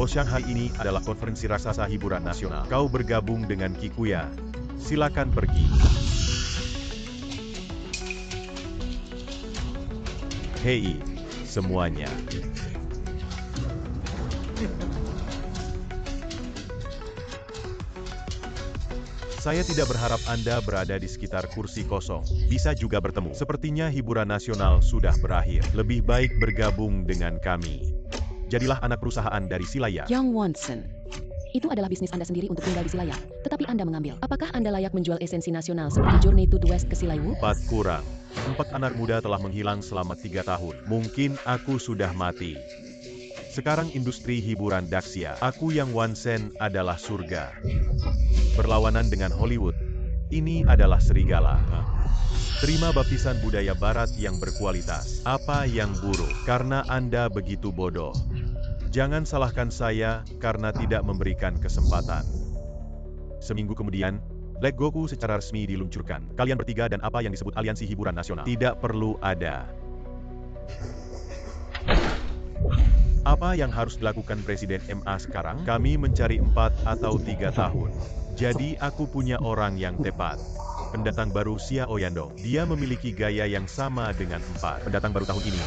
Bos Shanghai, ini adalah konferensi raksasa hiburan nasional. Kau bergabung dengan Kikuya. Silakan pergi. Hei, semuanya. Saya tidak berharap Anda berada di sekitar kursi kosong. Bisa juga bertemu. Sepertinya hiburan nasional sudah berakhir. Lebih baik bergabung dengan kami. Jadilah anak perusahaan dari Silaya. Yang Wonsen, itu adalah bisnis Anda sendiri untuk tinggal di Silaya. Tetapi Anda mengambil. Apakah Anda layak menjual esensi nasional seperti Journey to the West ke Silayu? 4 kurang. 4 anak muda telah menghilang selama 3 tahun. Mungkin aku sudah mati. Sekarang industri hiburan Daxia. Aku yang Wonsen adalah surga. Berlawanan dengan Hollywood. Ini adalah serigala. Terima baptisan budaya barat yang berkualitas. Apa yang buruk? Karena Anda begitu bodoh. Jangan salahkan saya karena tidak memberikan kesempatan. Seminggu kemudian, Black Goku secara resmi diluncurkan. Kalian bertiga dan apa yang disebut Aliansi Hiburan Nasional tidak perlu ada. Apa yang harus dilakukan Presiden MA sekarang? Kami mencari 4 atau 3 tahun. Jadi aku punya orang yang tepat. Pendatang baru Xiao Yandong. Dia memiliki gaya yang sama dengan 4. Pendatang baru tahun ini,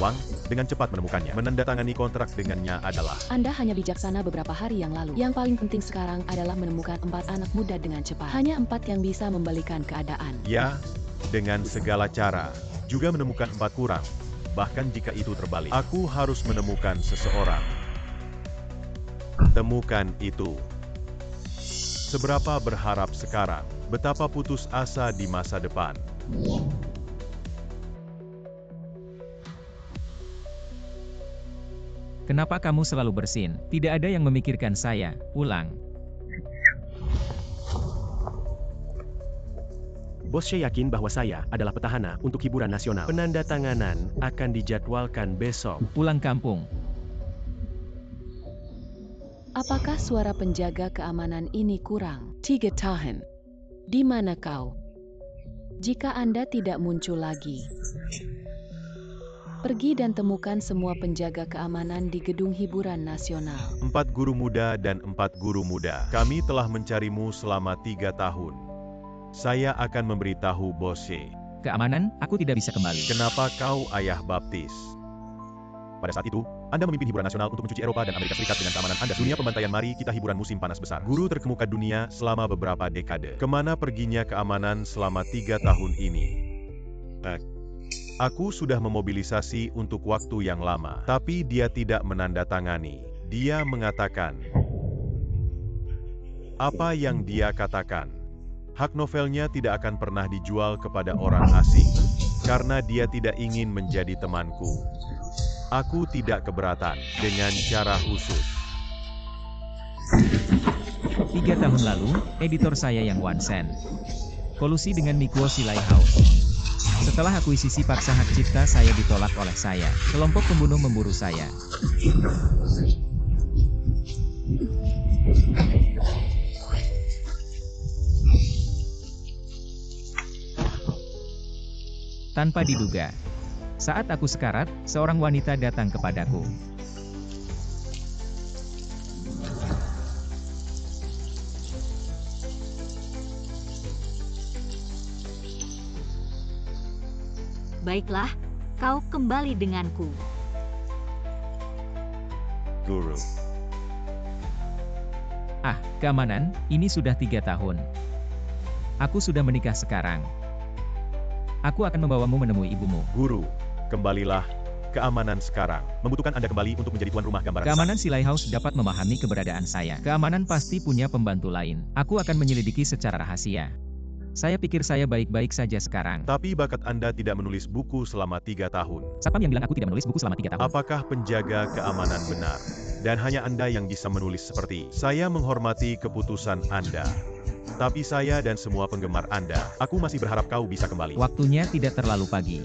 Wang, dengan cepat menemukannya. Menandatangani kontrak dengannya adalah... Anda hanya bijaksana beberapa hari yang lalu. Yang paling penting sekarang adalah menemukan 4 anak muda dengan cepat. Hanya 4 yang bisa membalikan keadaan. Ya, dengan segala cara. Juga menemukan 4 kurang. Bahkan jika itu terbalik, aku harus menemukan seseorang. Temukan itu. Seberapa berharap sekarang, betapa putus asa di masa depan. Kenapa kamu selalu bersin? Tidak ada yang memikirkan saya. Ulang. Bos She yakin bahwa saya adalah petahana untuk hiburan nasional. Penandatanganan akan dijadwalkan besok. Pulang kampung. Apakah suara penjaga keamanan ini kurang? 3 tahun. Di mana kau? Jika Anda tidak muncul lagi, pergi dan temukan semua penjaga keamanan di gedung hiburan nasional. 4 guru muda dan 4 guru muda. Kami telah mencarimu selama 3 tahun. Saya akan memberitahu Bos She. Keamanan, aku tidak bisa kembali. Kenapa kau ayah baptis? Pada saat itu, Anda memimpin hiburan nasional untuk mencuci Eropa dan Amerika Serikat dengan keamanan Anda. Dunia pembantaian, mari kita hiburan musim panas besar. Guru terkemuka dunia selama beberapa dekade. Kemana perginya keamanan selama 3 tahun ini? Aku sudah memobilisasi untuk waktu yang lama, tapi dia tidak menandatangani. Dia mengatakan, apa yang dia katakan? Hak novelnya tidak akan pernah dijual kepada orang asing, karena dia tidak ingin menjadi temanku. Aku tidak keberatan dengan cara khusus. 3 tahun lalu, editor saya yang Wonsen kolusi dengan Mikuo Silai House. Setelah akuisisi paksa hak cipta saya ditolak oleh saya. Kelompok pembunuh memburu saya. Tanpa diduga, saat aku sekarat, seorang wanita datang kepadaku. Baiklah, kau kembali denganku. Guru. Keamanan, ini sudah 3 tahun. Aku sudah menikah sekarang. Aku akan membawamu menemui ibumu. Guru, kembalilah. Keamanan sekarang membutuhkan Anda kembali untuk menjadi tuan rumah gambaran. Keamanan Silai House dapat memahami keberadaan saya. Keamanan pasti punya pembantu lain. Aku akan menyelidiki secara rahasia. Saya pikir saya baik-baik saja sekarang. Tapi bakat Anda tidak menulis buku selama 3 tahun. Siapa yang bilang aku tidak menulis buku selama 3 tahun? Apakah penjaga keamanan benar? Dan hanya Anda yang bisa menulis seperti. Saya menghormati keputusan Anda. Tapi saya dan semua penggemar Anda, aku masih berharap kau bisa kembali. Waktunya tidak terlalu pagi.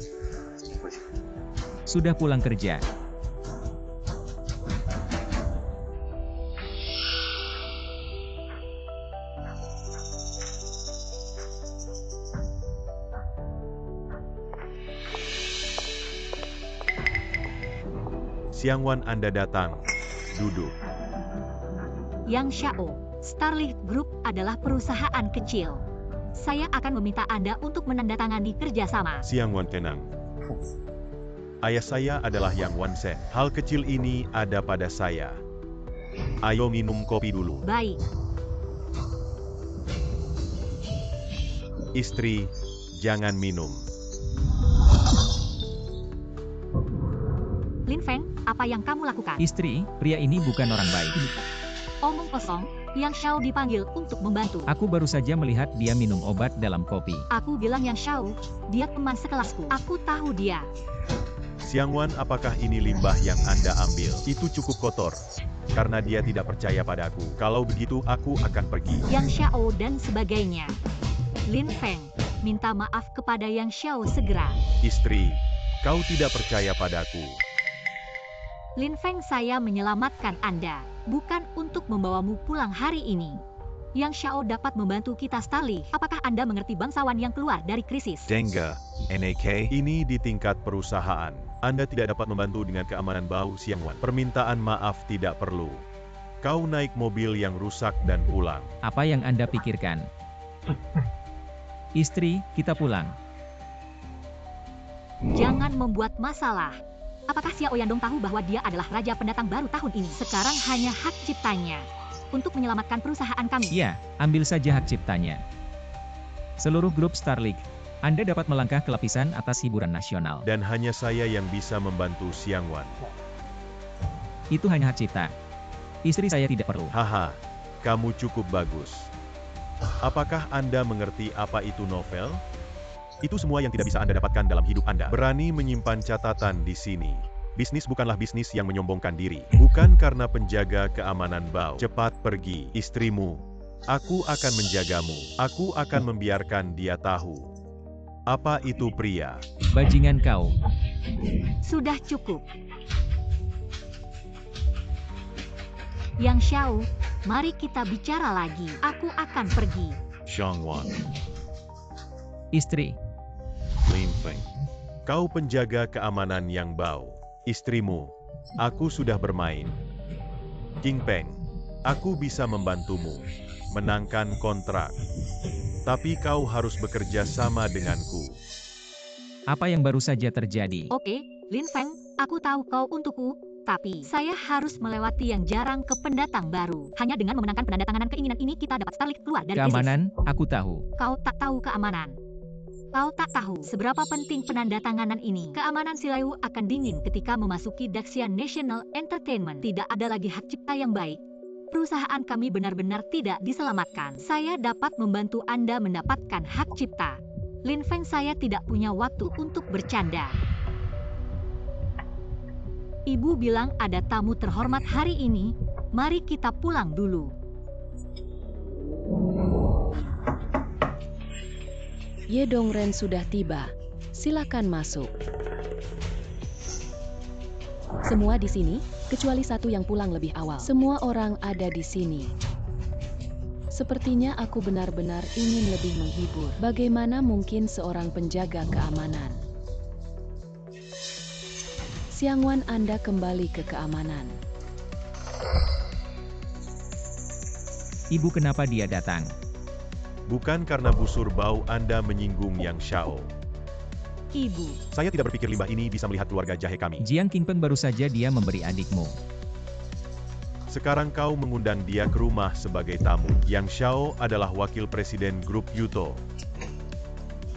Sudah pulang kerja. Siang Wan, Anda datang. Duduk. Yang Xiao, Starlight Group adalah perusahaan kecil. Saya akan meminta Anda untuk menandatangani kerjasama. Xiang Wan tenang. Ayah saya adalah Yang Wansen. Hal kecil ini ada pada saya. Ayo minum kopi dulu. Baik. Istri, jangan minum. Lin Feng, apa yang kamu lakukan? Istri, pria ini bukan orang baik. Omong kosong, Yang Xiao dipanggil untuk membantu. Aku baru saja melihat dia minum obat dalam kopi. Aku bilang Yang Xiao, dia teman sekelasku. Aku tahu dia. Xiang Wan, apakah ini limbah yang Anda ambil? Itu cukup kotor. Karena dia tidak percaya padaku. Kalau begitu, aku akan pergi. Yang Xiao dan sebagainya. Lin Feng, minta maaf kepada Yang Xiao segera. Istri, kau tidak percaya padaku. Lin Feng, saya menyelamatkan Anda, bukan untuk membawamu pulang hari ini. Yang Xiao dapat membantu kita Starlight. Apakah Anda mengerti bangsawan yang keluar dari krisis? Dengga, NAK, ini di tingkat perusahaan. Anda tidak dapat membantu dengan keamanan bau Xiang Wan. Permintaan maaf tidak perlu. Kau naik mobil yang rusak dan pulang. Apa yang Anda pikirkan? Istri, kita pulang. Jangan membuat masalah. Apakah Xiao Yandong tahu bahwa dia adalah raja pendatang baru tahun ini? Sekarang hanya hak ciptanya untuk menyelamatkan perusahaan kami. Ya, ambil saja hak ciptanya. Seluruh grup Starlight, Anda dapat melangkah ke lapisan atas hiburan nasional. Dan hanya saya yang bisa membantu Xiang Wan. Itu hanya hak cipta. Istri saya tidak perlu. Haha, kamu cukup bagus. Apakah Anda mengerti apa itu novel? Itu semua yang tidak bisa Anda dapatkan dalam hidup Anda. Berani menyimpan catatan di sini. Bisnis bukanlah bisnis yang menyombongkan diri. Bukan karena penjaga keamanan bau. Cepat pergi, istrimu. Aku akan menjagamu. Aku akan membiarkan dia tahu. Apa itu pria? Bajingan kau. Sudah cukup. Yang Xiao, mari kita bicara lagi. Aku akan pergi. Xiang Wan, Istri, Lin Feng. Kau penjaga keamanan yang bau. Istrimu, aku sudah bermain. King Peng, aku bisa membantumu menangkan kontrak. Tapi kau harus bekerja sama denganku. apa yang baru saja terjadi? Oke, Lin Feng, aku tahu kau untukku. Tapi, saya harus melewati yang jarang ke pendatang baru. Hanya dengan memenangkan penandatanganan keinginan ini kita dapat Starlight keluar dari krisis. Keamanan, aku tahu. Kau tak tahu keamanan. Kau tak tahu seberapa penting penandatanganan ini. Keamanan Silaiwu akan dingin ketika memasuki Daxia National Entertainment. Tidak ada lagi hak cipta yang baik. Perusahaan kami benar-benar tidak diselamatkan. Saya dapat membantu Anda mendapatkan hak cipta. Lin Feng, saya tidak punya waktu untuk bercanda. Ibu bilang ada tamu terhormat hari ini. Mari kita pulang dulu. Ye Dongren sudah tiba. Silakan masuk. Semua di sini, kecuali satu yang pulang lebih awal. Semua orang ada di sini. Sepertinya aku benar-benar ingin lebih menghibur. Bagaimana mungkin seorang penjaga keamanan? Xiang Wan, Anda kembali ke keamanan. Ibu, kenapa dia datang? Bukan karena busur bau Anda menyinggung Yang Xiao. Ibu, Saya tidak berpikir limbah ini bisa melihat keluarga jahe kami. Jiang Qingpeng baru saja dia memberi adikmu. Sekarang kau mengundang dia ke rumah sebagai tamu. Yang Xiao adalah wakil presiden grup Yuto.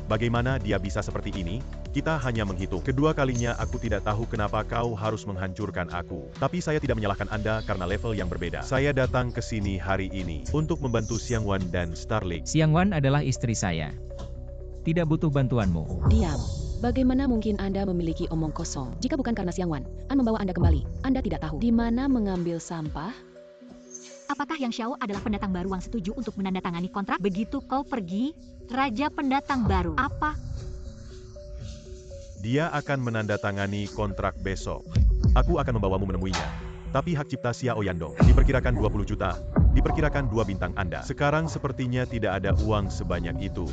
Bagaimana dia bisa seperti ini? Kita hanya menghitung. Kedua kalinya aku tidak tahu kenapa kau harus menghancurkan aku. Tapi saya tidak menyalahkan Anda karena level yang berbeda. Saya datang ke sini hari ini untuk membantu Xiang Wan dan Starlight. Xiang Wan adalah istri saya. Tidak butuh bantuanmu. Diam. Bagaimana mungkin Anda memiliki omong kosong? Jika bukan karena Xiang Wan, membawa Anda kembali. Anda tidak tahu di mana mengambil sampah? apakah Yang Xiao adalah pendatang baru yang setuju untuk menandatangani kontrak? Begitu kau pergi, Raja Pendatang Baru. Apa? Dia akan menandatangani kontrak besok. Aku akan membawamu menemuinya. Tapi hak cipta Xiao Yandong diperkirakan 20 juta. Diperkirakan 2 bintang Anda. Sekarang sepertinya tidak ada uang sebanyak itu.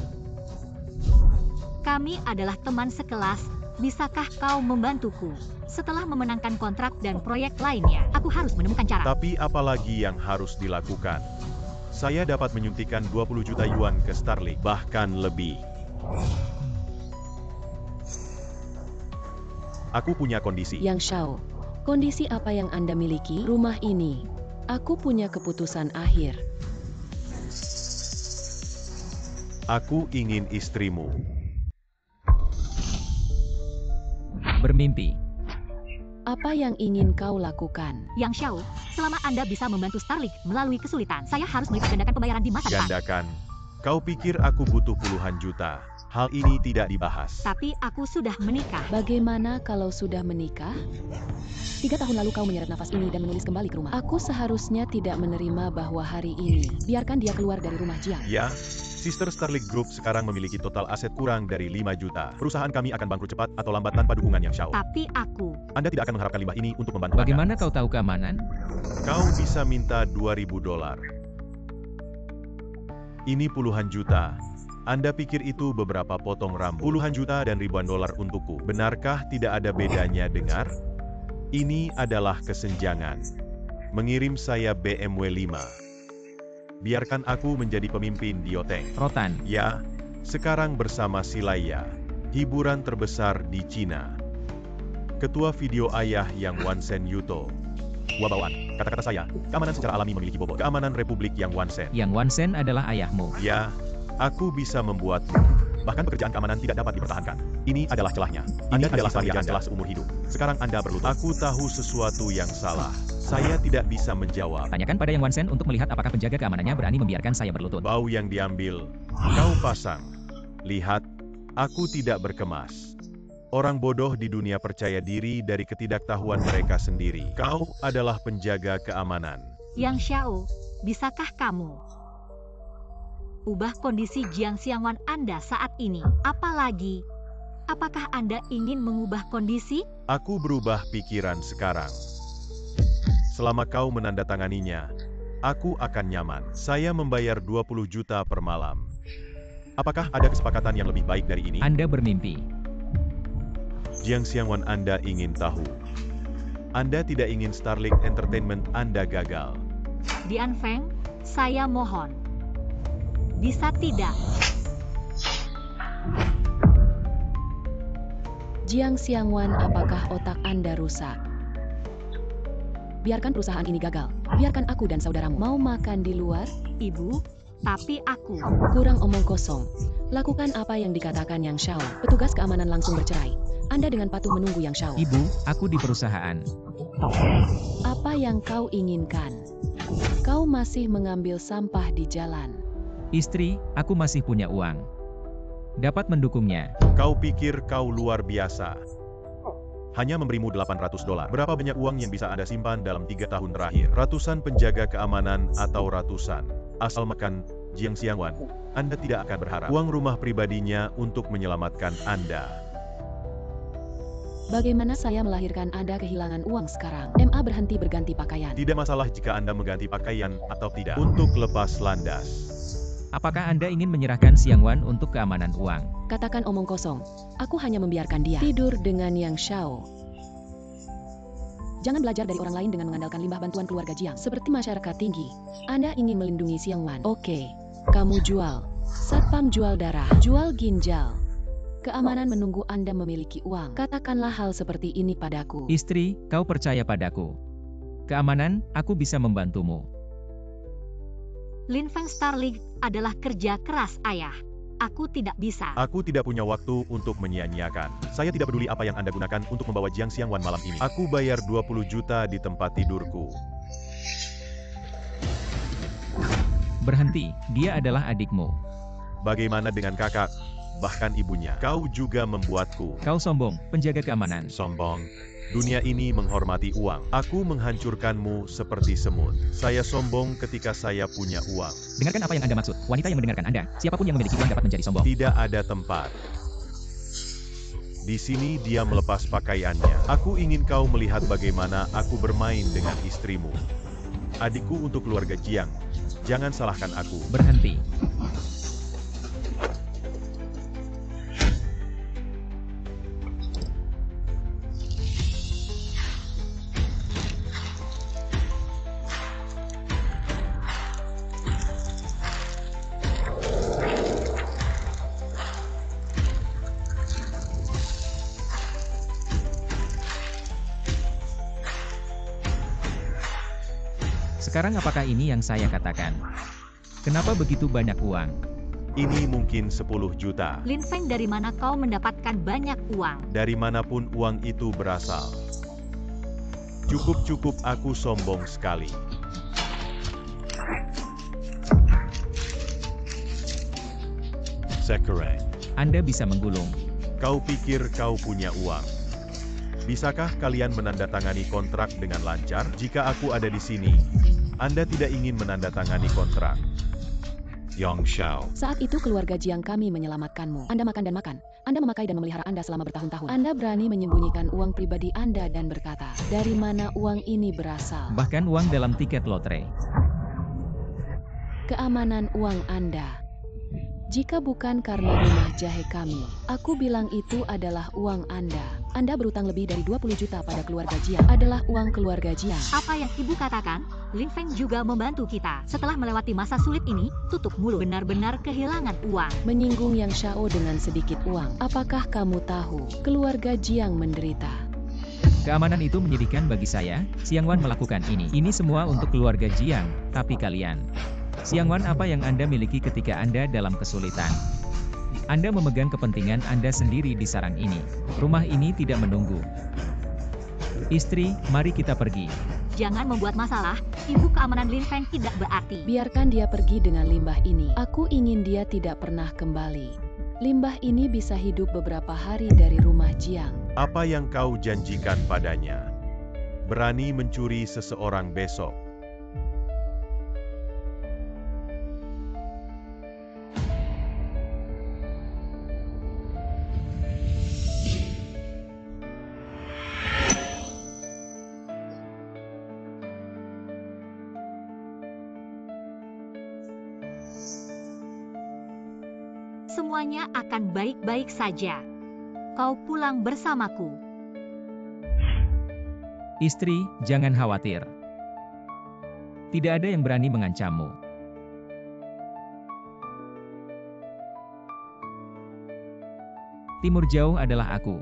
Kami adalah teman sekelas, Bisakah kau membantuku? Setelah memenangkan kontrak dan proyek lainnya, aku harus menemukan cara. Tapi apalagi yang harus dilakukan? Saya dapat menyuntikkan 20 juta yuan ke Starlink, bahkan lebih. Aku punya kondisi. Yang Xiao, kondisi apa yang Anda miliki? Rumah ini. Aku punya keputusan akhir. Aku ingin istrimu. Bermimpi. Apa yang ingin kau lakukan? Yang Xiao, selama Anda bisa membantu Starlink melalui kesulitan, saya harus melipat gandakan pembayaran di masa depan. Gandakan. Kau pikir aku butuh puluhan juta? Hal ini tidak dibahas. Tapi aku sudah menikah. Bagaimana kalau sudah menikah? 3 tahun lalu kau menyeret nafas ini dan menulis kembali ke rumah. Aku seharusnya tidak menerima bahwa hari ini, biarkan dia keluar dari rumah Jiang. Ya, Sister Starlink Group sekarang memiliki total aset kurang dari 5 juta. Perusahaan kami akan bangkrut cepat atau lambat tanpa dukungan Yang Xiao. Tapi aku... Anda tidak akan mengharapkan limbah ini untuk membantu Anda. Bagaimana kau tahu keamanan? Kau bisa minta 2.000 dolar. Ini puluhan juta. Anda pikir itu beberapa potong rambut? Puluhan juta dan ribuan dolar untukku. Benarkah tidak ada bedanya dengar? Ini adalah kesenjangan. Mengirim saya BMW 5. Biarkan aku menjadi pemimpin Dioteng. Rotan. Ya, sekarang bersama Silaya, hiburan terbesar di Cina. Ketua video ayah yang Wansen Yuto. Wabawaan, kata-kata saya, keamanan secara alami memiliki bobot. Keamanan Republik yang Wansen. Yang Wansen adalah ayahmu. Ya, aku bisa membuatmu. Bahkan pekerjaan keamanan tidak dapat dipertahankan. Ini adalah celahnya. Anda adalah sarjana celah seumur hidup. Sekarang Anda berlutut. Aku tahu sesuatu yang salah. Saya tidak bisa menjawab. Tanyakan pada Yang Wansen untuk melihat apakah penjaga keamanannya berani membiarkan saya berlutut. Bau yang diambil. Kau pasang. Lihat, aku tidak berkemas. Orang bodoh di dunia percaya diri dari ketidaktahuan mereka sendiri. Kau adalah penjaga keamanan. Yang Xiao, bisakah kamu ubah kondisi Jiang Xiangwan Anda saat ini? Apalagi, apakah Anda ingin mengubah kondisi? Aku berubah pikiran sekarang. Selama kau menandatanganinya, aku akan nyaman. Saya membayar 20 juta per malam. Apakah ada kesepakatan yang lebih baik dari ini? Anda bermimpi. Jiang Xiangwan Anda ingin tahu. Anda tidak ingin Starlink Entertainment Anda gagal. Dian Feng, saya mohon. Bisa tidak? Jiang Xiangwan, apakah otak Anda rusak? Biarkan perusahaan ini gagal. Biarkan aku dan saudaramu mau makan di luar. Ibu, tapi aku... Kurang omong kosong. Lakukan apa yang dikatakan Yang Xiao. Petugas keamanan langsung bercerai. Anda dengan patuh menunggu Yang Xiao. Ibu, aku di perusahaan. Apa yang kau inginkan? Kau masih mengambil sampah di jalan. Istri, aku masih punya uang. Dapat mendukungnya. Kau pikir kau luar biasa. Hanya memberimu 800 dolar. Berapa banyak uang yang bisa Anda simpan dalam 3 tahun terakhir? Ratusan penjaga keamanan atau ratusan? Asal makan, Jiang Xiangwan, Anda tidak akan berharap. Uang rumah pribadinya untuk menyelamatkan Anda. Bagaimana saya melahirkan Anda kehilangan uang sekarang? MA berhenti berganti pakaian. Tidak masalah jika Anda mengganti pakaian atau tidak. Untuk lepas landas. Apakah Anda ingin menyerahkan Xiangwan untuk keamanan uang? Katakan omong kosong. Aku hanya membiarkan dia tidur dengan Yang Xiao. Jangan belajar dari orang lain dengan mengandalkan limbah bantuan keluarga Jiang. Seperti masyarakat tinggi, Anda ingin melindungi Xiangwan. Oke, kamu jual. Satpam jual darah, jual ginjal. Keamanan menunggu Anda memiliki uang. Katakanlah hal seperti ini padaku. Istri, kau percaya padaku. Keamanan, aku bisa membantumu. Lin Feng Starlink adalah kerja keras ayah. Aku tidak bisa. Aku tidak punya waktu untuk menyia-nyiakan. Saya tidak peduli apa yang Anda gunakan untuk membawa Jiang Xiangwan malam ini. Aku bayar 20 juta di tempat tidurku. Berhenti, dia adalah adikmu. Bagaimana dengan kakak? Bahkan ibunya. Kau juga membuatku Kau sombong, penjaga keamanan. sombong. Dunia ini menghormati uang. Aku menghancurkanmu seperti semut. Saya sombong ketika saya punya uang. Dengarkan apa yang Anda maksud. Wanita yang mendengarkan Anda, siapapun yang memiliki uang dapat menjadi sombong. Tidak ada tempat. Di sini dia melepas pakaiannya. Aku ingin kau melihat bagaimana aku bermain dengan istrimu. Adikku untuk keluarga Jiang. Jangan salahkan aku. Berhenti. Sekarang apakah ini yang saya katakan? Kenapa begitu banyak uang? Ini mungkin 10 juta. Lin Feng, dari mana kau mendapatkan banyak uang? Dari manapun uang itu berasal. Cukup, aku sombong sekali. Sekarang, Anda bisa menggulung. kau pikir kau punya uang? Bisakah kalian menandatangani kontrak dengan lancar? Jika aku ada di sini, Anda tidak ingin menandatangani kontrak. Yong Xiao. Saat itu keluarga Jiang kami menyelamatkanmu. Anda makan dan makan. Anda memakai dan memelihara Anda selama bertahun-tahun. Anda berani menyembunyikan uang pribadi Anda dan berkata, dari mana uang ini berasal? Bahkan uang dalam tiket lotre. Keamanan uang Anda. Jika bukan karena rumah jahe kami, aku bilang itu adalah uang Anda. Anda berutang lebih dari 20 juta pada keluarga Jiang. Adalah uang keluarga Jiang. Apa yang ibu katakan? Lin Feng juga membantu kita. Setelah melewati masa sulit ini, tutup mulut, benar-benar kehilangan uang. Menyinggung Yang Xiao dengan sedikit uang. Apakah kamu tahu, keluarga Jiang menderita? Keamanan itu menyedihkan bagi saya. Xiang Wan melakukan ini. Ini semua untuk keluarga Jiang, tapi kalian. Xiang Wan, apa yang Anda miliki ketika Anda dalam kesulitan? Anda memegang kepentingan Anda sendiri di sarang ini. Rumah ini tidak menunggu. Istri, mari kita pergi. Jangan membuat masalah, ibu keamanan Lin Feng tidak berarti. Biarkan dia pergi dengan limbah ini. Aku ingin dia tidak pernah kembali. Limbah ini bisa hidup beberapa hari dari rumah Jiang. Apa yang kau janjikan padanya? Berani mencuri seseorang besok. Semuanya akan baik-baik saja. Kau pulang bersamaku. Istri, jangan khawatir. Tidak ada yang berani mengancammu. Timur Jauh adalah aku.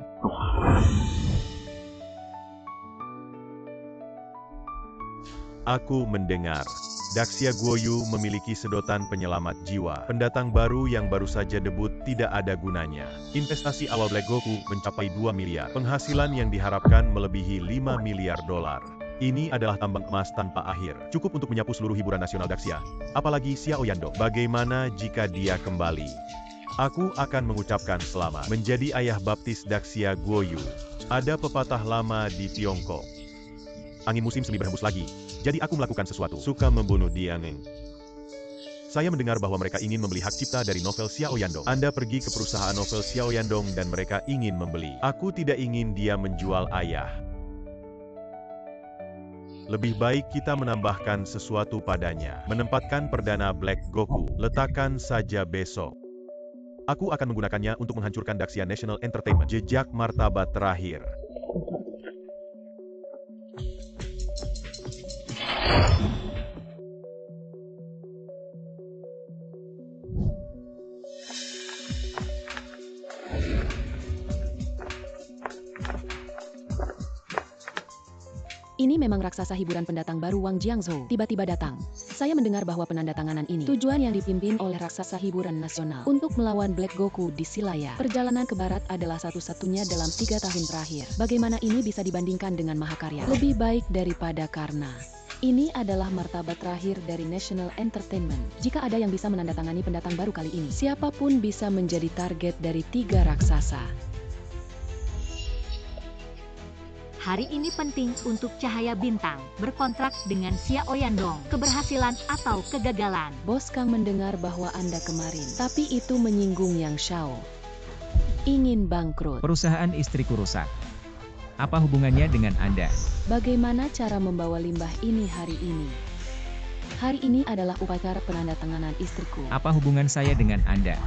Aku mendengar. Daxia Guoyu memiliki sedotan penyelamat jiwa. Pendatang baru yang baru saja debut tidak ada gunanya. Investasi awal Black Goku mencapai 2 miliar. Penghasilan yang diharapkan melebihi 5 miliar dolar. Ini adalah tambang emas tanpa akhir. Cukup untuk menyapu seluruh hiburan nasional Daxia. Apalagi Xiao Yandong. Bagaimana jika dia kembali? Aku akan mengucapkan selamat menjadi ayah baptis Daxia Guoyu. Ada pepatah lama di Tiongkok. Angin musim semi berhembus lagi. Jadi aku melakukan sesuatu. Suka membunuh Dianeng. Saya mendengar bahwa mereka ingin membeli hak cipta dari novel Xiao Yandong. Anda pergi ke perusahaan novel Xiao Yandong dan mereka ingin membeli. Aku tidak ingin dia menjual ayah. Lebih baik kita menambahkan sesuatu padanya. Menempatkan perdana Black Goku. Letakkan saja besok. Aku akan menggunakannya untuk menghancurkan Daxia National Entertainment. Jejak martabat terakhir. Ini memang raksasa hiburan pendatang baru Wang Jiangzhou. Tiba-tiba datang. Saya mendengar bahwa penandatanganan ini tujuan yang dipimpin oleh raksasa hiburan nasional untuk melawan Black Goku di Silaya. Perjalanan ke barat adalah satu-satunya dalam 3 tahun terakhir. Bagaimana ini bisa dibandingkan dengan Mahakarya? Lebih baik daripada karena ini adalah martabat terakhir dari National Entertainment. Jika ada yang bisa menandatangani pendatang baru kali ini, siapapun bisa menjadi target dari 3 raksasa. Hari ini penting untuk Cahaya Bintang berkontrak dengan Xiao Yandong. Keberhasilan atau kegagalan. Bos Kang mendengar bahwa Anda kemarin, tapi itu menyinggung Yang Xiao. Ingin bangkrut. Perusahaan istriku rusak. Apa hubungannya dengan Anda? Bagaimana cara membawa limbah ini hari ini? Hari ini adalah upacara penandatanganan istriku. Apa hubungan saya dengan Anda?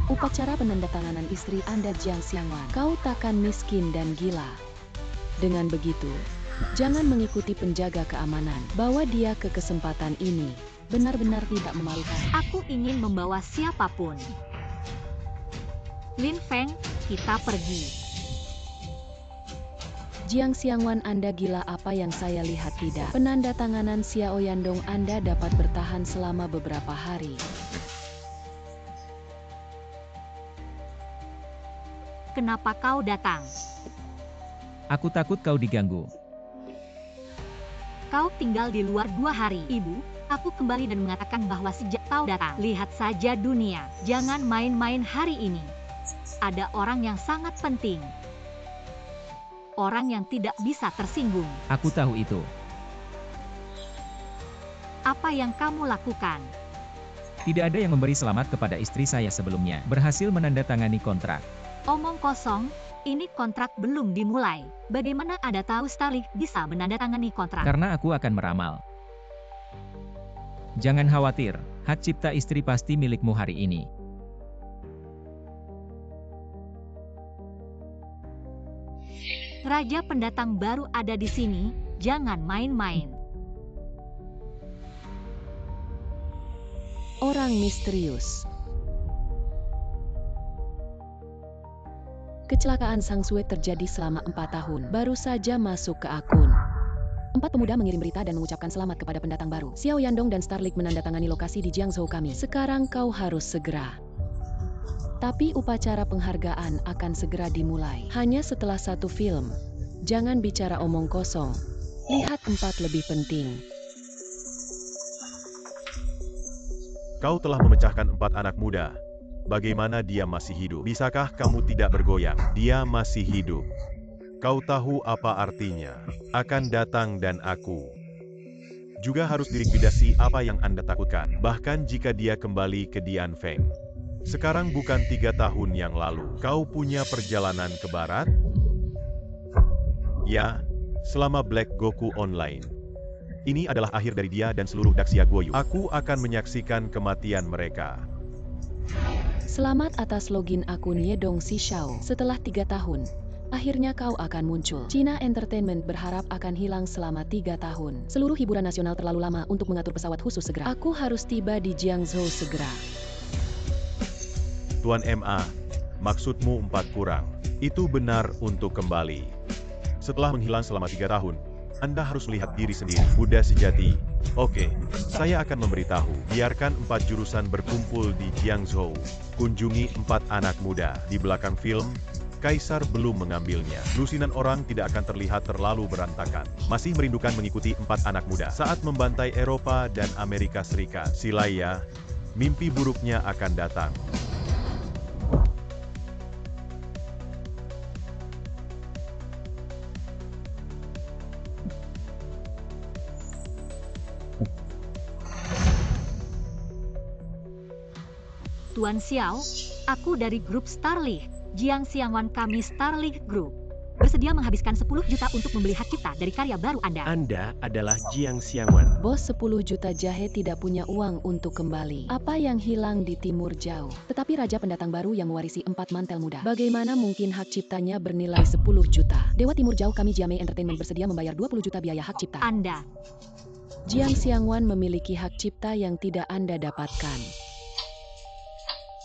Upacara penandatanganan istri Anda Jiang Xiangwan. Kau takkan miskin dan gila. Dengan begitu, jangan mengikuti penjaga keamanan. Bawa dia ke kesempatan ini. Benar-benar tidak memalukan. Aku ingin membawa siapapun. Lin Feng, kita pergi. Jiang Xiangwan, Anda gila, apa yang saya lihat tidak? Penanda tanganan Xiao Yandong, Anda dapat bertahan selama beberapa hari. Kenapa kau datang? Aku takut kau diganggu. Kau tinggal di luar 2 hari. Ibu, aku kembali dan mengatakan bahwa sejak kau datang, lihat saja dunia. Jangan main-main hari ini. Ada orang yang sangat penting. Orang yang tidak bisa tersinggung. Aku tahu itu. Apa yang kamu lakukan? Tidak ada yang memberi selamat kepada istri saya sebelumnya. Berhasil menandatangani kontrak. Omong kosong, ini kontrak belum dimulai. Bagaimana Anda tahu Starlink bisa menandatangani kontrak? Karena aku akan meramal. Jangan khawatir, hak cipta istri pasti milikmu hari ini. Raja pendatang baru ada di sini, jangan main-main. Orang misterius. Kecelakaan Sang Sue terjadi selama 4 tahun, baru saja masuk ke akun. 4 pemuda mengirim berita dan mengucapkan selamat kepada pendatang baru. Xiao Yandong dan Starlink menandatangani lokasi di Jiangzhou kami. Sekarang kau harus segera. Tapi upacara penghargaan akan segera dimulai. Hanya setelah 1 film. Jangan bicara omong kosong. Lihat 4 lebih penting. Kau telah memecahkan 4 anak muda. Bagaimana dia masih hidup? Bisakah kamu tidak bergoyang? Dia masih hidup. Kau tahu apa artinya? Akan datang dan aku. Juga harus dilikuidasi apa yang Anda takutkan. Bahkan jika dia kembali ke Dianfeng. Sekarang bukan 3 tahun yang lalu. Kau punya perjalanan ke barat? Ya, selama Black Goku Online. Ini adalah akhir dari dia dan seluruh Daxia Guoyu. Aku akan menyaksikan kematian mereka. Selamat atas login akun Yedong Si Shao. Setelah 3 tahun, akhirnya kau akan muncul. China Entertainment berharap akan hilang selama 3 tahun. Seluruh hiburan nasional terlalu lama untuk mengatur pesawat khusus segera. Aku harus tiba di Jiangzhou segera. Tuan MA, maksudmu 4 kurang. Itu benar untuk kembali. Setelah menghilang selama 3 tahun, Anda harus melihat diri sendiri. Buddha sejati. Oke, saya akan memberitahu. Biarkan 4 jurusan berkumpul di Jiangzhou. Kunjungi 4 anak muda. Di belakang film, Kaisar belum mengambilnya. Lusinan orang tidak akan terlihat terlalu berantakan. Masih merindukan mengikuti 4 anak muda saat membantai Eropa dan Amerika Serikat. Silaya, mimpi buruknya akan datang. Tuan Xiao, aku dari grup Starlink. Jiang Xiangwan, kami Starlink Group. Bersedia menghabiskan 10 juta untuk membeli hak cipta dari karya baru Anda. Anda adalah Jiang Xiangwan. Bos 10 juta jahe tidak punya uang untuk kembali. Apa yang hilang di timur jauh? Tetapi raja pendatang baru yang mewarisi 4 mantel muda. Bagaimana mungkin hak ciptanya bernilai 10 juta? Dewa Timur Jauh, kami Jiamei Entertainment bersedia membayar 20 juta biaya hak cipta. Anda. Jiang Xiangwan memiliki hak cipta yang tidak Anda dapatkan.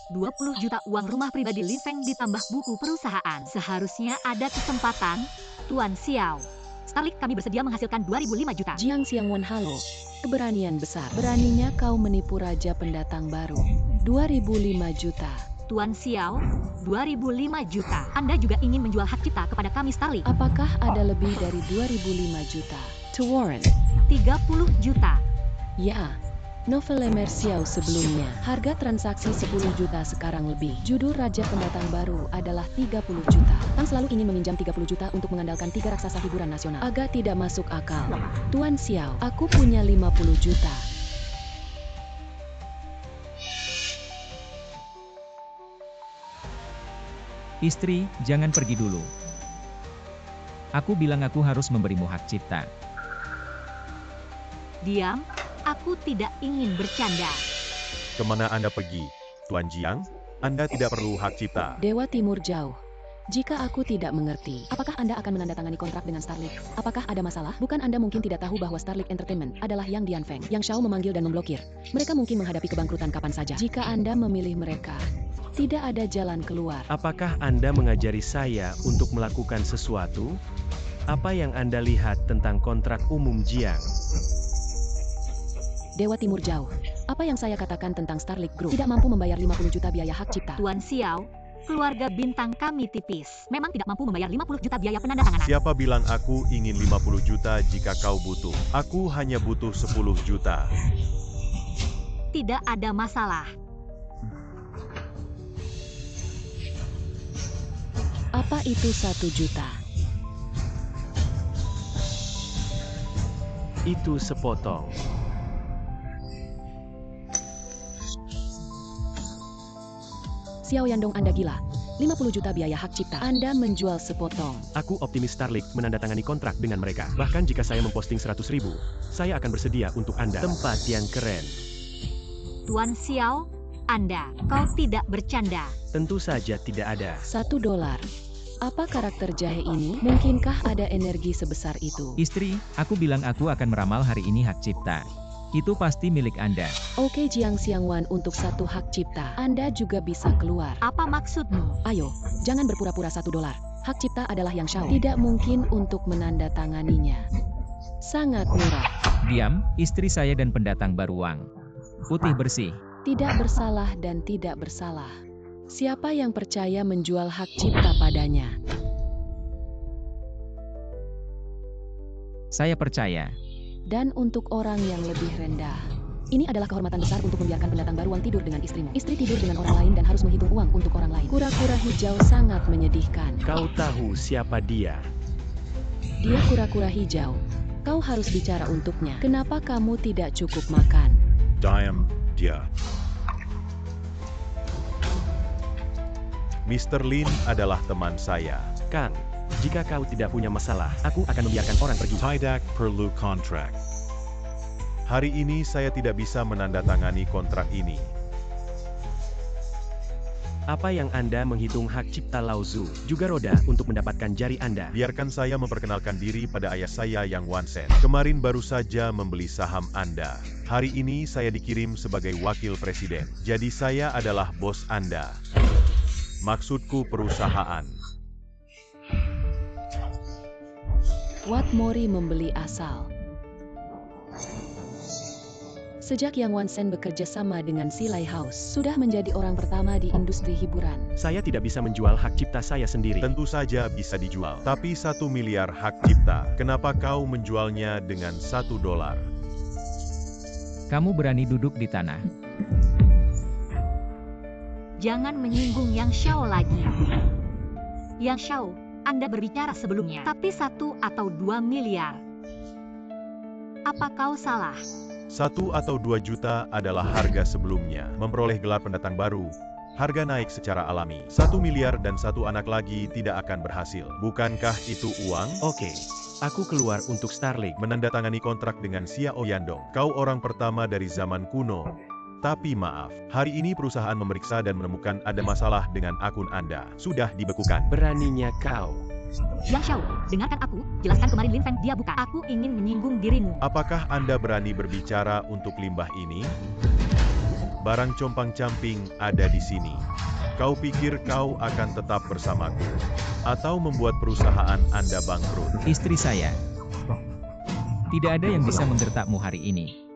20 juta uang rumah pribadi Lin Feng ditambah buku perusahaan. Seharusnya ada kesempatan, Tuan Xiao. Starlink, kami bersedia menghasilkan 2005 juta. Jiang Xiangwan, halo. Keberanian besar. Beraninya kau menipu raja pendatang baru. 2005 juta. Tuan Xiao, 2005 juta. Anda juga ingin menjual hak cipta kepada kami Starlink. Apakah ada lebih dari 2005 juta? To Warren. 30 juta. Ya. Novel Lemer Xiao sebelumnya. Harga transaksi 10 juta sekarang lebih. Judul Raja Pendatang Baru adalah 30 juta. Tang selalu ingin meminjam 30 juta untuk mengandalkan 3 raksasa hiburan nasional. Agak tidak masuk akal. Tuan Xiao, aku punya 50 juta. Istri, jangan pergi dulu. Aku bilang aku harus memberimu hak cipta. Diam, aku tidak ingin bercanda. Kemana Anda pergi, Tuan Jiang? Anda tidak perlu hak cipta. Dewa Timur Jauh. Jika aku tidak mengerti, apakah Anda akan menandatangani kontrak dengan Starlink? Apakah ada masalah? Bukan Anda mungkin tidak tahu bahwa Starlink Entertainment adalah Yang Dianfeng, yang Shao memanggil dan memblokir. Mereka mungkin menghadapi kebangkrutan kapan saja. Jika Anda memilih mereka, tidak ada jalan keluar. Apakah Anda mengajari saya untuk melakukan sesuatu? Apa yang Anda lihat tentang kontrak umum Jiang? Dewa Timur Jauh. Apa yang saya katakan tentang Starlink Group? Tidak mampu membayar 50 juta biaya hak cipta. Tuan Xiao, keluarga bintang kami tipis. Memang tidak mampu membayar 50 juta biaya penandatanganan. Siapa bilang aku ingin 50 juta jika kau butuh? Aku hanya butuh 10 juta. Tidak ada masalah. Apa itu 1 juta? Itu sepotong. Xiao Yandong, Anda gila. 50 juta biaya hak cipta. Anda menjual sepotong. Aku optimis Starlink menandatangani kontrak dengan mereka. Bahkan jika saya memposting 100.000, saya akan bersedia untuk Anda. Tempat yang keren. Tuan Xiao, Anda, kau tidak bercanda. Tentu saja tidak ada. $1. Apa karakter jahe ini? Mungkinkah ada energi sebesar itu? Istri, aku bilang aku akan meramal hari ini hak cipta. Itu pasti milik Anda. Oke Jiang Xiangwan, untuk 1 hak cipta, Anda juga bisa keluar. Apa maksudmu? Ayo, jangan berpura-pura $1. Hak cipta adalah yang Xiao. Tidak mungkin untuk menandatanganinya. Sangat murah. Diam, istri saya dan pendatang baru uang. Putih bersih. Tidak bersalah dan tidak bersalah. Siapa yang percaya menjual hak cipta padanya? Saya percaya. Dan untuk orang yang lebih rendah. Ini adalah kehormatan besar untuk membiarkan pendatang baru uang tidur dengan istrimu. Istri tidur dengan orang lain dan harus menghitung uang untuk orang lain. Kura-kura hijau sangat menyedihkan. Kau tahu siapa dia? Dia kura-kura hijau. Kau harus bicara untuknya. Kenapa kamu tidak cukup makan? Diam dia. Mr. Lin adalah teman saya. Kang, jika kau tidak punya masalah, aku akan membiarkan orang pergi. Tidak perlu kontrak. Hari ini saya tidak bisa menandatangani kontrak ini. Apa yang Anda menghitung hak cipta Lao Zu, juga roda untuk mendapatkan jari Anda. Biarkan saya memperkenalkan diri pada ayah saya yang Wansen. Kemarin baru saja membeli saham Anda. Hari ini saya dikirim sebagai wakil presiden. Jadi saya adalah bos Anda. Maksudku perusahaan. Wat Mori membeli asal. Sejak Yang Wansen bekerja sama dengan Silai House, sudah menjadi orang pertama di industri hiburan. Saya tidak bisa menjual hak cipta saya sendiri. Tentu saja bisa dijual. Tapi 1 miliar hak cipta, kenapa kau menjualnya dengan $1? Kamu berani duduk di tanah. Jangan menyinggung Yang Xiao lagi. Yang Xiao, Anda berbicara sebelumnya, tapi 1 atau 2 miliar. Apa kau salah? 1 atau 2 juta adalah harga sebelumnya. Memperoleh gelar pendatang baru, harga naik secara alami. 1 miliar dan 1 anak lagi tidak akan berhasil. Bukankah itu uang? Oke, aku keluar untuk Starlink. Menandatangani kontrak dengan Xiao Yandong. Kau orang pertama dari zaman kuno. Tapi maaf, hari ini perusahaan memeriksa dan menemukan ada masalah dengan akun Anda. Sudah dibekukan. Beraninya kau. Yang Xiao, dengarkan aku, jelaskan kemarin Lin Feng dia bukan. Aku ingin menyinggung dirimu. Apakah Anda berani berbicara untuk limbah ini? Barang compang-camping ada di sini. Kau pikir kau akan tetap bersamaku? Atau membuat perusahaan Anda bangkrut? Istri saya. Tidak ada yang bisa menggertakmu hari ini.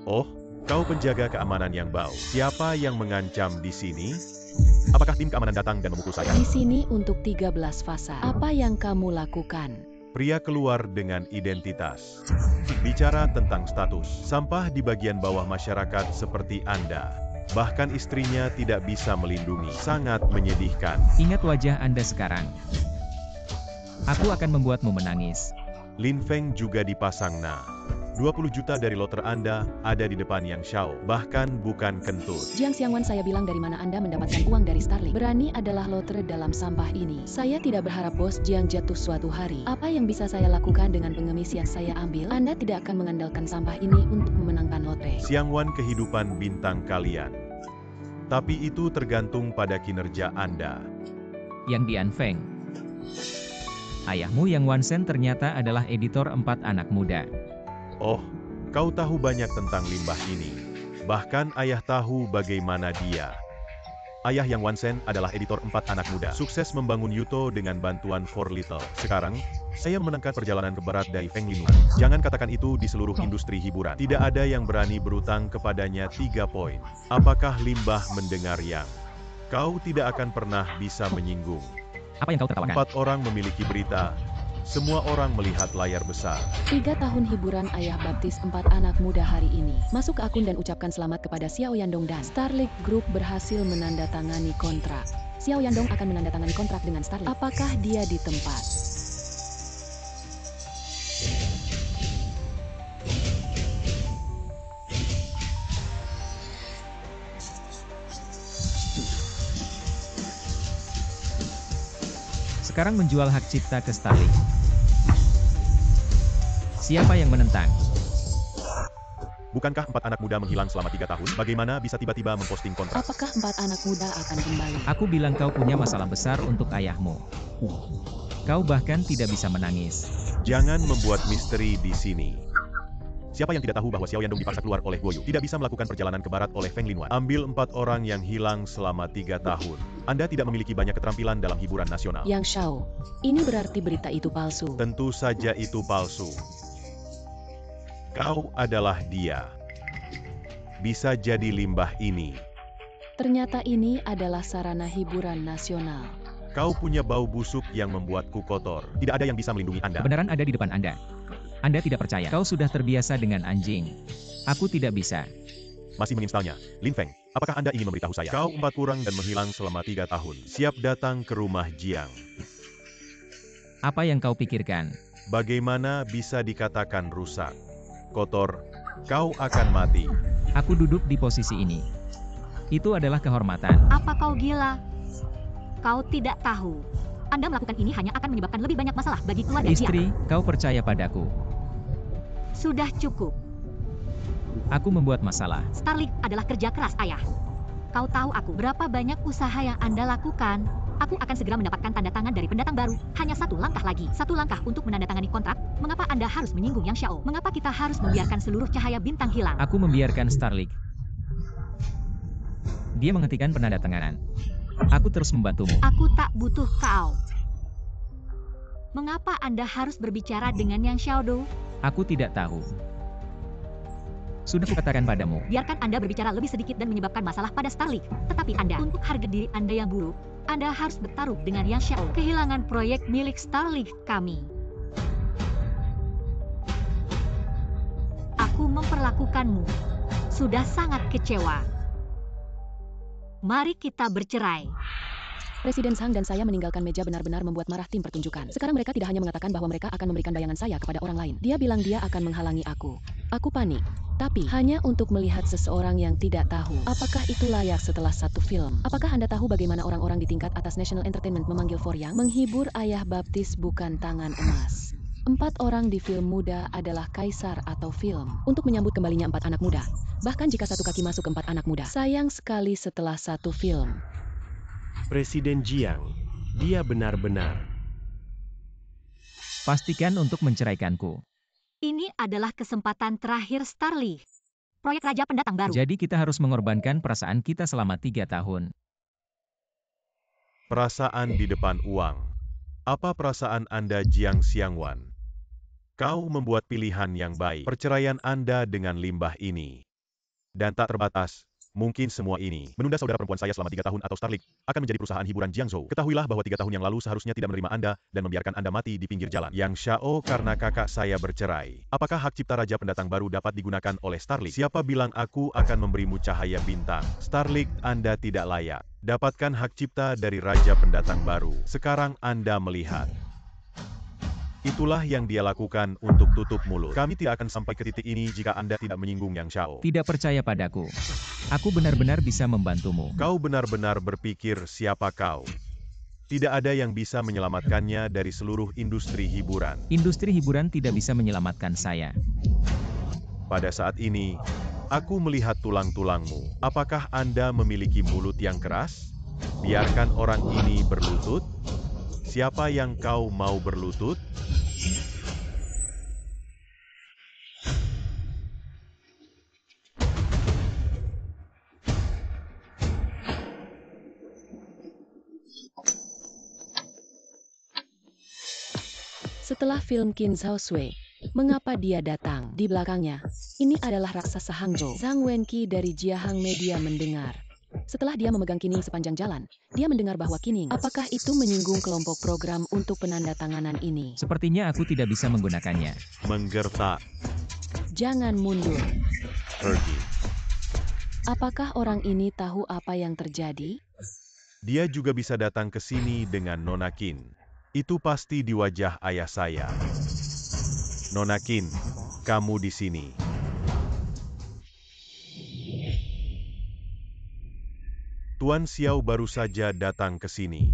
Oh, kau penjaga keamanan yang bau. Siapa yang mengancam di sini? Apakah tim keamanan datang dan memukul saya? Di sini untuk 13 fasa. Apa yang kamu lakukan? Pria keluar dengan identitas. Bicara tentang status. Sampah di bagian bawah masyarakat seperti Anda. Bahkan istrinya tidak bisa melindungi. Sangat menyedihkan. Ingat wajah Anda sekarang. Aku akan membuatmu menangis. Lin Feng juga dipasang. 20 juta dari loter Anda ada di depan Yang Xiao, bahkan bukan kentut. Jiang Xiangwan, saya bilang dari mana Anda mendapatkan uang dari Starlink? Berani adalah lotre dalam sampah ini. Saya tidak berharap bos Jiang jatuh suatu hari. Apa yang bisa saya lakukan dengan pengemis yang saya ambil? Anda tidak akan mengandalkan sampah ini untuk memenangkan lotre. Xiangwan kehidupan bintang kalian. Tapi itu tergantung pada kinerja Anda. Yang Dian Feng. Ayahmu Yang Wansen ternyata adalah editor 4 anak muda. Oh, kau tahu banyak tentang limbah ini. Bahkan ayah tahu bagaimana dia. Ayah Yang Wansen adalah editor 4 anak muda. Sukses membangun Yuto dengan bantuan For Little. Sekarang, saya memenangkan perjalanan ke barat dari Feng Linwan. Jangan katakan itu di seluruh industri hiburan. Tidak ada yang berani berutang kepadanya 3 poin. Apakah Limbah mendengar Yang? Kau tidak akan pernah bisa menyinggung. Apa yang kau tertawakan? 4 orang memiliki berita. Semua orang melihat layar besar. 3 tahun hiburan ayah baptis 4 anak muda hari ini. Masuk ke akun dan ucapkan selamat kepada Xiao Yandong dan Starlink Group berhasil menandatangani kontrak. Xiao Yandong akan menandatangani kontrak dengan Starlink. Apakah dia di tempat? Sekarang menjual hak cipta ke Starlink. Siapa yang menentang? Bukankah 4 anak muda menghilang selama 3 tahun? Bagaimana bisa tiba-tiba memposting kontrak? Apakah 4 anak muda akan kembali? Aku bilang kau punya masalah besar untuk ayahmu. Kau bahkan tidak bisa menangis. Jangan membuat misteri di sini. Siapa yang tidak tahu bahwa Xiao Yandong dipaksa keluar oleh Guoyu? Tidak bisa melakukan perjalanan ke barat oleh Feng Linwan. Ambil 4 orang yang hilang selama 3 tahun. Anda tidak memiliki banyak keterampilan dalam hiburan nasional. Yang Xiao, ini berarti berita itu palsu. Tentu saja itu palsu. Kau adalah dia. Bisa jadi limbah ini. Ternyata ini adalah sarana hiburan nasional. Kau punya bau busuk yang membuatku kotor. Tidak ada yang bisa melindungi Anda. Kebenaran ada di depan Anda. Anda tidak percaya. Kau sudah terbiasa dengan anjing. Aku tidak bisa. Masih menginstalnya. Lin Feng, apakah Anda ingin memberitahu saya? Kau 4 kurang dan menghilang selama 3 tahun. Siap datang ke rumah Jiang. Apa yang kau pikirkan? Bagaimana bisa dikatakan rusak? Kotor, kau akan mati. Aku duduk di posisi ini. Itu adalah kehormatan. Apa kau gila? Kau tidak tahu. Anda melakukan ini hanya akan menyebabkan lebih banyak masalah bagi keluarga dia. Istri, kau percaya padaku. Sudah cukup. Aku membuat masalah. Starlink adalah kerja keras ayah. Kau tahu aku berapa banyak usaha yang Anda lakukan? Aku akan segera mendapatkan tanda tangan dari pendatang baru. Hanya 1 langkah lagi. 1 langkah untuk menandatangani kontrak. Mengapa Anda harus menyinggung Yang Xiao? Mengapa kita harus membiarkan seluruh cahaya bintang hilang? Aku membiarkan Starlink. Dia menghentikan penandatanganan. Aku terus membantumu. Aku tak butuh kau. Mengapa Anda harus berbicara dengan Yang Xiaodo? Aku tidak tahu. Sudah kukatakan padamu. Biarkan Anda berbicara lebih sedikit dan menyebabkan masalah pada Starlink. Tetapi Anda, untuk harga diri Anda yang buruk, Anda harus bertaruh dengan Yang Xiao. Kehilangan proyek milik Starlink kami. Aku memperlakukanmu. Sudah sangat kecewa. Mari kita bercerai. Presiden Zhang dan saya meninggalkan meja benar-benar membuat marah tim pertunjukan. Sekarang mereka tidak hanya mengatakan bahwa mereka akan memberikan bayangan saya kepada orang lain. Dia bilang dia akan menghalangi aku. Aku panik. Tapi, hanya untuk melihat seseorang yang tidak tahu. Apakah itu layak setelah 1 film? Apakah Anda tahu bagaimana orang-orang di tingkat atas National Entertainment memanggil For Yang? Menghibur ayah baptis bukan tangan emas. 4 orang di film muda adalah kaisar atau film. Untuk menyambut kembalinya 4 anak muda. Bahkan jika 1 kaki masuk ke 4 anak muda. Sayang sekali setelah 1 film. Presiden Jiang, dia benar-benar. Pastikan untuk menceraikanku. Ini adalah kesempatan terakhir Starlink. Proyek Raja Pendatang Baru. Jadi kita harus mengorbankan perasaan kita selama 3 tahun. Perasaan di depan uang. Apa perasaan Anda, Jiang Xiangwan? Kau membuat pilihan yang baik. Perceraian Anda dengan limbah ini. Dan tak terbatas. Mungkin semua ini menunda saudara perempuan saya selama 3 tahun atau Starlink akan menjadi perusahaan hiburan Jiangzhou. Ketahuilah bahwa 3 tahun yang lalu seharusnya tidak menerima Anda dan membiarkan Anda mati di pinggir jalan. Yang Xiao, karena kakak saya bercerai. Apakah hak cipta Raja Pendatang Baru dapat digunakan oleh Starlink? Siapa bilang aku akan memberimu cahaya bintang? Starlink, Anda tidak layak. Dapatkan hak cipta dari Raja Pendatang Baru. Sekarang Anda melihat. Itulah yang dia lakukan untuk tutup mulut. Kami tidak akan sampai ke titik ini jika Anda tidak menyinggung Yang Xiao. Tidak percaya padaku. Aku benar-benar bisa membantumu. Kau benar-benar berpikir siapa kau? Tidak ada yang bisa menyelamatkannya dari seluruh industri hiburan. Industri hiburan tidak bisa menyelamatkan saya. Pada saat ini, aku melihat tulang-tulangmu. Apakah Anda memiliki mulut yang keras? Biarkan orang ini berlutut. Siapa yang kau mau berlutut? Setelah film Qin Zhao Sui, mengapa dia datang di belakangnya? Ini adalah raksasa Hangzhou. Zhang Wenqi dari Jiahang Media mendengar. Setelah dia memegang Qining sepanjang jalan, dia mendengar bahwa Qining. Apakah itu menyinggung kelompok program untuk penandatanganan ini? Sepertinya aku tidak bisa menggunakannya. Menggertak. Jangan mundur. Pergi. Apakah orang ini tahu apa yang terjadi? Dia juga bisa datang ke sini dengan Nona Qin. Itu pasti di wajah ayah saya. Nona Qin, kamu di sini. Tuan Xiao baru saja datang ke sini.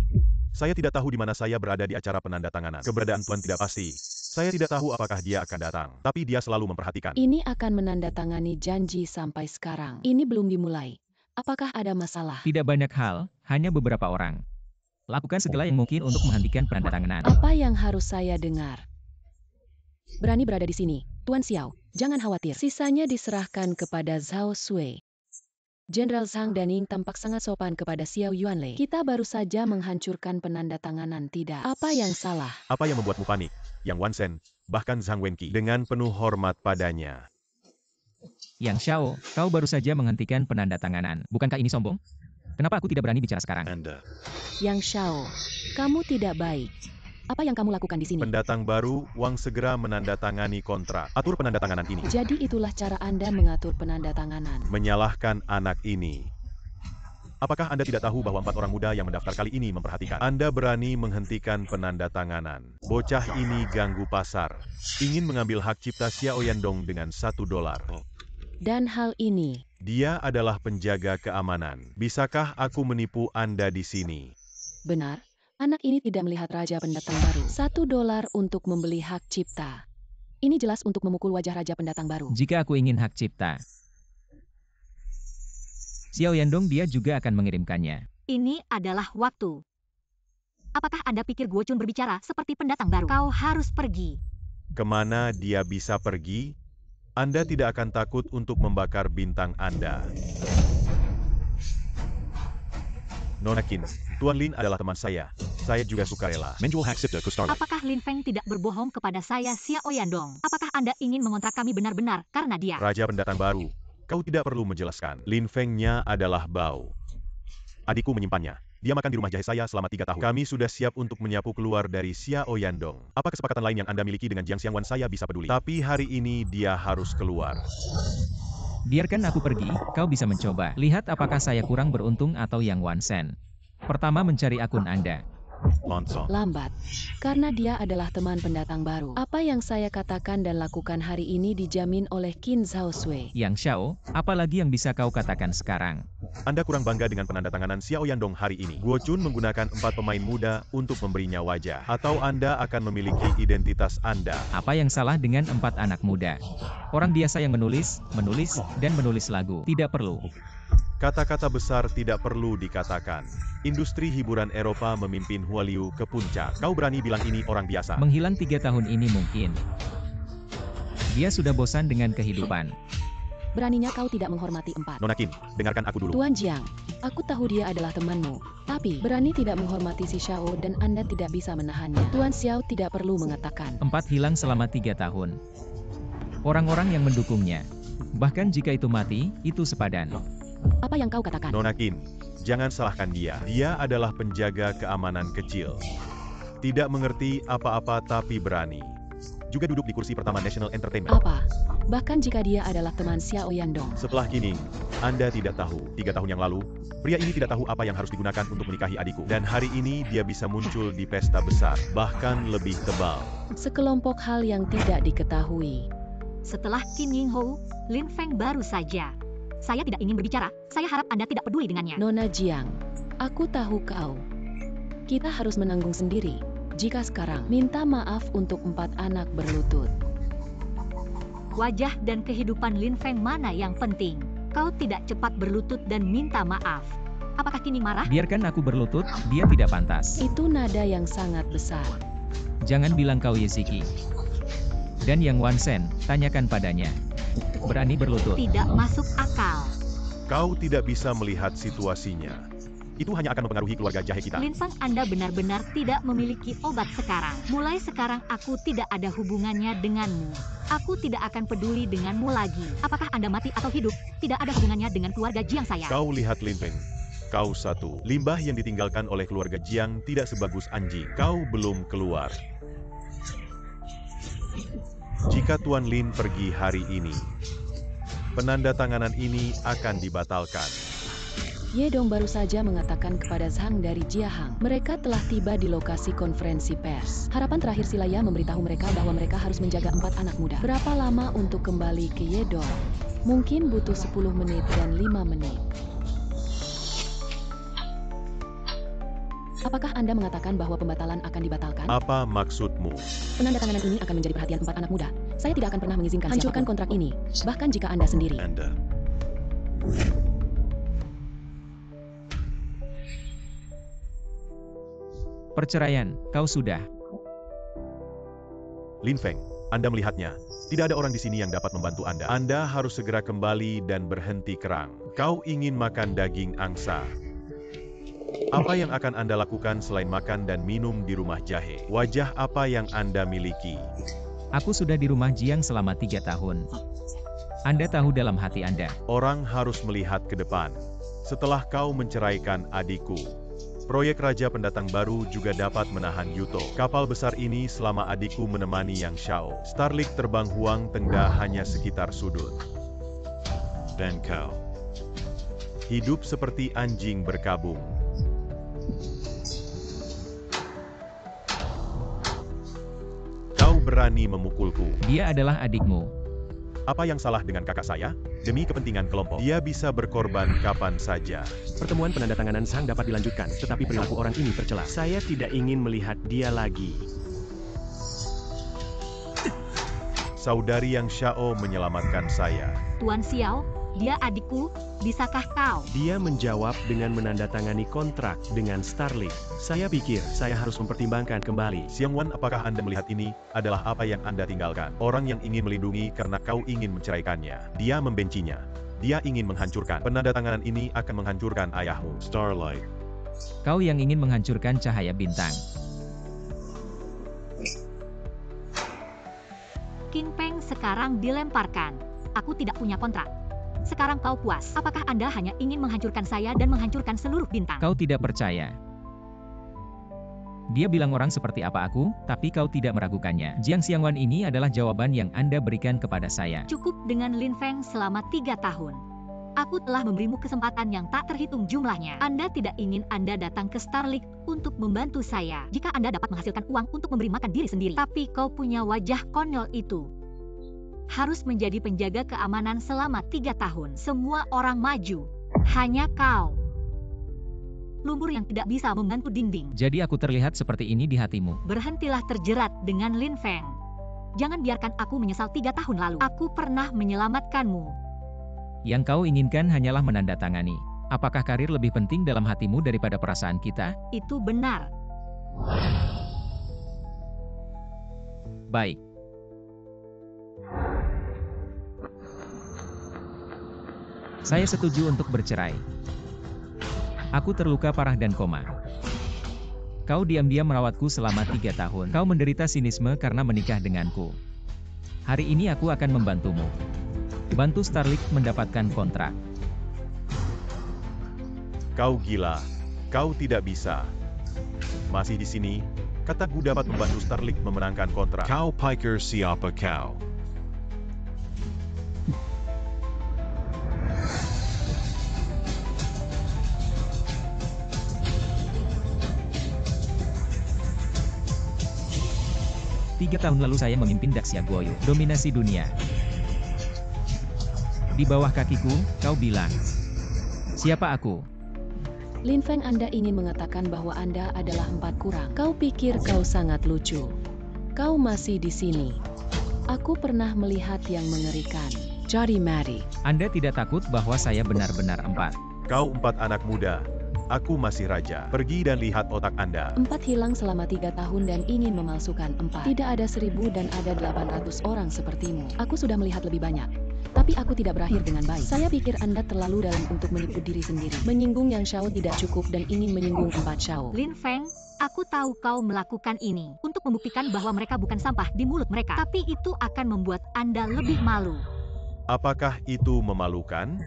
Saya tidak tahu di mana saya berada di acara penandatanganan. Keberadaan Tuan tidak pasti. Saya tidak tahu apakah dia akan datang, tapi dia selalu memperhatikan. Ini akan menandatangani janji sampai sekarang. Ini belum dimulai. Apakah ada masalah? Tidak banyak hal, hanya beberapa orang. Lakukan segala yang mungkin untuk menghentikan penandatanganan. Apa yang harus saya dengar? Berani berada di sini, Tuan Xiao. Jangan khawatir. Sisanya diserahkan kepada Zhao Sui. Jenderal Zhang Daning tampak sangat sopan kepada Xiao Yuanlei. Kita baru saja menghancurkan penandatanganan, tidak? Apa yang salah? Apa yang membuatmu panik? Yang Wan Sen, bahkan Zhang Wenqi, dengan penuh hormat padanya. Yang Xiao, kau baru saja menghentikan penandatanganan. Bukankah ini sombong? Kenapa aku tidak berani bicara sekarang? Yang Xiao, kamu tidak baik. Apa yang kamu lakukan di sini? Pendatang baru, Wang segera menandatangani kontrak. Atur penandatanganan ini. Jadi itulah cara Anda mengatur penandatanganan. Menyalahkan anak ini. Apakah Anda tidak tahu bahwa 4 orang muda yang mendaftar kali ini memperhatikan? Anda berani menghentikan penandatanganan. Bocah ini ganggu pasar. Ingin mengambil hak cipta Xiao Yandong dengan $1. Dan hal ini, Dia adalah penjaga keamanan. Bisakah aku menipu Anda di sini? benar, anak ini tidak melihat raja pendatang baru. $1 untuk membeli hak cipta. Ini jelas untuk memukul wajah raja pendatang baru. Jika aku ingin hak cipta, Xiao Yandong dia juga akan mengirimkannya. Ini adalah waktu. Apakah Anda pikir Guo Chun berbicara seperti pendatang baru? Kau harus pergi. Kemana dia bisa pergi? Anda tidak akan takut untuk membakar bintang Anda. Nona Qin, Tuan Lin adalah teman saya. Saya juga sukarela. Menjual hak cipta ke Starlight. Apakah Lin Feng tidak berbohong kepada saya, Xiao Yandong? Apakah Anda ingin mengontrak kami benar-benar karena dia? Raja pendatang baru. Kau tidak perlu menjelaskan. Lin Feng-nya adalah Bao. Adikku menyimpannya. Dia makan di rumah jahe saya selama 3 tahun. Kami sudah siap untuk menyapu keluar dari Xiao Yandong. Apa kesepakatan lain yang Anda miliki dengan Jiang Xiangwan saya bisa peduli. Tapi hari ini dia harus keluar. Biarkan aku pergi, kau bisa mencoba. Lihat apakah saya kurang beruntung atau yang Wan Sen. Pertama mencari akun Anda. Loncong. Lambat, karena dia adalah teman pendatang baru. Apa yang saya katakan dan lakukan hari ini dijamin oleh Qin Zhao Sui. Yang Xiao, apalagi yang bisa kau katakan sekarang? Anda kurang bangga dengan penandatanganan Xiao Yandong hari ini. Guo Chun menggunakan 4 pemain muda untuk memberinya wajah. Atau Anda akan memiliki identitas Anda. Apa yang salah dengan 4 anak muda? Orang biasa yang menulis, dan menulis lagu. Tidak perlu. Kata-kata besar tidak perlu dikatakan. Industri hiburan Eropa memimpin Hualiu ke puncak. Kau berani bilang ini orang biasa? Menghilang 3 tahun ini mungkin. Dia sudah bosan dengan kehidupan. Beraninya kau tidak menghormati 4. Nona Qin, dengarkan aku dulu. Tuan Jiang, aku tahu dia adalah temanmu. Tapi, berani tidak menghormati si Xiao dan Anda tidak bisa menahannya. Tuan Xiao tidak perlu mengatakan. 4 hilang selama 3 tahun. Orang-orang yang mendukungnya. Bahkan jika itu mati, itu sepadan. Apa yang kau katakan? Nona Qin, jangan salahkan dia. Dia adalah penjaga keamanan kecil. Tidak mengerti apa-apa tapi berani. Juga duduk di kursi pertama National Entertainment. Apa? Bahkan jika dia adalah teman Xiao Yandong. Setelah Qining, Anda tidak tahu. 3 tahun yang lalu, pria ini tidak tahu apa yang harus digunakan untuk menikahi adikku. Dan hari ini dia bisa muncul di pesta besar, bahkan lebih tebal. Sekelompok hal yang tidak diketahui. Setelah Qin Yingho, Lin Feng baru saja. Saya tidak ingin berbicara. Saya harap Anda tidak peduli dengannya. Nona Jiang, aku tahu kau. Kita harus menanggung sendiri. Jika sekarang, minta maaf untuk 4 anak berlutut. Wajah dan kehidupan Lin Feng mana yang penting? Kau tidak cepat berlutut dan minta maaf. Apakah Qining marah? Biarkan aku berlutut, dia tidak pantas. Itu nada yang sangat besar. Jangan bilang kau Yesiki. Dan yang Wan Sen, tanyakan padanya. Berani berlutut. Tidak masuk akal. Kau tidak bisa melihat situasinya. Itu hanya akan mempengaruhi keluarga jahe kita. Lin Feng, Anda benar-benar tidak memiliki obat sekarang. Mulai sekarang aku tidak ada hubungannya denganmu. Aku tidak akan peduli denganmu lagi. Apakah Anda mati atau hidup, tidak ada hubungannya dengan keluarga Jiang saya. Kau lihat Lin Feng. Kau satu. Limbah yang ditinggalkan oleh keluarga Jiang tidak sebagus anjing. Kau belum keluar. Jika Tuan Lin pergi hari ini, penandatanganan ini akan dibatalkan. Ye Dong baru saja mengatakan kepada Zhang dari Jiahang, mereka telah tiba di lokasi konferensi pers. Harapan terakhir Silaya memberitahu mereka bahwa mereka harus menjaga 4 anak muda. Berapa lama untuk kembali ke Ye Dong? Mungkin butuh 10 menit dan 5 menit. Apakah Anda mengatakan bahwa pembatalan akan dibatalkan? Apa maksudmu? Penandatanganan ini akan menjadi perhatian 4 anak muda. Saya tidak akan pernah mengizinkan hancurkan kontrak ini, bahkan jika Anda sendiri. Anda. Perceraian, kau sudah. Lin Feng, Anda melihatnya. Tidak ada orang di sini yang dapat membantu Anda. Anda harus segera kembali dan berhenti kerang. Kau ingin makan daging angsa. Apa yang akan Anda lakukan selain makan dan minum di rumah jahe? Wajah apa yang Anda miliki? Aku sudah di rumah Jiang selama 3 tahun. Anda tahu dalam hati Anda. Orang harus melihat ke depan. Setelah kau menceraikan adikku, proyek Raja Pendatang Baru juga dapat menahan Yuto. Kapal besar ini selama adikku menemani Yang Shao. Starlink terbang Huang Tengda hanya sekitar sudut. Dan kau hidup seperti anjing berkabung. Kau berani memukulku. Dia adalah adikmu. Apa yang salah dengan kakak saya? Demi kepentingan kelompok, dia bisa berkorban kapan saja. Pertemuan penandatanganan Zhang dapat dilanjutkan, tetapi perilaku orang ini tercela. Saya tidak ingin melihat dia lagi. Saudari Yang Shao menyelamatkan saya. Tuan Xiao, dia adikku, bisakah kau? Dia menjawab dengan menandatangani kontrak dengan Starlink. Saya pikir saya harus mempertimbangkan kembali. Xiang Wan, apakah Anda melihat ini adalah apa yang Anda tinggalkan? Orang yang ingin melindungi karena kau ingin menceraikannya. Dia membencinya. Dia ingin menghancurkan. Penandatanganan ini akan menghancurkan ayahmu. Starlight. Kau yang ingin menghancurkan cahaya bintang. King Peng sekarang dilemparkan. Aku tidak punya kontrak. Sekarang kau puas. Apakah Anda hanya ingin menghancurkan saya dan menghancurkan seluruh bintang? Kau tidak percaya. Dia bilang orang seperti apa aku, tapi kau tidak meragukannya. Jiang Xiangwan ini adalah jawaban yang Anda berikan kepada saya. Cukup dengan Lin Feng selama 3 tahun. Aku telah memberimu kesempatan yang tak terhitung jumlahnya. Anda tidak ingin Anda datang ke Starlink untuk membantu saya. Jika Anda dapat menghasilkan uang untuk memberi makan diri sendiri. Tapi kau punya wajah konyol itu. Harus menjadi penjaga keamanan selama 3 tahun. Semua orang maju. Hanya kau. Lumpur yang tidak bisa membantu dinding. Jadi aku terlihat seperti ini di hatimu. Berhentilah terjerat dengan Lin Feng. Jangan biarkan aku menyesal 3 tahun lalu. Aku pernah menyelamatkanmu. Yang kau inginkan hanyalah menandatangani. Apakah karir lebih penting dalam hatimu daripada perasaan kita? Itu benar. Baik. Saya setuju untuk bercerai. Aku terluka parah dan koma. Kau diam-diam merawatku selama 3 tahun. Kau menderita sinisme karena menikah denganku. Hari ini aku akan membantumu. Bantu Starlink mendapatkan kontrak. Kau gila. Kau tidak bisa. Masih di sini, kataku dapat membantu Starlink memenangkan kontrak. Kau pikir siapa kau? Tiga tahun lalu saya memimpin Daxia Goyo, dominasi dunia. Di bawah kakiku, kau bilang, siapa aku? Lin Feng, Anda ingin mengatakan bahwa Anda adalah 4 kurang. Kau pikir kau sangat lucu. Kau masih di sini. Aku pernah melihat yang mengerikan. Jadi mari. Anda tidak takut bahwa saya benar-benar 4. Kau 4 anak muda. Aku masih raja. Pergi dan lihat otak Anda. 4 hilang selama 3 tahun dan ingin memalsukan 4. Tidak ada 1000 dan ada 800 orang sepertimu. Aku sudah melihat lebih banyak. Tapi aku tidak berakhir dengan baik. Saya pikir Anda terlalu dalam untuk menipu diri sendiri. Menyinggung Yang Shao tidak cukup dan ingin menyinggung 4 Shao. Lin Feng, aku tahu kau melakukan ini untuk membuktikan bahwa mereka bukan sampah di mulut mereka. Tapi itu akan membuat Anda lebih malu. Apakah itu memalukan?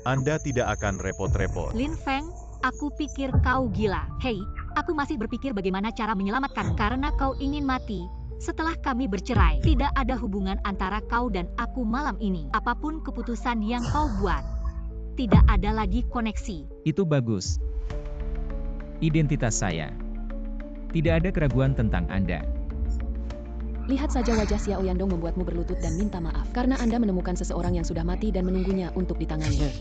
Anda tidak akan repot-repot. Lin Feng, aku pikir kau gila. Hei, aku masih berpikir bagaimana cara menyelamatkan karena kau ingin mati. Setelah kami bercerai, tidak ada hubungan antara kau dan aku malam ini. Apapun keputusan yang kau buat, tidak ada lagi koneksi. Itu bagus. Identitas saya. Tidak ada keraguan tentang Anda. Lihat saja wajah Xiao Yandong membuatmu berlutut dan minta maaf. Karena Anda menemukan seseorang yang sudah mati dan menunggunya untuk ditangani.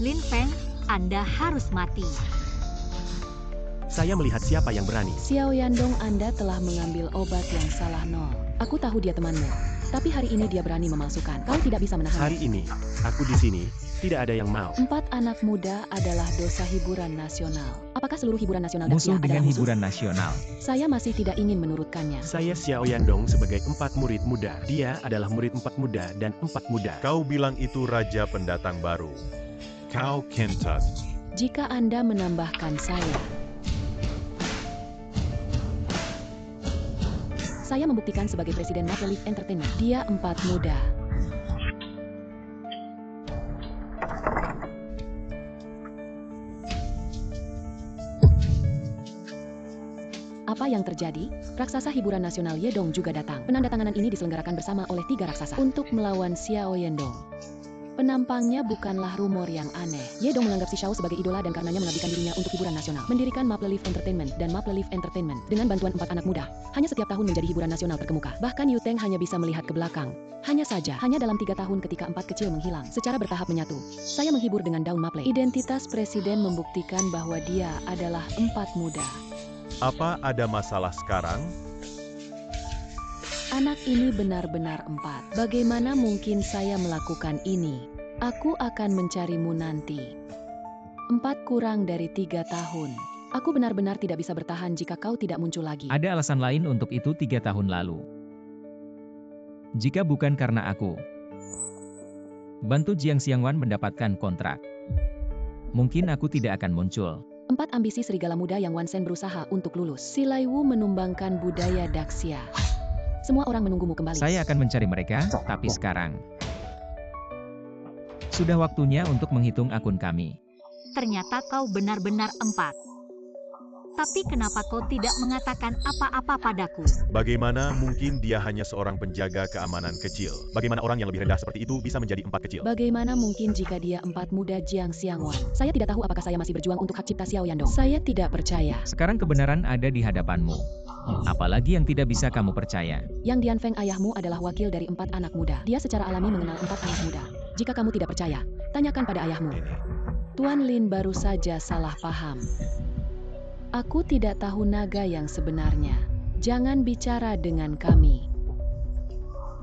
Lin Feng, Anda harus mati. Saya melihat siapa yang berani. Xiao Yandong, Anda telah mengambil obat yang salah nol. Aku tahu dia temanmu. Tapi hari ini dia berani memalsukan. Kau tidak bisa menahan. Hari ini, aku di sini, tidak ada yang mau. 4 anak muda adalah dosa hiburan nasional. Apakah seluruh hiburan nasional Musuh Daxia dengan adalah musuh? hiburan nasional. Saya masih tidak ingin menurutkannya. Saya Xiao Yandong sebagai 4 murid muda. Dia adalah murid 4 muda dan 4 muda. Kau bilang itu raja pendatang baru. Kau Kentat. Jika Anda menambahkan saya membuktikan sebagai presiden Maple Leaf Entertainment. Dia 4 muda. Apa yang terjadi? Raksasa hiburan nasional Yedong juga datang. Penandatanganan ini diselenggarakan bersama oleh 3 raksasa untuk melawan Xiao Yandong. Penampangnya bukanlah rumor yang aneh. Yedong menganggap si Shao sebagai idola dan karenanya mengabdikan dirinya untuk hiburan nasional. Mendirikan Maple Leaf Entertainment dan Maple Leaf Entertainment dengan bantuan 4 anak muda. Hanya setiap tahun menjadi hiburan nasional terkemuka. Bahkan Yu Teng hanya bisa melihat ke belakang. Hanya dalam 3 tahun ketika 4 kecil menghilang. Secara bertahap menyatu. Saya menghibur dengan daun maple. Identitas presiden membuktikan bahwa dia adalah 4 muda. Apa ada masalah sekarang? Anak ini benar-benar 4. Bagaimana mungkin saya melakukan ini? Aku akan mencarimu nanti. 4 kurang dari 3 tahun. Aku benar-benar tidak bisa bertahan jika kau tidak muncul lagi. Ada alasan lain untuk itu 3 tahun lalu. Jika bukan karena aku bantu Jiang Xiangwan mendapatkan kontrak, mungkin aku tidak akan muncul. 4 ambisi serigala muda yang Wansen berusaha untuk lulus. Si Lai Wu menumbangkan budaya Daxia. Semua orang menunggumu kembali. Saya akan mencari mereka, tapi sekarang sudah waktunya untuk menghitung akun kami. Ternyata kau benar-benar 4. Tapi kenapa kau tidak mengatakan apa-apa padaku? Bagaimana mungkin dia hanya seorang penjaga keamanan kecil? Bagaimana orang yang lebih rendah seperti itu bisa menjadi 4 kecil? Bagaimana mungkin jika dia 4 muda Jiang Xiangwan? Saya tidak tahu apakah saya masih berjuang untuk hak cipta Xiao Yandong. Saya tidak percaya. Sekarang kebenaran ada di hadapanmu. Apalagi yang tidak bisa kamu percaya. Yang Dian Feng ayahmu adalah wakil dari 4 anak muda. Dia secara alami mengenal 4 anak muda. Jika kamu tidak percaya, tanyakan pada ayahmu. Tuan Lin baru saja salah paham. Aku tidak tahu naga yang sebenarnya. Jangan bicara dengan kami.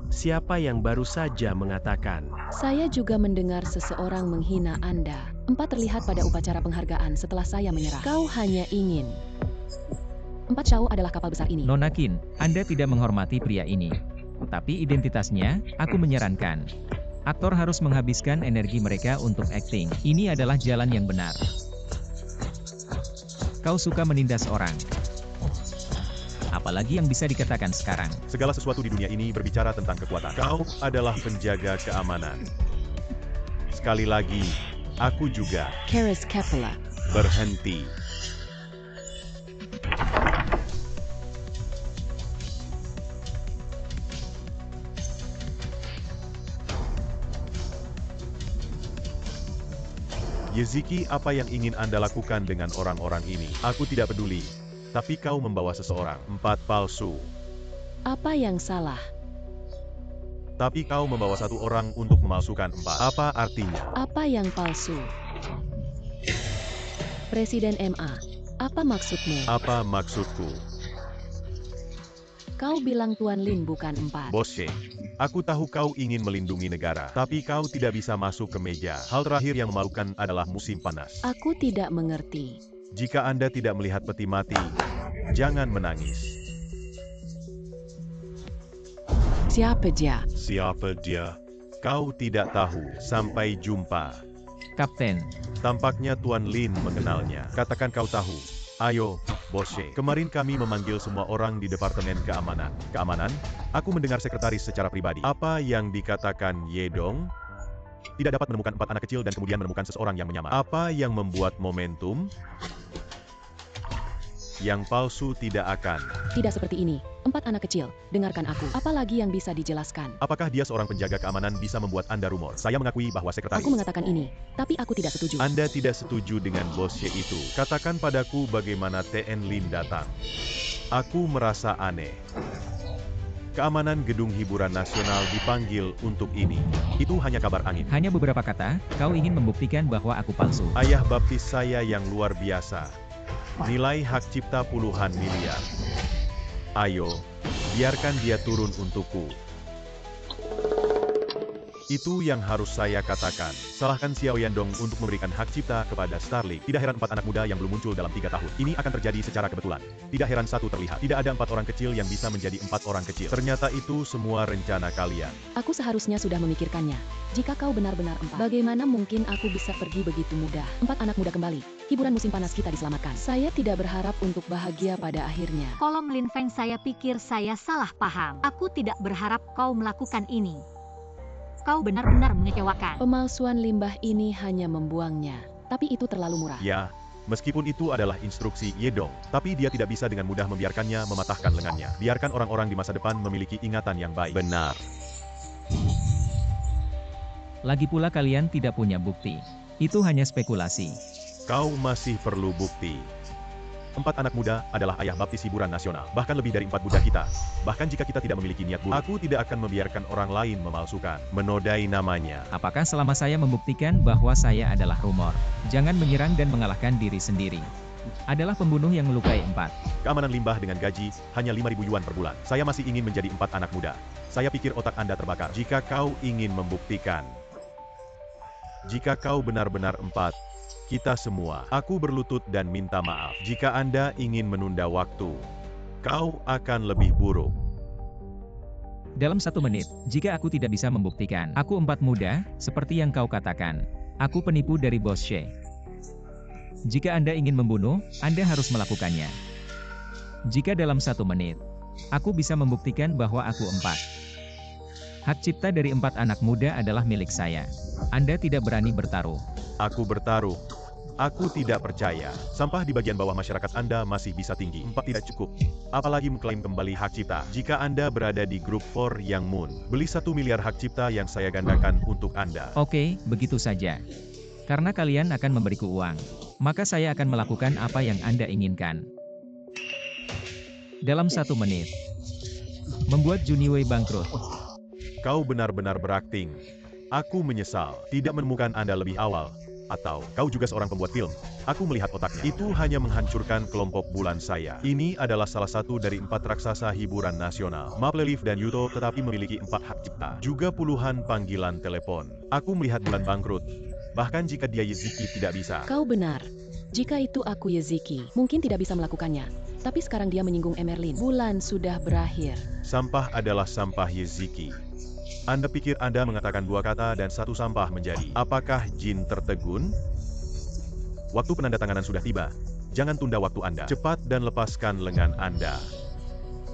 Siapa yang baru saja mengatakan? Saya juga mendengar seseorang menghina Anda. 4 terlihat pada upacara penghargaan setelah saya menyerah. Kau hanya ingin. 4 Shao adalah kapal besar ini. Nona Qin, Anda tidak menghormati pria ini. Tapi identitasnya, aku menyarankan. Aktor harus menghabiskan energi mereka untuk akting. Ini adalah jalan yang benar. Kau suka menindas orang. Apalagi yang bisa dikatakan sekarang. Segala sesuatu di dunia ini berbicara tentang kekuatan. Kau adalah penjaga keamanan. Sekali lagi, aku juga. Keris Kepala. Berhenti. Yeziki, apa yang ingin Anda lakukan dengan orang-orang ini? Aku tidak peduli. Tapi kau membawa seseorang. 4 palsu. Apa yang salah? Tapi kau membawa 1 orang untuk memalsukan 4. Apa artinya? Apa yang palsu? Presiden MA, apa maksudmu? Apa maksudku? Kau bilang Tuan Lin bukan 4. Bosche, aku tahu kau ingin melindungi negara, tapi kau tidak bisa masuk ke meja. Hal terakhir yang memalukan adalah musim panas. Aku tidak mengerti. Jika Anda tidak melihat peti mati, jangan menangis. Siapa dia? Siapa dia? Kau tidak tahu. Sampai jumpa. Kapten. Tampaknya Tuan Lin mengenalnya. Katakan kau tahu. Ayo, Bosche. Kemarin kami memanggil semua orang di Departemen Keamanan. Keamanan? Aku mendengar sekretaris secara pribadi. Apa yang dikatakan Yedong? Tidak dapat menemukan 4 anak kecil dan kemudian menemukan seseorang yang menyamar. Apa yang membuat momentum? Yang palsu tidak akan. Tidak seperti ini. 4 anak kecil. Dengarkan aku. Apalagi yang bisa dijelaskan? Apakah dia seorang penjaga keamanan bisa membuat Anda rumor? Saya mengakui bahwa sekretaris. Aku mengatakan ini, tapi aku tidak setuju. Anda tidak setuju dengan Bosche itu. Katakan padaku bagaimana TN Lin datang. Aku merasa aneh. Keamanan Gedung Hiburan Nasional dipanggil untuk ini. Itu hanya kabar angin. Hanya beberapa kata, kau ingin membuktikan bahwa aku palsu. Ayah baptis saya yang luar biasa. Nilai hak cipta puluhan miliar. Ayo, biarkan dia turun untukku. Itu yang harus saya katakan. Salahkan Xiao Yandong untuk memberikan hak cipta kepada Starlink. Tidak heran 4 anak muda yang belum muncul dalam 3 tahun. Ini akan terjadi secara kebetulan. Tidak heran satu terlihat. Tidak ada 4 orang kecil yang bisa menjadi 4 orang kecil. Ternyata itu semua rencana kalian. Aku seharusnya sudah memikirkannya. Jika kau benar-benar 4, bagaimana mungkin aku bisa pergi begitu mudah? 4 anak muda kembali. Hiburan musim panas kita diselamatkan. Saya tidak berharap untuk bahagia pada akhirnya. Kolom Lin Feng, saya pikir saya salah paham. Aku tidak berharap kau melakukan ini. Kau benar-benar mengecewakan. Pemalsuan limbah ini hanya membuangnya. Tapi itu terlalu murah. Ya, meskipun itu adalah instruksi Yedong, tapi dia tidak bisa dengan mudah membiarkannya mematahkan lengannya. Biarkan orang-orang di masa depan memiliki ingatan yang baik. Benar. Lagi pula kalian tidak punya bukti. Itu hanya spekulasi. Kau masih perlu bukti. 4 anak muda adalah ayah baptis hiburan nasional. Bahkan lebih dari 4 Buddha kita. Bahkan jika kita tidak memiliki niat buruk, aku tidak akan membiarkan orang lain memalsukan, menodai namanya. Apakah selama saya membuktikan bahwa saya adalah rumor? Jangan menyerang dan mengalahkan diri sendiri. Adalah pembunuh yang melukai 4. Keamanan limbah dengan gaji hanya 5.000 yuan per bulan. Saya masih ingin menjadi 4 anak muda. Saya pikir otak Anda terbakar. Jika kau ingin membuktikan. Jika kau benar-benar 4. Kita semua, aku berlutut dan minta maaf. Jika Anda ingin menunda waktu, kau akan lebih buruk. Dalam 1 menit, jika aku tidak bisa membuktikan, aku 4 muda, seperti yang kau katakan. Aku penipu dari Bosche. Jika Anda ingin membunuh, Anda harus melakukannya. Jika dalam 1 menit, aku bisa membuktikan bahwa aku 4. Hak cipta dari 4 anak muda adalah milik saya. Anda tidak berani bertaruh. Aku bertaruh. Aku tidak percaya. Sampah di bagian bawah masyarakat Anda masih bisa tinggi. 4 tidak cukup. Apalagi mengklaim kembali hak cipta. Jika Anda berada di grup 4 yang Moon, beli 1 miliar hak cipta yang saya gandakan untuk Anda. Oke, begitu saja. Karena kalian akan memberiku uang, maka saya akan melakukan apa yang Anda inginkan. Dalam 1 menit. Membuat Juniwei bangkrut. Kau benar-benar berakting. Aku menyesal tidak menemukan Anda lebih awal. Atau, kau juga seorang pembuat film. Aku melihat otaknya. Itu hanya menghancurkan kelompok bulan saya. Ini adalah salah satu dari 4 raksasa hiburan nasional. Maple Leaf dan Yuto tetapi memiliki 4 hak cipta. Juga puluhan panggilan telepon. Aku melihat bulan bangkrut. Bahkan jika dia Yeziki tidak bisa. Kau benar. Jika itu aku Yeziki, mungkin tidak bisa melakukannya. Tapi sekarang dia menyinggung Emerlin. Bulan sudah berakhir. Sampah adalah sampah Yeziki. Anda pikir Anda mengatakan 2 kata dan 1 sampah menjadi. Apakah jin tertegun? Waktu penandatanganan sudah tiba. Jangan tunda waktu Anda. Cepat dan lepaskan lengan Anda.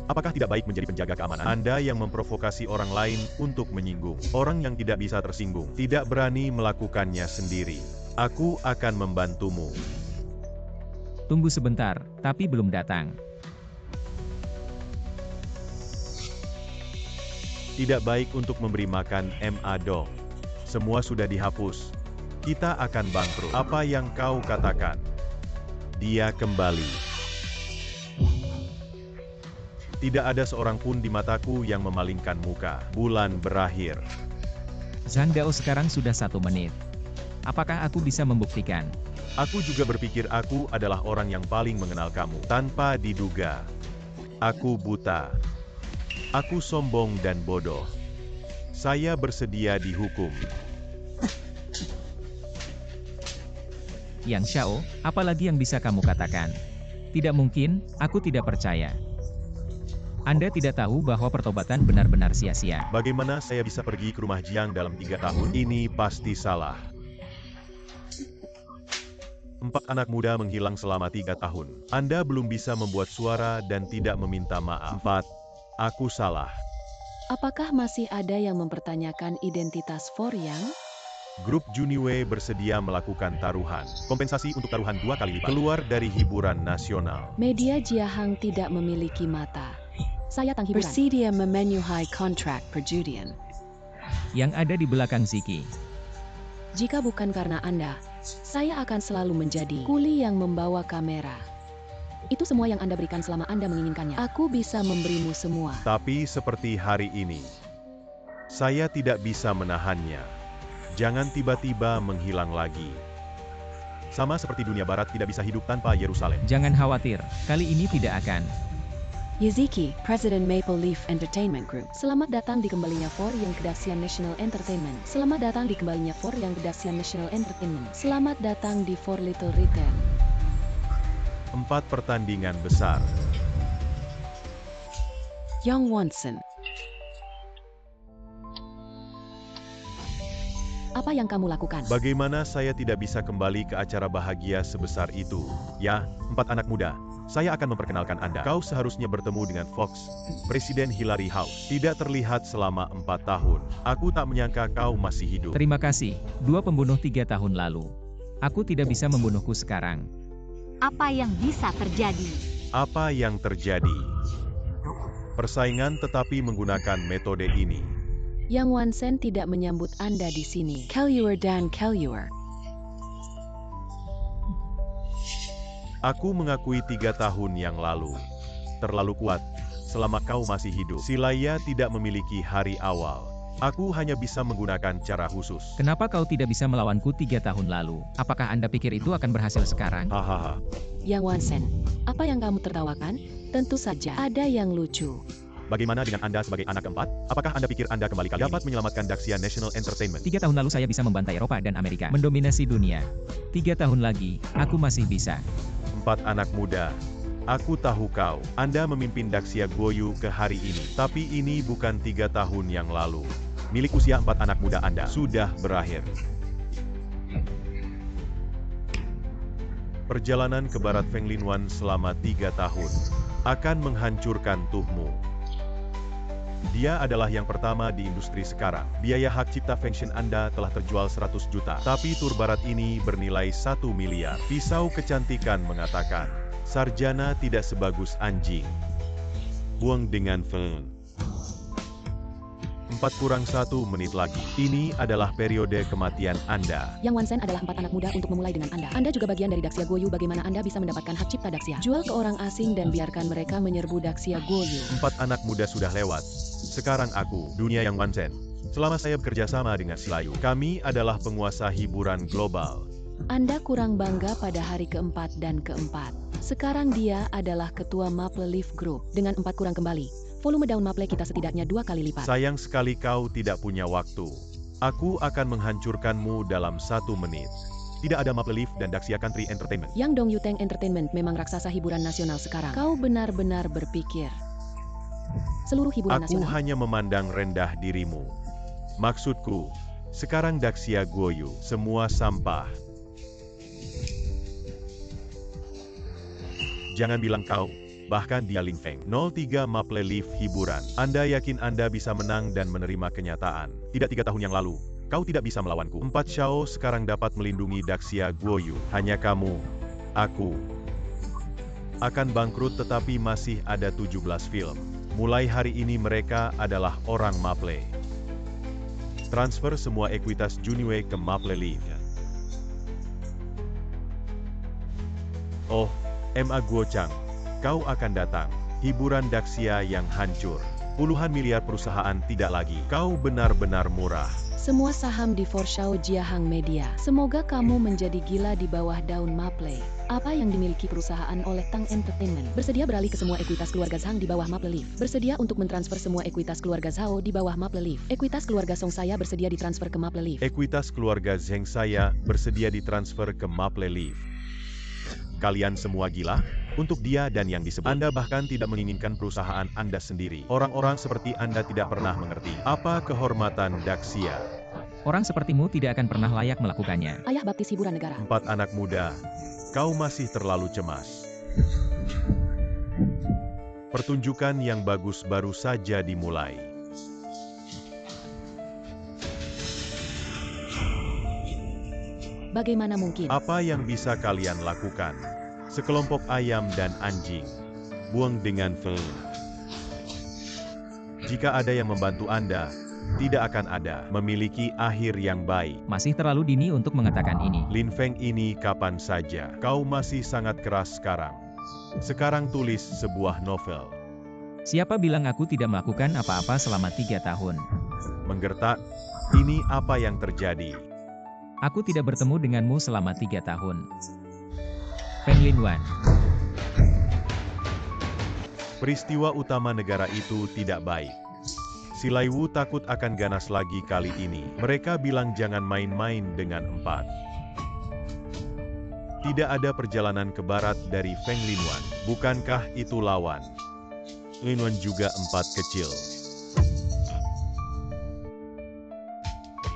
Apakah tidak baik menjadi penjaga keamanan? Anda yang memprovokasi orang lain untuk menyinggung. Orang yang tidak bisa tersinggung, tidak berani melakukannya sendiri. Aku akan membantumu. Tunggu sebentar, tapi belum datang. Tidak baik untuk memberi makan Ma Dong. Semua sudah dihapus. Kita akan bangkrut. Apa yang kau katakan? Dia kembali. Tidak ada seorang pun di mataku yang memalingkan muka. Bulan berakhir. Zhang Dao sekarang sudah 1 menit. Apakah aku bisa membuktikan? Aku juga berpikir aku adalah orang yang paling mengenal kamu. Tanpa diduga. Aku buta. Aku sombong dan bodoh. Saya bersedia dihukum. Yang Xiao, apalagi yang bisa kamu katakan? Tidak mungkin, aku tidak percaya. Anda tidak tahu bahwa pertobatan benar-benar sia-sia. Bagaimana saya bisa pergi ke rumah Jiang dalam 3 tahun? Ini pasti salah. 4 anak muda menghilang selama 3 tahun. Anda belum bisa membuat suara dan tidak meminta maaf. 4. Aku salah. Apakah masih ada yang mempertanyakan identitas Foryang? Grup Juniwe bersedia melakukan taruhan. Kompensasi untuk taruhan 2 kali lipat. Keluar dari hiburan nasional. Media Jiahang tidak memiliki mata. Saya Tang Hiburan. Bersedia memenuhi kontrak perjudian. Yang ada di belakang Ziki. Jika bukan karena Anda, saya akan selalu menjadi kuli yang membawa kamera. Itu semua yang Anda berikan selama Anda menginginkannya. Aku bisa memberimu semua. Tapi seperti hari ini, saya tidak bisa menahannya. Jangan tiba-tiba menghilang lagi. Sama seperti dunia barat tidak bisa hidup tanpa Yerusalem. Jangan khawatir, kali ini tidak akan. Yaziki, Presiden Maple Leaf Entertainment Group. Selamat datang di kembalinya Foryang ke Daxian National Entertainment. Selamat datang di kembalinya Foryang ke Daxian National Entertainment. Selamat datang di For Little Written. 4 pertandingan besar. Young Wonson. Apa yang kamu lakukan? Bagaimana saya tidak bisa kembali ke acara bahagia sebesar itu? Ya, 4 anak muda. Saya akan memperkenalkan Anda. Kau seharusnya bertemu dengan Fox, Presiden Hillary House. Tidak terlihat selama 4 tahun. Aku tak menyangka kau masih hidup. Terima kasih, 2 pembunuh 3 tahun lalu. Aku tidak bisa membunuhku sekarang. Apa yang bisa terjadi? Apa yang terjadi? Persaingan tetapi menggunakan metode ini. Yang Wonson tidak menyambut Anda di sini. Kelluer dan Kelluer. Aku mengakui 3 tahun yang lalu. Terlalu kuat. Selama kau masih hidup. Silaya tidak memiliki hari awal. Aku hanya bisa menggunakan cara khusus. Kenapa kau tidak bisa melawanku 3 tahun lalu? Apakah Anda pikir itu akan berhasil sekarang? Hahaha. Yang Wonson, apa yang kamu tertawakan? Tentu saja ada yang lucu. Bagaimana dengan Anda sebagai anak keempat? Apakah Anda pikir Anda kembali kali dapat menyelamatkan Daxia National Entertainment? 3 tahun lalu saya bisa membantai Eropa dan Amerika, mendominasi dunia. 3 tahun lagi, aku masih bisa. 4 anak muda. Aku tahu kau. Anda memimpin Daxia Goyu ke hari ini. Tapi ini bukan 3 tahun yang lalu. Milik usia 4 anak muda Anda sudah berakhir. Perjalanan ke barat Fenglinwan selama 3 tahun akan menghancurkan tuhmu. Dia adalah yang pertama di industri sekarang. Biaya hak cipta Fengshin Anda telah terjual 100 juta. Tapi tur barat ini bernilai 1 miliar. Pisau kecantikan mengatakan, sarjana tidak sebagus anjing. Buang dengan Feng. 4+1 menit lagi. Ini adalah periode kematian Anda. Yang Wonson adalah 4 anak muda untuk memulai dengan Anda. Anda juga bagian dari Daxia Goyu. Bagaimana Anda bisa mendapatkan hak cipta Daxia? Jual ke orang asing dan biarkan mereka menyerbu Daxia Goyu. 4 anak muda sudah lewat. Sekarang aku, dunia yang Wonson. Selama saya bekerja sama dengan Silayu, kami adalah penguasa hiburan global. Anda kurang bangga pada hari keempat dan keempat. Sekarang dia adalah ketua Maple Leaf Group. Dengan 4 kurang kembali, volume daun maple kita setidaknya 2 kali lipat. Sayang sekali kau tidak punya waktu. Aku akan menghancurkanmu dalam 1 menit. Tidak ada Maple Leaf dan Daxia Country Entertainment. Yang Dong Yuteng Entertainment memang raksasa hiburan nasional sekarang. Kau benar-benar berpikir seluruh hiburan Aku nasional. hanya memandang rendah dirimu. Maksudku, sekarang Daxia Goyu, semua sampah. Jangan bilang kau, bahkan dia Ling Feng. 03 Maple Leaf Hiburan. Anda yakin Anda bisa menang dan menerima kenyataan? Tidak 3 tahun yang lalu, kau tidak bisa melawanku. 4 Shao sekarang dapat melindungi Daxia Goyu. Hanya kamu, aku. Akan bangkrut tetapi masih ada 17 film. Mulai hari ini mereka adalah orang Maple. Transfer semua ekuitas Juniwe ke Maple Leaf. Oh, Ma Guochang, kau akan datang. Hiburan Daxia yang hancur. Puluhan miliar perusahaan tidak lagi. Kau benar-benar murah. Semua saham di Forshao Jiahang Media. Semoga kamu menjadi gila di bawah daun maple. Apa yang dimiliki perusahaan oleh Tang Entertainment? Bersedia beralih ke semua ekuitas keluarga Zhang di bawah Maple Leaf. Bersedia untuk mentransfer semua ekuitas keluarga Zhao di bawah Maple Leaf. Ekuitas keluarga Song saya bersedia ditransfer ke Maple Leaf. Ekuitas keluarga Zheng saya bersedia ditransfer ke Maple Leaf. Kalian semua gila? Untuk dia dan yang disebut, Anda bahkan tidak menginginkan perusahaan Anda sendiri. Orang-orang seperti Anda tidak pernah mengerti apa kehormatan Daxia. Orang sepertimu tidak akan pernah layak melakukannya. Ayah baptis hiburan negara. 4 anak muda, kau masih terlalu cemas. Pertunjukan yang bagus baru saja dimulai. Bagaimana mungkin? Apa yang bisa kalian lakukan? Sekelompok ayam dan anjing. Buang dengan film. Jika ada yang membantu Anda, tidak akan ada memiliki akhir yang baik. Masih terlalu dini untuk mengatakan ini. Lin Feng ini kapan saja. Kau masih sangat keras sekarang. Sekarang tulis sebuah novel. Siapa bilang aku tidak melakukan apa-apa selama 3 tahun? Menggertak, ini apa yang terjadi? Aku tidak bertemu denganmu selama 3 tahun. Feng Linwan. Peristiwa utama negara itu tidak baik. Silai Wu takut akan ganas lagi kali ini. Mereka bilang jangan main-main dengan 4. Tidak ada perjalanan ke barat dari Feng Linwan. Bukankah itu lawan? Linwan juga 4 kecil.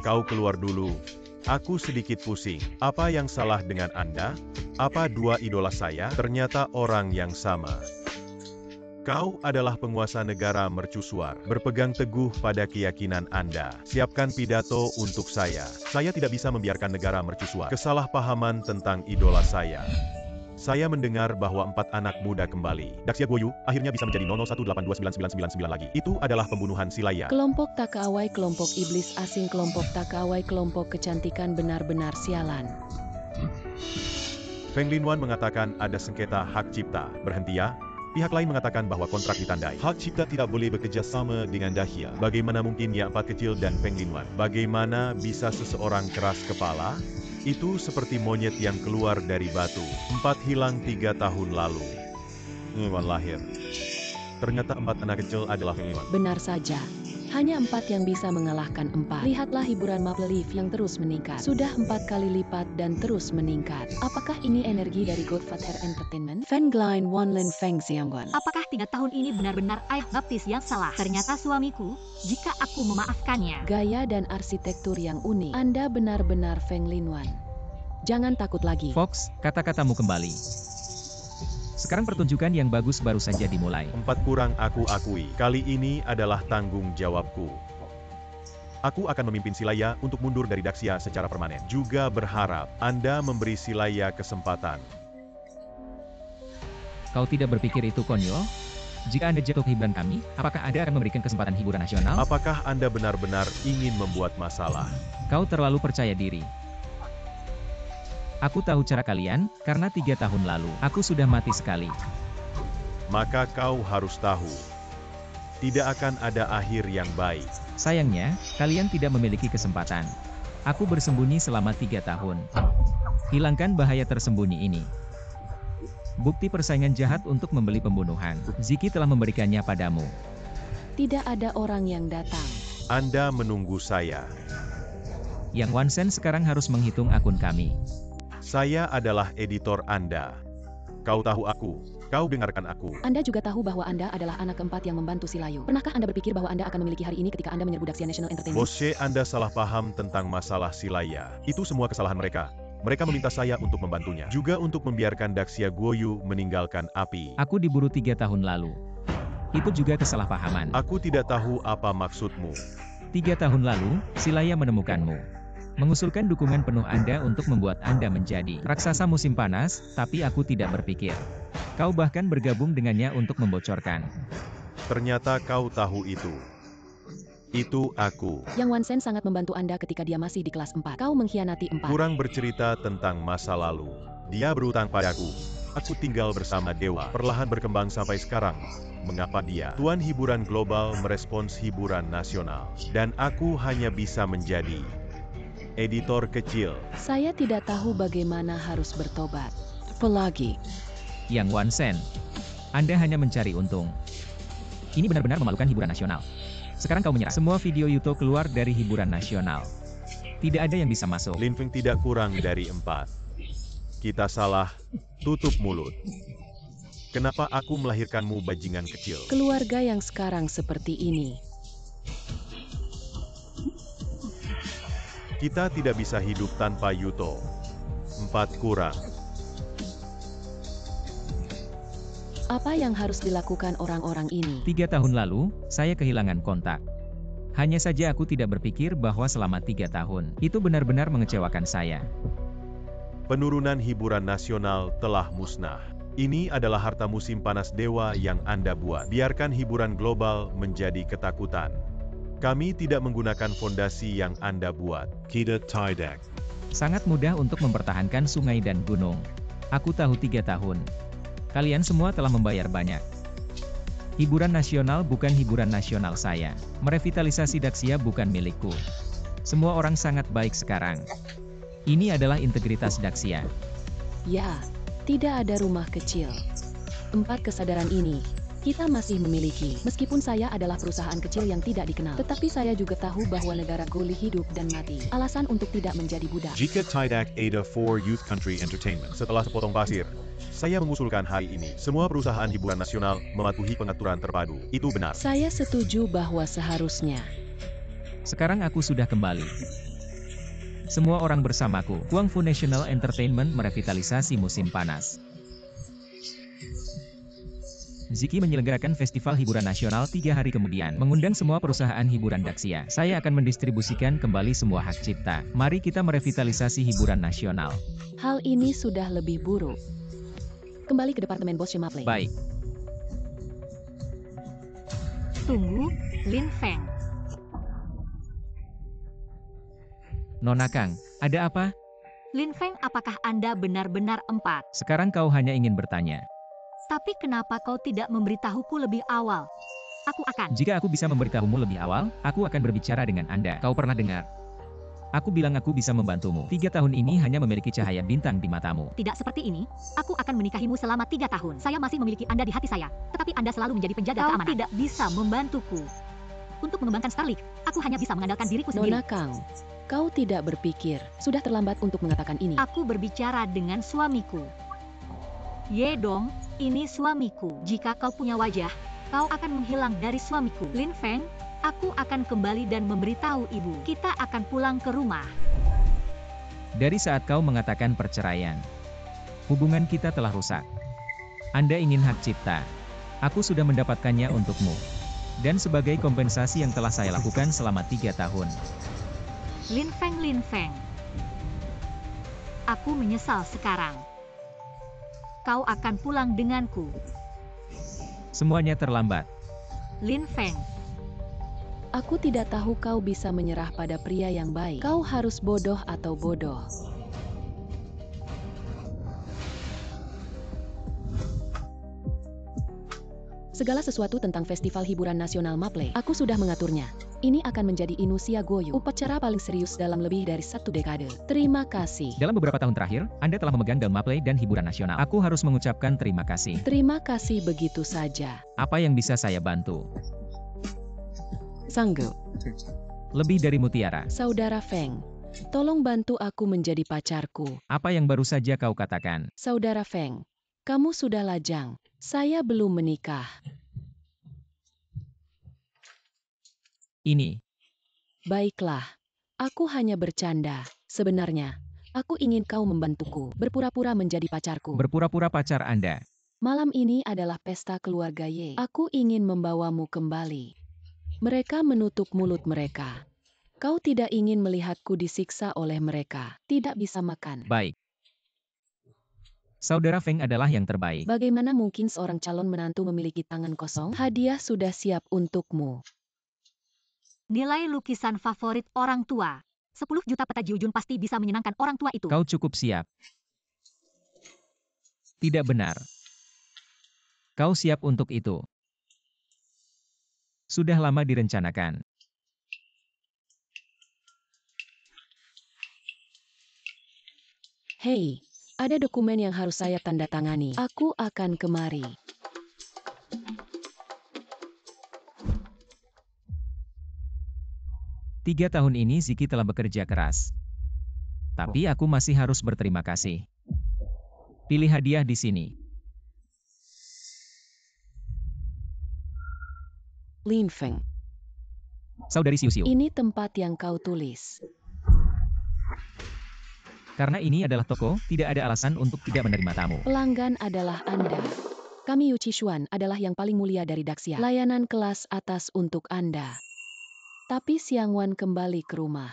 Kau keluar dulu. Aku sedikit pusing. Apa yang salah dengan Anda? Apa 2 idola saya? Ternyata orang yang sama. Kau adalah penguasa negara mercusuar. Berpegang teguh pada keyakinan Anda. Siapkan pidato untuk saya. Saya tidak bisa membiarkan negara mercusuar. Kesalahpahaman tentang idola saya. Saya mendengar bahwa 4 anak muda kembali. Daxia Guoyu akhirnya bisa menjadi 018299999 lagi. Itu adalah pembunuhan Silaya. Kelompok Takawai, kelompok iblis asing, kelompok Takawai, kelompok kecantikan benar-benar sialan. Feng Linwan mengatakan ada sengketa hak cipta. Berhenti ya. Pihak lain mengatakan bahwa kontrak ditandai. Hak cipta tidak boleh bekerja sama dengan Dahlia. Bagaimana mungkin ya 4 kecil dan Feng Linwan? Bagaimana bisa seseorang keras kepala? Itu seperti monyet yang keluar dari batu. 4 hilang 3 tahun lalu. Linwan lahir. Ternyata 4 anak kecil adalah Feng Linwan. Benar saja. Hanya 4 yang bisa mengalahkan 4. Lihatlah hiburan Maple Leaf yang terus meningkat. Sudah 4 kali lipat dan terus meningkat. Apakah ini energi dari Godfather Entertainment? Feng Glien Wanlin Feng Xiangguan. Apakah 3 tahun ini benar-benar ayah baptis yang salah? Ternyata suamiku, jika aku memaafkannya. Gaya dan arsitektur yang unik. Anda benar-benar Feng Linwan. Jangan takut lagi. Fox, kata-katamu kembali. Sekarang pertunjukan yang bagus baru saja dimulai. 4 kurang aku akui. Kali ini adalah tanggung jawabku. Aku akan memimpin Silaya untuk mundur dari Daxia secara permanen. Juga berharap Anda memberi Silaya kesempatan. Kau tidak berpikir itu konyol? Jika Anda jatuh ke hiburan kami, apakah Anda akan memberikan kesempatan hiburan nasional? Apakah Anda benar-benar ingin membuat masalah? Kau terlalu percaya diri. Aku tahu cara kalian, karena 3 tahun lalu, aku sudah mati sekali. Maka kau harus tahu. Tidak akan ada akhir yang baik. Sayangnya, kalian tidak memiliki kesempatan. Aku bersembunyi selama 3 tahun. Hilangkan bahaya tersembunyi ini. Bukti persaingan jahat untuk membeli pembunuhan. Ziki telah memberikannya padamu. Tidak ada orang yang datang. Anda menunggu saya. Yang Wansen sekarang harus menghitung akun kami. Saya adalah editor Anda. Kau tahu aku. Kau dengarkan aku. Anda juga tahu bahwa Anda adalah anak keempat yang membantu Silayu. Pernahkah Anda berpikir bahwa Anda akan memiliki hari ini ketika Anda menyerbu Daxia National Entertainment? Bosche, Anda salah paham tentang masalah Silaya. Itu semua kesalahan mereka. Mereka meminta saya untuk membantunya. Juga untuk membiarkan Daxia Guoyu meninggalkan api. Aku diburu 3 tahun lalu. Itu juga kesalahpahaman. Aku tidak tahu apa maksudmu. 3 tahun lalu, Silaya menemukanmu. Mengusulkan dukungan penuh Anda untuk membuat Anda menjadi raksasa musim panas, tapi aku tidak berpikir. Kau bahkan bergabung dengannya untuk membocorkan. Ternyata kau tahu itu. Itu aku. Yang Wansen sangat membantu Anda ketika dia masih di kelas 4. Kau mengkhianati 4. Kurang bercerita tentang masa lalu. Dia berutang padaku. Aku tinggal bersama Dewa. Perlahan berkembang sampai sekarang. Mengapa dia? Tuan hiburan global merespons hiburan nasional. Dan aku hanya bisa menjadi editor kecil. Saya tidak tahu bagaimana harus bertobat. Apalagi. Yang Wansen, Anda hanya mencari untung. Ini benar-benar memalukan hiburan nasional. Sekarang kau menyerah. Semua video YouTube keluar dari hiburan nasional. Tidak ada yang bisa masuk. Lin Feng tidak kurang dari 4. Kita salah, tutup mulut. Kenapa aku melahirkanmu bajingan kecil? Keluarga yang sekarang seperti ini. Kita tidak bisa hidup tanpa Yuto. 4 kurang. Apa yang harus dilakukan orang-orang ini? 3 tahun lalu, saya kehilangan kontak. Hanya saja aku tidak berpikir bahwa selama 3 tahun, itu benar-benar mengecewakan saya. Penurunan hiburan nasional telah musnah. Ini adalah harta musim panas dewa yang Anda buat. Biarkan hiburan global menjadi ketakutan. Kami tidak menggunakan fondasi yang Anda buat. Kita tidak. Sangat mudah untuk mempertahankan sungai dan gunung. Aku tahu 3 tahun. Kalian semua telah membayar banyak. Hiburan nasional bukan hiburan nasional saya. Merevitalisasi Daxia bukan milikku. Semua orang sangat baik sekarang. Ini adalah integritas Daxia. Ya, tidak ada rumah kecil. 4 kesadaran ini kita masih memiliki. Meskipun saya adalah perusahaan kecil yang tidak dikenal, tetapi saya juga tahu bahwa negara guli hidup dan mati. Alasan untuk tidak menjadi budak. Jika tidak ada for Youth Country Entertainment. Setelah sepotong pasir, saya mengusulkan hari ini, semua perusahaan hiburan nasional mematuhi pengaturan terpadu. Itu benar. Saya setuju bahwa seharusnya. Sekarang aku sudah kembali. Semua orang bersamaku. Guangfu National Entertainment merevitalisasi musim panas. Ziki menyelenggarakan festival hiburan nasional 3 hari kemudian, mengundang semua perusahaan hiburan Daxia. Saya akan mendistribusikan kembali semua hak cipta. Mari kita merevitalisasi hiburan nasional. Hal ini sudah lebih buruk. Kembali ke Departemen Bos Maple. Baik. Tunggu, Lin Feng. Nona Kang, ada apa? Lin Feng, apakah Anda benar-benar 4? Sekarang kau hanya ingin bertanya. Tapi kenapa kau tidak memberitahuku lebih awal? Aku akan. Jika aku bisa memberitahumu lebih awal, aku akan berbicara dengan Anda. Kau pernah dengar? Aku bilang aku bisa membantumu. 3 tahun ini hanya memiliki cahaya bintang di matamu. Tidak seperti ini. Aku akan menikahimu selama 3 tahun. Saya masih memiliki Anda di hati saya. Tetapi Anda selalu menjadi penjaga keamanan. Kau tidak bisa membantuku. Untuk mengembangkan Starlink, aku hanya bisa mengandalkan diriku sendiri. Nona Kang, kau tidak berpikir. Sudah terlambat untuk mengatakan ini. Aku berbicara dengan suamiku. Ye dong, ini suamiku. Jika kau punya wajah, kau akan menghilang dari suamiku. Lin Feng, aku akan kembali dan memberitahu ibu. Kita akan pulang ke rumah. Dari saat kau mengatakan perceraian, hubungan kita telah rusak. Anda ingin hak cipta. Aku sudah mendapatkannya untukmu. Dan sebagai kompensasi yang telah saya lakukan selama 3 tahun. Lin Feng, Lin Feng. Aku menyesal sekarang. Kau akan pulang denganku. Semuanya terlambat. Lin Feng. Aku tidak tahu kau bisa menyerah pada pria yang baik. Kau harus bodoh atau bodoh. Segala sesuatu tentang Festival Hiburan Nasional Maple, aku sudah mengaturnya. Ini akan menjadi Inusia Goyo, upacara paling serius dalam lebih dari 1 dekade. Terima kasih. Dalam beberapa tahun terakhir, Anda telah memegang daun Maple dan hiburan nasional. Aku harus mengucapkan terima kasih. Terima kasih begitu saja. Apa yang bisa saya bantu? Sanggup. Lebih dari mutiara. Saudara Feng, tolong bantu aku menjadi pacarku. Apa yang baru saja kau katakan? Saudara Feng, kamu sudah lajang. Saya belum menikah. Ini. Baiklah, aku hanya bercanda. Sebenarnya, aku ingin kau membantuku, berpura-pura menjadi pacarku. Berpura-pura pacar Anda. Malam ini adalah pesta keluarga Ye. Aku ingin membawamu kembali. Mereka menutup mulut mereka. Kau tidak ingin melihatku disiksa oleh mereka. Tidak bisa makan. Baik. Saudara Feng adalah yang terbaik. Bagaimana mungkin seorang calon menantu memiliki tangan kosong? Hadiah sudah siap untukmu. Nilai lukisan favorit orang tua. 10 juta peta Jiujun pasti bisa menyenangkan orang tua itu. Kau cukup siap. Tidak benar. Kau siap untuk itu. Sudah lama direncanakan. Hei, ada dokumen yang harus saya tanda tangani. Aku akan kemari. Tiga tahun ini Ziki telah bekerja keras. Tapi aku masih harus berterima kasih. Pilih hadiah di sini. Lin Feng, Saudari Xiu Xiu. ini tempat yang kau tulis. Karena ini adalah toko, tidak ada alasan untuk tidak menerima tamu. Pelanggan adalah Anda. Kami Yu Qishuan adalah yang paling mulia dari Daxia. Layanan kelas atas untuk Anda. Tapi Xiang Wan kembali ke rumah.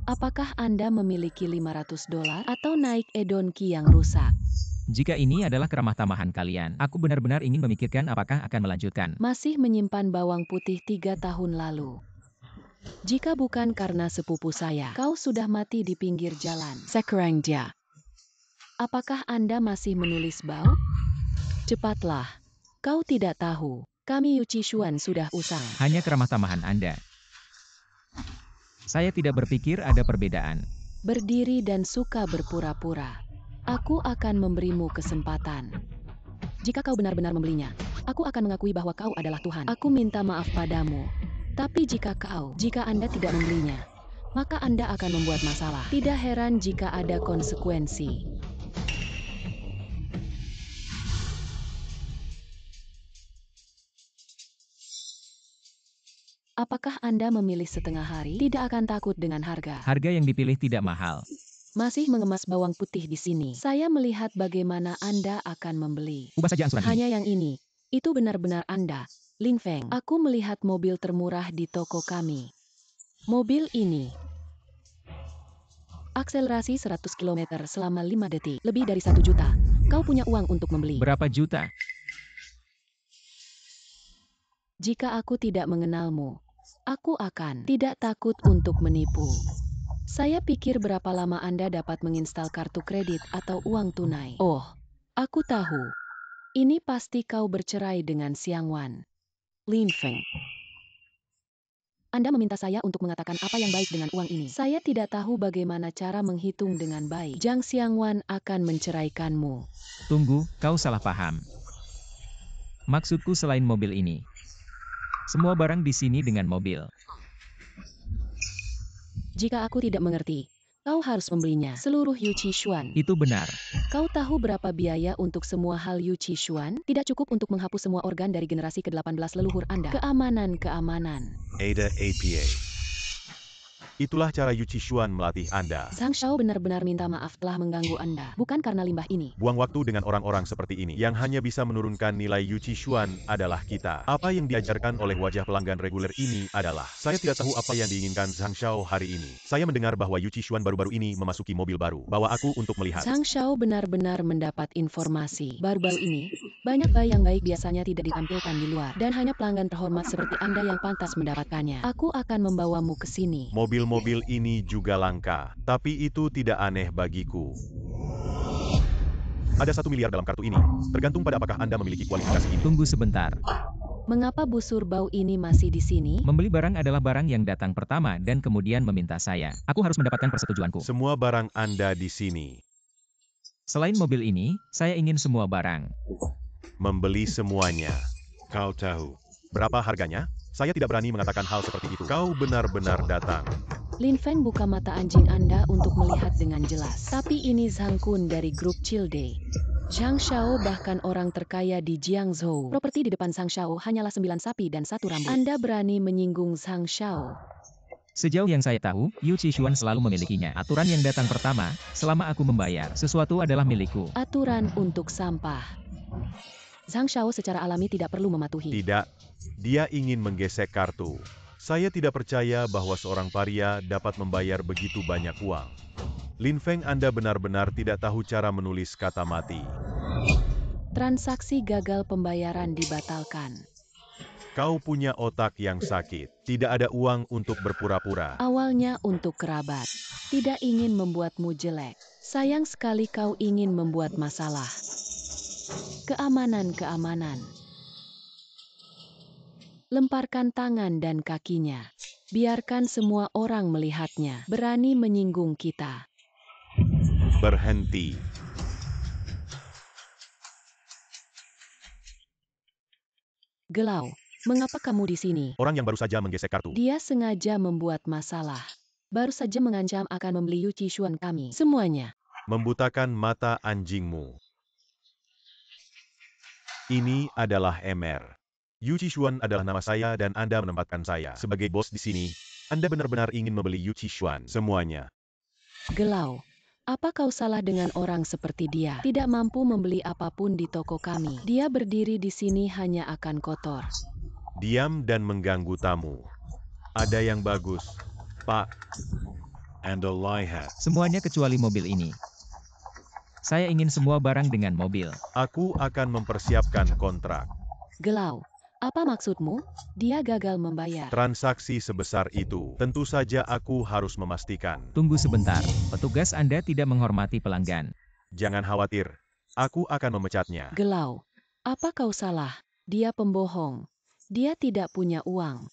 Apakah Anda memiliki $500 atau naik edonki yang rusak? Jika ini adalah keramah tamahan kalian, aku benar-benar ingin memikirkan apakah akan melanjutkan. Masih menyimpan bawang putih 3 tahun lalu. Jika bukan karena sepupu saya, kau sudah mati di pinggir jalan. Sekarang dia. Apakah Anda masih menulis bau? Cepatlah. Kau tidak tahu. Kami Yu Qishuan sudah usang. Hanya keramah tamahan Anda. Saya tidak berpikir ada perbedaan. Berdiri dan suka berpura-pura. Aku akan memberimu kesempatan. Jika kau benar-benar membelinya, aku akan mengakui bahwa kau adalah Tuhan. Aku minta maaf padamu. Tapi jika Anda tidak membelinya, maka Anda akan membuat masalah. Tidak heran jika ada konsekuensi. Apakah Anda memilih setengah hari? Tidak akan takut dengan harga. Harga yang dipilih tidak mahal. Masih mengemas bawang putih di sini. Saya melihat bagaimana Anda akan membeli. Ubah saja angsuran ini. Hanya yang ini. Itu benar-benar Anda. Lin Feng. Aku melihat mobil termurah di toko kami. Mobil ini. Akselerasi 100 km selama 5 detik. Lebih dari 1 juta. Kau punya uang untuk membeli. Berapa juta? Jika aku tidak mengenalmu, aku akan tidak takut untuk menipu. Saya pikir berapa lama Anda dapat menginstal kartu kredit atau uang tunai. Oh, aku tahu. Ini pasti kau bercerai dengan Xiang Wan. Lin Feng. Anda meminta saya untuk mengatakan apa yang baik dengan uang ini. Saya tidak tahu bagaimana cara menghitung dengan baik. Zhang Xiang Wan akan menceraikanmu. Tunggu, kau salah paham. Maksudku selain mobil ini. Semua barang di sini dengan mobil. Jika aku tidak mengerti, kau harus membelinya. Seluruh Yu Qishuan. Itu benar. Kau tahu berapa biaya untuk semua hal Yu Qishuan? Tidak cukup untuk menghapus semua organ dari generasi ke-18 leluhur Anda. Keamanan. Ada APA. Itulah cara Yu Qishuan melatih Anda. Zhang Shao benar-benar minta maaf telah mengganggu Anda. Bukan karena limbah ini. Buang waktu dengan orang-orang seperti ini. Yang hanya bisa menurunkan nilai Yu Qishuan adalah kita. Apa yang diajarkan oleh wajah pelanggan reguler ini adalah, saya tidak tahu apa yang diinginkan Zhang Shao hari ini. Saya mendengar bahwa Yu Qishuan baru-baru ini memasuki mobil baru. Bawa aku untuk melihat. Zhang Shao benar-benar mendapat informasi. Baru-baru ini, banyak bayi yang baik biasanya tidak ditampilkan di luar. Dan hanya pelanggan terhormat seperti Anda yang pantas mendapatkannya. Aku akan membawamu ke sini. Mobil-mobil ini juga langka, tapi itu tidak aneh bagiku. Ada 1 miliar dalam kartu ini, tergantung pada apakah Anda memiliki kualifikasi ini. Tunggu sebentar. Mengapa busur bau ini masih di sini? Membeli barang adalah barang yang datang pertama dan kemudian meminta saya. Aku harus mendapatkan persetujuanku. Semua barang Anda di sini. Selain mobil ini, saya ingin semua barang. Membeli semuanya. Kau tahu berapa harganya? Saya tidak berani mengatakan hal seperti itu. Kau benar-benar datang. Lin Feng buka mata anjing Anda untuk melihat dengan jelas. Tapi ini Zhang Kun dari grup Childe. Zhang Shao bahkan orang terkaya di Jiangzhou. Properti di depan Zhang Shao hanyalah 9 sapi dan 1 rambut. Anda berani menyinggung Zhang Shao. Sejauh yang saya tahu, Yu Qishuan selalu memilikinya. Aturan yang datang pertama, selama aku membayar, sesuatu adalah milikku. Aturan untuk sampah. Zhang Shao secara alami tidak perlu mematuhi. Tidak, dia ingin menggesek kartu. Saya tidak percaya bahwa seorang paria dapat membayar begitu banyak uang. Lin Feng, Anda benar-benar tidak tahu cara menulis kata mati. Transaksi gagal pembayaran dibatalkan. Kau punya otak yang sakit. Tidak ada uang untuk berpura-pura. Awalnya untuk kerabat. Tidak ingin membuatmu jelek. Sayang sekali kau ingin membuat masalah. Keamanan. Lemparkan tangan dan kakinya. Biarkan semua orang melihatnya. Berani menyinggung kita. Berhenti. Gelau. Mengapa kamu di sini? Orang yang baru saja menggesek kartu. Dia sengaja membuat masalah. Baru saja mengancam akan membeli Yu Qishuan kami. Semuanya. Membutakan mata anjingmu. Ini adalah MR. Yu Qixuan adalah nama saya dan Anda menempatkan saya sebagai bos di sini. Anda benar-benar ingin membeli Yu Qixuan semuanya. Gelau. Apa kau salah dengan orang seperti dia? Tidak mampu membeli apapun di toko kami. Dia berdiri di sini hanya akan kotor. Diam dan mengganggu tamu. Ada yang bagus, Pak. And a lihat. Semuanya kecuali mobil ini. Saya ingin semua barang dengan mobil. Aku akan mempersiapkan kontrak. Gelau. Apa maksudmu? Dia gagal membayar. Transaksi sebesar itu, tentu saja aku harus memastikan. Tunggu sebentar, petugas Anda tidak menghormati pelanggan. Jangan khawatir, aku akan memecatnya. Gelau. Apa kau salah? Dia pembohong. Dia tidak punya uang.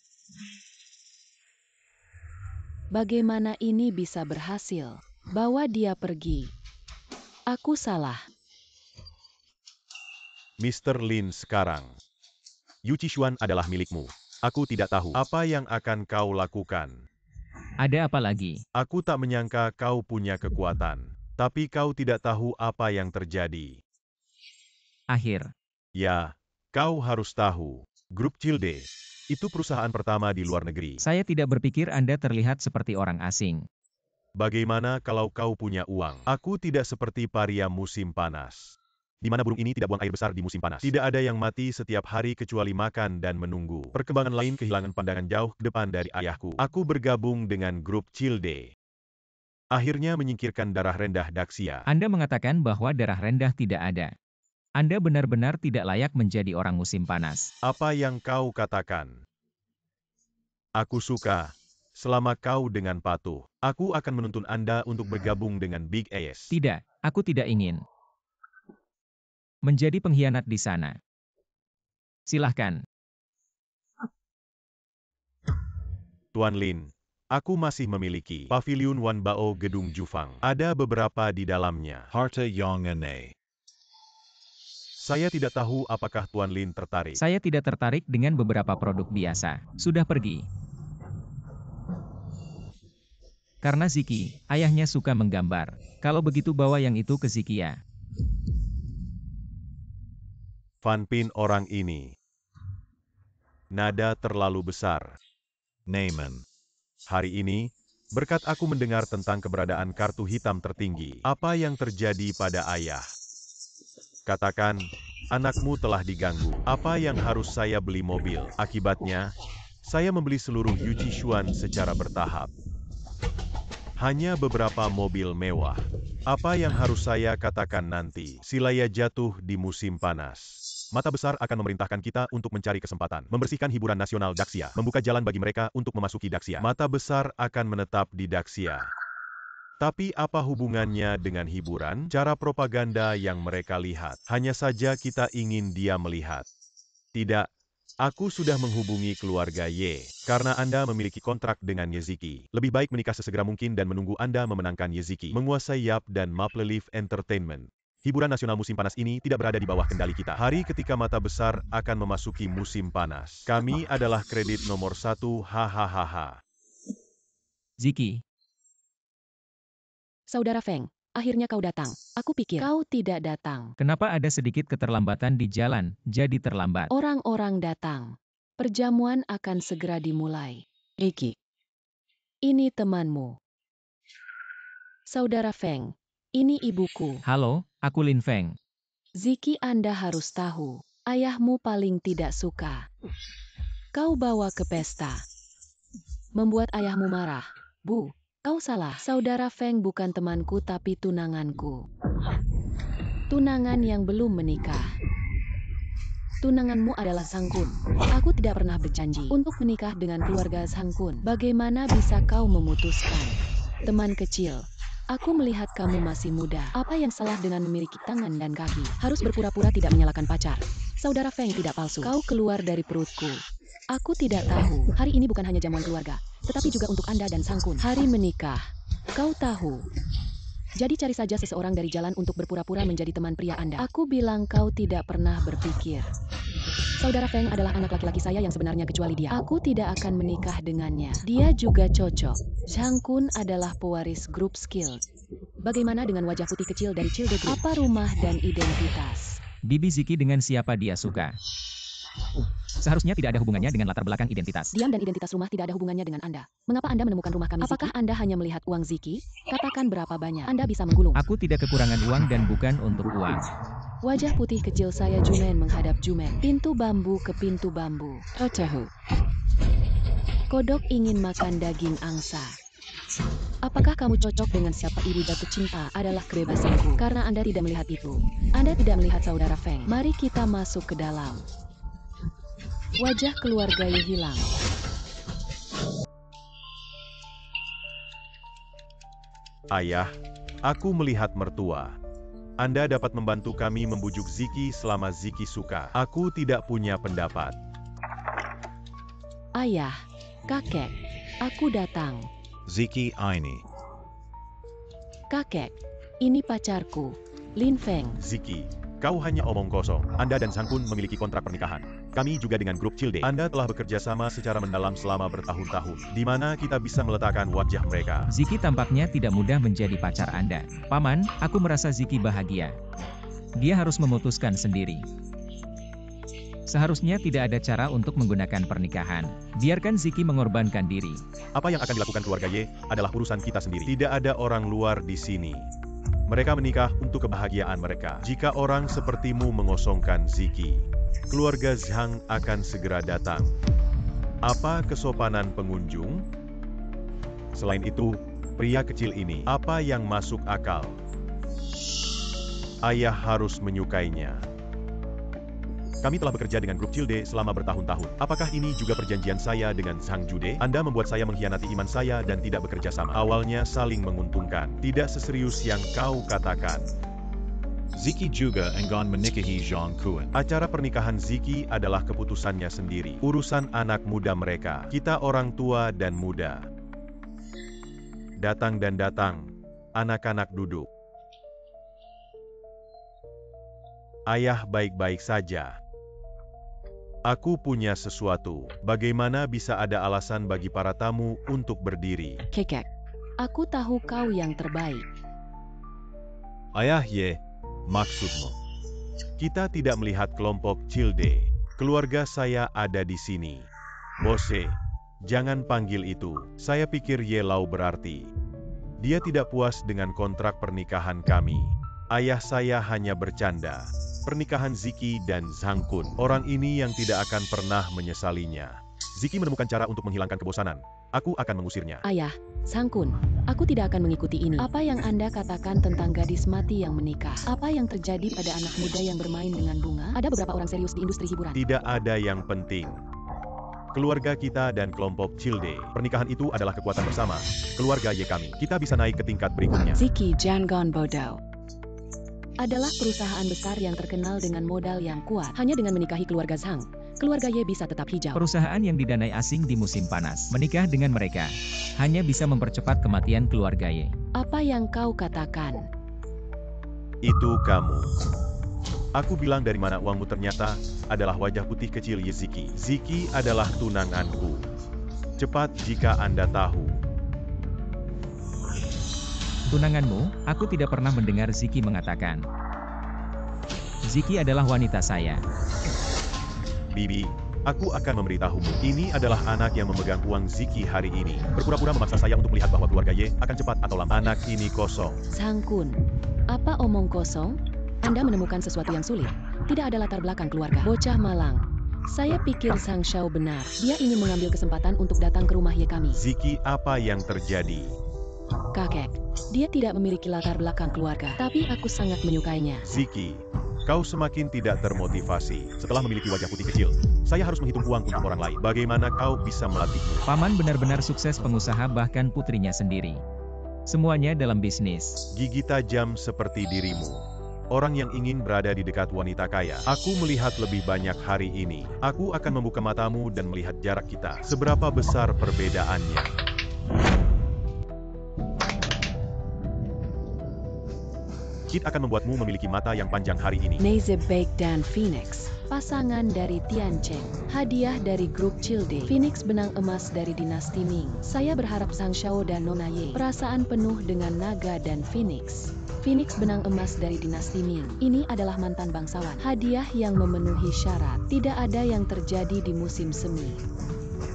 Bagaimana ini bisa berhasil? Bawa dia pergi. Aku salah. Mr. Lin sekarang. Yu Qixuan adalah milikmu. Aku tidak tahu apa yang akan kau lakukan. Ada apa lagi? Aku tak menyangka kau punya kekuatan. Tapi kau tidak tahu apa yang terjadi. Akhir. Ya, kau harus tahu. Grup Childe, itu perusahaan pertama di luar negeri. Saya tidak berpikir Anda terlihat seperti orang asing. Bagaimana kalau kau punya uang? Aku tidak seperti paria musim panas. Di mana burung ini tidak buang air besar di musim panas. Tidak ada yang mati setiap hari kecuali makan dan menunggu. Perkembangan lain kehilangan pandangan jauh ke depan dari ayahku. Aku bergabung dengan grup Childe. Akhirnya menyingkirkan darah rendah Daxia. Anda mengatakan bahwa darah rendah tidak ada. Anda benar-benar tidak layak menjadi orang musim panas. Apa yang kau katakan? Aku suka. Selama kau dengan patuh, aku akan menuntun Anda untuk bergabung dengan Big Ace. Tidak, aku tidak ingin menjadi pengkhianat di sana. Silahkan. Tuan Lin, aku masih memiliki Pavilion Wanbao Gedung Jufang. Ada beberapa di dalamnya. Harta yang aneh. Saya tidak tahu apakah Tuan Lin tertarik. Saya tidak tertarik dengan beberapa produk biasa. Sudah pergi. Karena Ziki, ayahnya suka menggambar. Kalau begitu bawa yang itu ke Zikia. Van Pin orang ini. Nada terlalu besar. Neyman. Hari ini, berkat aku mendengar tentang keberadaan kartu hitam tertinggi. Apa yang terjadi pada ayah? Katakan, anakmu telah diganggu. Apa yang harus saya beli mobil? Akibatnya, saya membeli seluruh Yu Qixuan secara bertahap. Hanya beberapa mobil mewah. Apa yang harus saya katakan nanti? Silaya jatuh di musim panas. Mata besar akan memerintahkan kita untuk mencari kesempatan. Membersihkan hiburan nasional Daxia. Membuka jalan bagi mereka untuk memasuki Daxia. Mata besar akan menetap di Daxia. Tapi apa hubungannya dengan hiburan? Cara propaganda yang mereka lihat. Hanya saja kita ingin dia melihat. Tidak. Aku sudah menghubungi keluarga Ye. Karena Anda memiliki kontrak dengan Yeziki. Lebih baik menikah sesegera mungkin dan menunggu Anda memenangkan Yeziki. Menguasai Yap dan Maple Leaf Entertainment. Hiburan nasional musim panas ini tidak berada di bawah kendali kita. Hari ketika mata besar akan memasuki musim panas. Kami adalah kredit nomor 1, hahaha. Ziki. Saudara Feng, akhirnya kau datang. Aku pikir kau tidak datang. Kenapa ada sedikit keterlambatan di jalan, jadi terlambat? Orang-orang datang. Perjamuan akan segera dimulai. Ricky. Ini temanmu. Saudara Feng, ini ibuku. Halo, aku Lin Feng. Ziki, Anda harus tahu. Ayahmu paling tidak suka. Kau bawa ke pesta. Membuat ayahmu marah. Bu, kau salah. Saudara Feng bukan temanku tapi tunanganku. Tunangan yang belum menikah. Tunanganmu adalah Sang Kun. Aku tidak pernah berjanji untuk menikah dengan keluarga Sang Kun. Bagaimana bisa kau memutuskan? Teman kecil. Aku melihat kamu masih muda. Apa yang salah dengan memiliki tangan dan kaki? Harus berpura-pura tidak menyalahkan pacar. Saudara Feng tidak palsu. Kau keluar dari perutku. Aku tidak tahu. Hari ini bukan hanya jamuan keluarga, tetapi juga untuk Anda dan Sang Kun. Hari menikah. Kau tahu. Jadi cari saja seseorang dari jalan untuk berpura-pura menjadi teman pria Anda. Aku bilang kau tidak pernah berpikir. Saudara Feng adalah anak laki-laki saya yang sebenarnya kecuali dia. Aku tidak akan menikah dengannya. Dia juga cocok. Sang Kun adalah pewaris grup skill. Bagaimana dengan wajah putih kecil dari Childe Group? Apa rumah dan identitas? Bibi Ziki dengan siapa dia suka. Seharusnya tidak ada hubungannya dengan latar belakang identitas. Diam dan identitas rumah tidak ada hubungannya dengan Anda. Mengapa Anda menemukan rumah kami, Ziki? Apakah Anda hanya melihat uang Ziki? Katakan berapa banyak. Anda bisa menggulung. Aku tidak kekurangan uang dan bukan untuk uang. Wajah putih kecil saya Jumen menghadap Jumen. Pintu bambu ke pintu bambu. Totehu. Kodok ingin makan daging angsa. Apakah kamu cocok dengan siapa? Iri jatuh cinta adalah kebebasanku. Karena Anda tidak melihat itu. Anda tidak melihat saudara Feng. Mari kita masuk ke dalam. Wajah keluarga Ye hilang. Ayah, aku melihat mertua. Anda dapat membantu kami membujuk Ziki selama Ziki suka. Aku tidak punya pendapat. Ayah, kakek, aku datang. Ziki ini. Kakek, ini pacarku, Lin Feng. Ziki, kau hanya omong kosong. Anda dan Sang Kun memiliki kontrak pernikahan. Kami juga dengan grup Childe. Anda telah bekerja sama secara mendalam selama bertahun-tahun. Di mana kita bisa meletakkan wajah mereka. Ziki tampaknya tidak mudah menjadi pacar Anda. Paman, aku merasa Ziki bahagia. Dia harus memutuskan sendiri. Seharusnya tidak ada cara untuk menggunakan pernikahan. Biarkan Ziki mengorbankan diri. Apa yang akan dilakukan keluarga Ye adalah urusan kita sendiri. Tidak ada orang luar di sini. Mereka menikah untuk kebahagiaan mereka. Jika orang sepertimu mengosongkan Ziki, keluarga Zhang akan segera datang. Apa kesopanan pengunjung? Selain itu, pria kecil ini, apa yang masuk akal? Ayah harus menyukainya. Kami telah bekerja dengan grup Childe selama bertahun-tahun. Apakah ini juga perjanjian saya dengan Zhang Jude? Anda membuat saya mengkhianati iman saya dan tidak bekerja sama. Awalnya saling menguntungkan. Tidak seserius yang kau katakan. Ziki juga enggan menikahi Zhang Kun. Acara pernikahan Ziki adalah keputusannya sendiri. Urusan anak muda mereka. Kita orang tua dan muda. Datang dan datang. Anak-anak duduk. Ayah baik-baik saja. Aku punya sesuatu. Bagaimana bisa ada alasan bagi para tamu untuk berdiri? Kekek, aku tahu kau yang terbaik. Ayah Ye, maksudmu? Kita tidak melihat kelompok Childe. Keluarga saya ada di sini. Bose, jangan panggil itu. Saya pikir Ye Lau berarti. Dia tidak puas dengan kontrak pernikahan kami. Ayah saya hanya bercanda. Pernikahan Ziki dan Zhang Kun. Orang ini yang tidak akan pernah menyesalinya. Ziki menemukan cara untuk menghilangkan kebosanan. Aku akan mengusirnya. Ayah, Sang Kun, aku tidak akan mengikuti ini. Apa yang Anda katakan tentang gadis mati yang menikah? Apa yang terjadi pada anak muda yang bermain dengan bunga? Ada beberapa orang serius di industri hiburan. Tidak ada yang penting. Keluarga kita dan kelompok Childe. Pernikahan itu adalah kekuatan bersama. Keluarga Ye kami. Kita bisa naik ke tingkat berikutnya. Ziki Jangon Bodo adalah perusahaan besar yang terkenal dengan modal yang kuat. Hanya dengan menikahi keluarga Zhang, keluarga Ye bisa tetap hijau. Perusahaan yang didanai asing di musim panas. Menikah dengan mereka hanya bisa mempercepat kematian keluarga Ye. Apa yang kau katakan? Itu kamu. Aku bilang dari mana uangmu ternyata adalah wajah putih kecil Ye Ziki. Ziki adalah tunanganku. Cepat jika Anda tahu. Tunanganmu, aku tidak pernah mendengar Ziki mengatakan. Ziki adalah wanita saya. Bibi, aku akan memberitahumu. Ini adalah anak yang memegang uang Ziki hari ini. Berpura-pura memaksa saya untuk melihat bahwa keluarga Ye akan cepat atau lambat. Anak ini kosong. Sang Kun, apa omong kosong? Anda menemukan sesuatu yang sulit. Tidak ada latar belakang keluarga. Bocah malang. Saya pikir Sang Shao benar. Dia ingin mengambil kesempatan untuk datang ke rumah Ye kami. Ziki, apa yang terjadi? Kakek, dia tidak memiliki latar belakang keluarga, tapi aku sangat menyukainya. Ziki, kau semakin tidak termotivasi. Setelah memiliki wajah putih kecil, saya harus menghitung uang untuk orang lain. Bagaimana kau bisa melatihku? Paman benar-benar sukses pengusaha bahkan putrinya sendiri. Semuanya dalam bisnis. Gigi tajam seperti dirimu. Orang yang ingin berada di dekat wanita kaya. Aku melihat lebih banyak hari ini. Aku akan membuka matamu dan melihat jarak kita. Seberapa besar perbedaannya. Kit akan membuatmu memiliki mata yang panjang hari ini. Nezebek dan Phoenix, pasangan dari Tian Cheng. Hadiah dari grup Childe. Phoenix benang emas dari dinasti Ming. Saya berharap Zhang Shao dan Nona Ye. Perasaan penuh dengan naga dan Phoenix. Phoenix benang emas dari dinasti Ming. Ini adalah mantan bangsawan. Hadiah yang memenuhi syarat. Tidak ada yang terjadi di musim semi.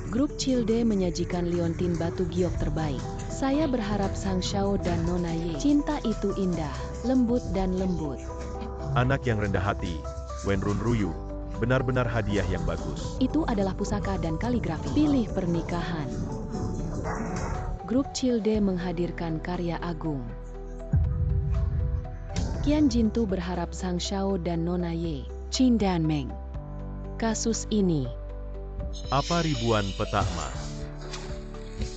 Grup Childe menyajikan liontin batu giok terbaik. Saya berharap Zhang Shao dan Nona Ye. Cinta itu indah, lembut dan lembut. Anak yang rendah hati, Wenrun Ruyu. Benar-benar hadiah yang bagus. Itu adalah pusaka dan kaligrafi. Pilih pernikahan. Grup Childe menghadirkan karya agung. Qian Jintu berharap Zhang Shao dan Nona Ye. Qin dan Meng. Kasus ini. Apa ribuan peta emas?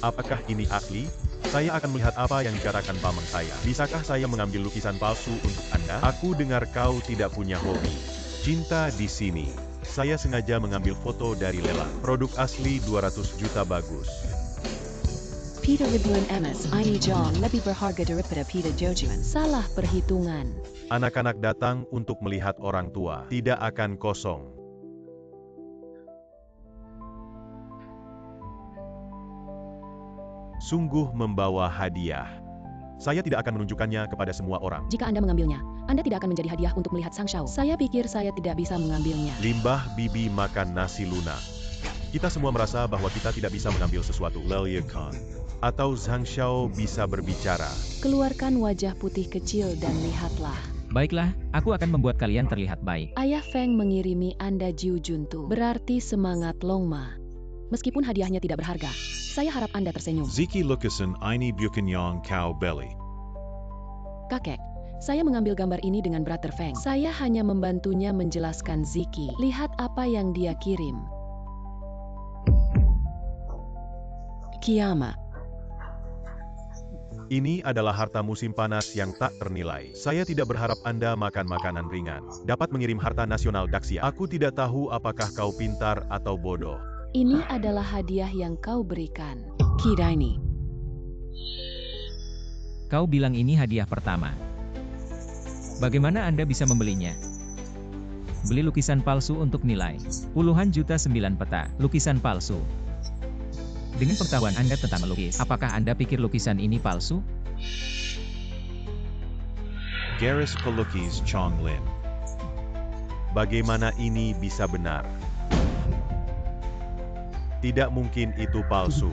Apakah ini asli? Saya akan melihat apa yang dikatakan paman saya. Bisakah saya mengambil lukisan palsu untuk Anda? Aku dengar kau tidak punya hobi. Cinta di sini. Saya sengaja mengambil foto dari lelang. Produk asli 200 juta bagus. Peter ribuan emas, ini John lebih berharga daripada Peter Jojuan. Salah perhitungan. Anak-anak datang untuk melihat orang tua. Tidak akan kosong. Sungguh membawa hadiah. Saya tidak akan menunjukkannya kepada semua orang. Jika Anda mengambilnya, Anda tidak akan menjadi hadiah untuk melihat Zhang Shao. Saya pikir saya tidak bisa mengambilnya. Limbah bibi makan nasi lunak. Kita semua merasa bahwa kita tidak bisa mengambil sesuatu. Lelia Khan. Atau Zhang Shao bisa berbicara. Keluarkan wajah putih kecil dan lihatlah. Baiklah, aku akan membuat kalian terlihat baik. Ayah Feng mengirimi Anda Jiu Juntu. Berarti semangat Longma. Meskipun hadiahnya tidak berharga, saya harap Anda tersenyum. Ziki Lukasen ini Bukenyong Kau Belly. Kakek, saya mengambil gambar ini dengan Brother Feng. Saya hanya membantunya menjelaskan Ziki. Lihat apa yang dia kirim. Kiamat. Ini adalah harta musim panas yang tak ternilai. Saya tidak berharap Anda makan makanan ringan. Dapat mengirim harta nasional Daxia. Aku tidak tahu apakah kau pintar atau bodoh. Ini adalah hadiah yang kau berikan. Kidaini. Kau bilang ini hadiah pertama. Bagaimana Anda bisa membelinya? Beli lukisan palsu untuk nilai puluhan juta 9 peta. Lukisan palsu. Dengan pengetahuan Anda tentang melukis, apakah Anda pikir lukisan ini palsu? Garis Pelukis Chong Lin. Bagaimana ini bisa benar? Tidak mungkin itu palsu.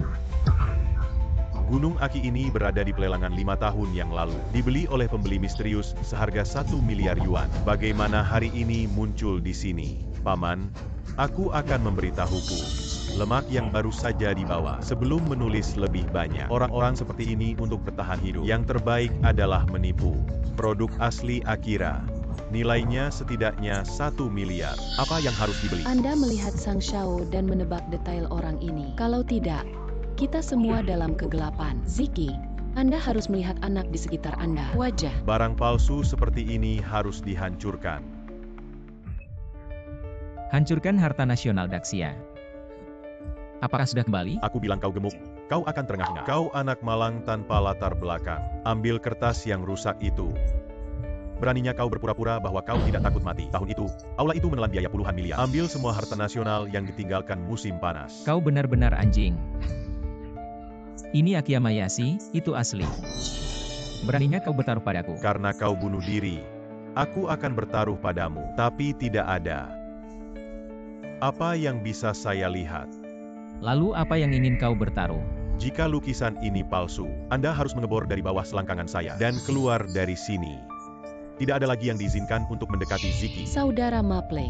Gunung Aki ini berada di pelelangan 5 tahun yang lalu. Dibeli oleh pembeli misterius seharga 1 miliar yuan. Bagaimana hari ini muncul di sini? Paman, aku akan memberitahuku. Lemak yang baru saja dibawa sebelum menulis lebih banyak. Orang-orang seperti ini untuk bertahan hidup. Yang terbaik adalah menipu. Produk asli Akira. Nilainya setidaknya 1 miliar. Apa yang harus dibeli? Anda melihat Zhang Shao dan menebak detail orang ini. Kalau tidak, kita semua dalam kegelapan. Ziki, Anda harus melihat anak di sekitar Anda. Wajah. Barang palsu seperti ini harus dihancurkan. Hancurkan harta nasional Daxia. Apakah sudah kembali? Aku bilang kau gemuk. Kau akan terengah-engah. Kau anak malang tanpa latar belakang. Ambil kertas yang rusak itu. Beraninya kau berpura-pura bahwa kau tidak takut mati. Tahun itu, aula itu menelan biaya puluhan miliar. Ambil semua harta nasional yang ditinggalkan musim panas. Kau benar-benar anjing. Ini Akiamayashi, itu asli. Beraninya kau bertaruh padaku. Karena kau bunuh diri, aku akan bertaruh padamu. Tapi tidak ada. Apa yang bisa saya lihat? Lalu apa yang ingin kau bertaruh? Jika lukisan ini palsu, Anda harus mengebor dari bawah selangkangan saya dan keluar dari sini. Tidak ada lagi yang diizinkan untuk mendekati Ziki. Saudara Maple.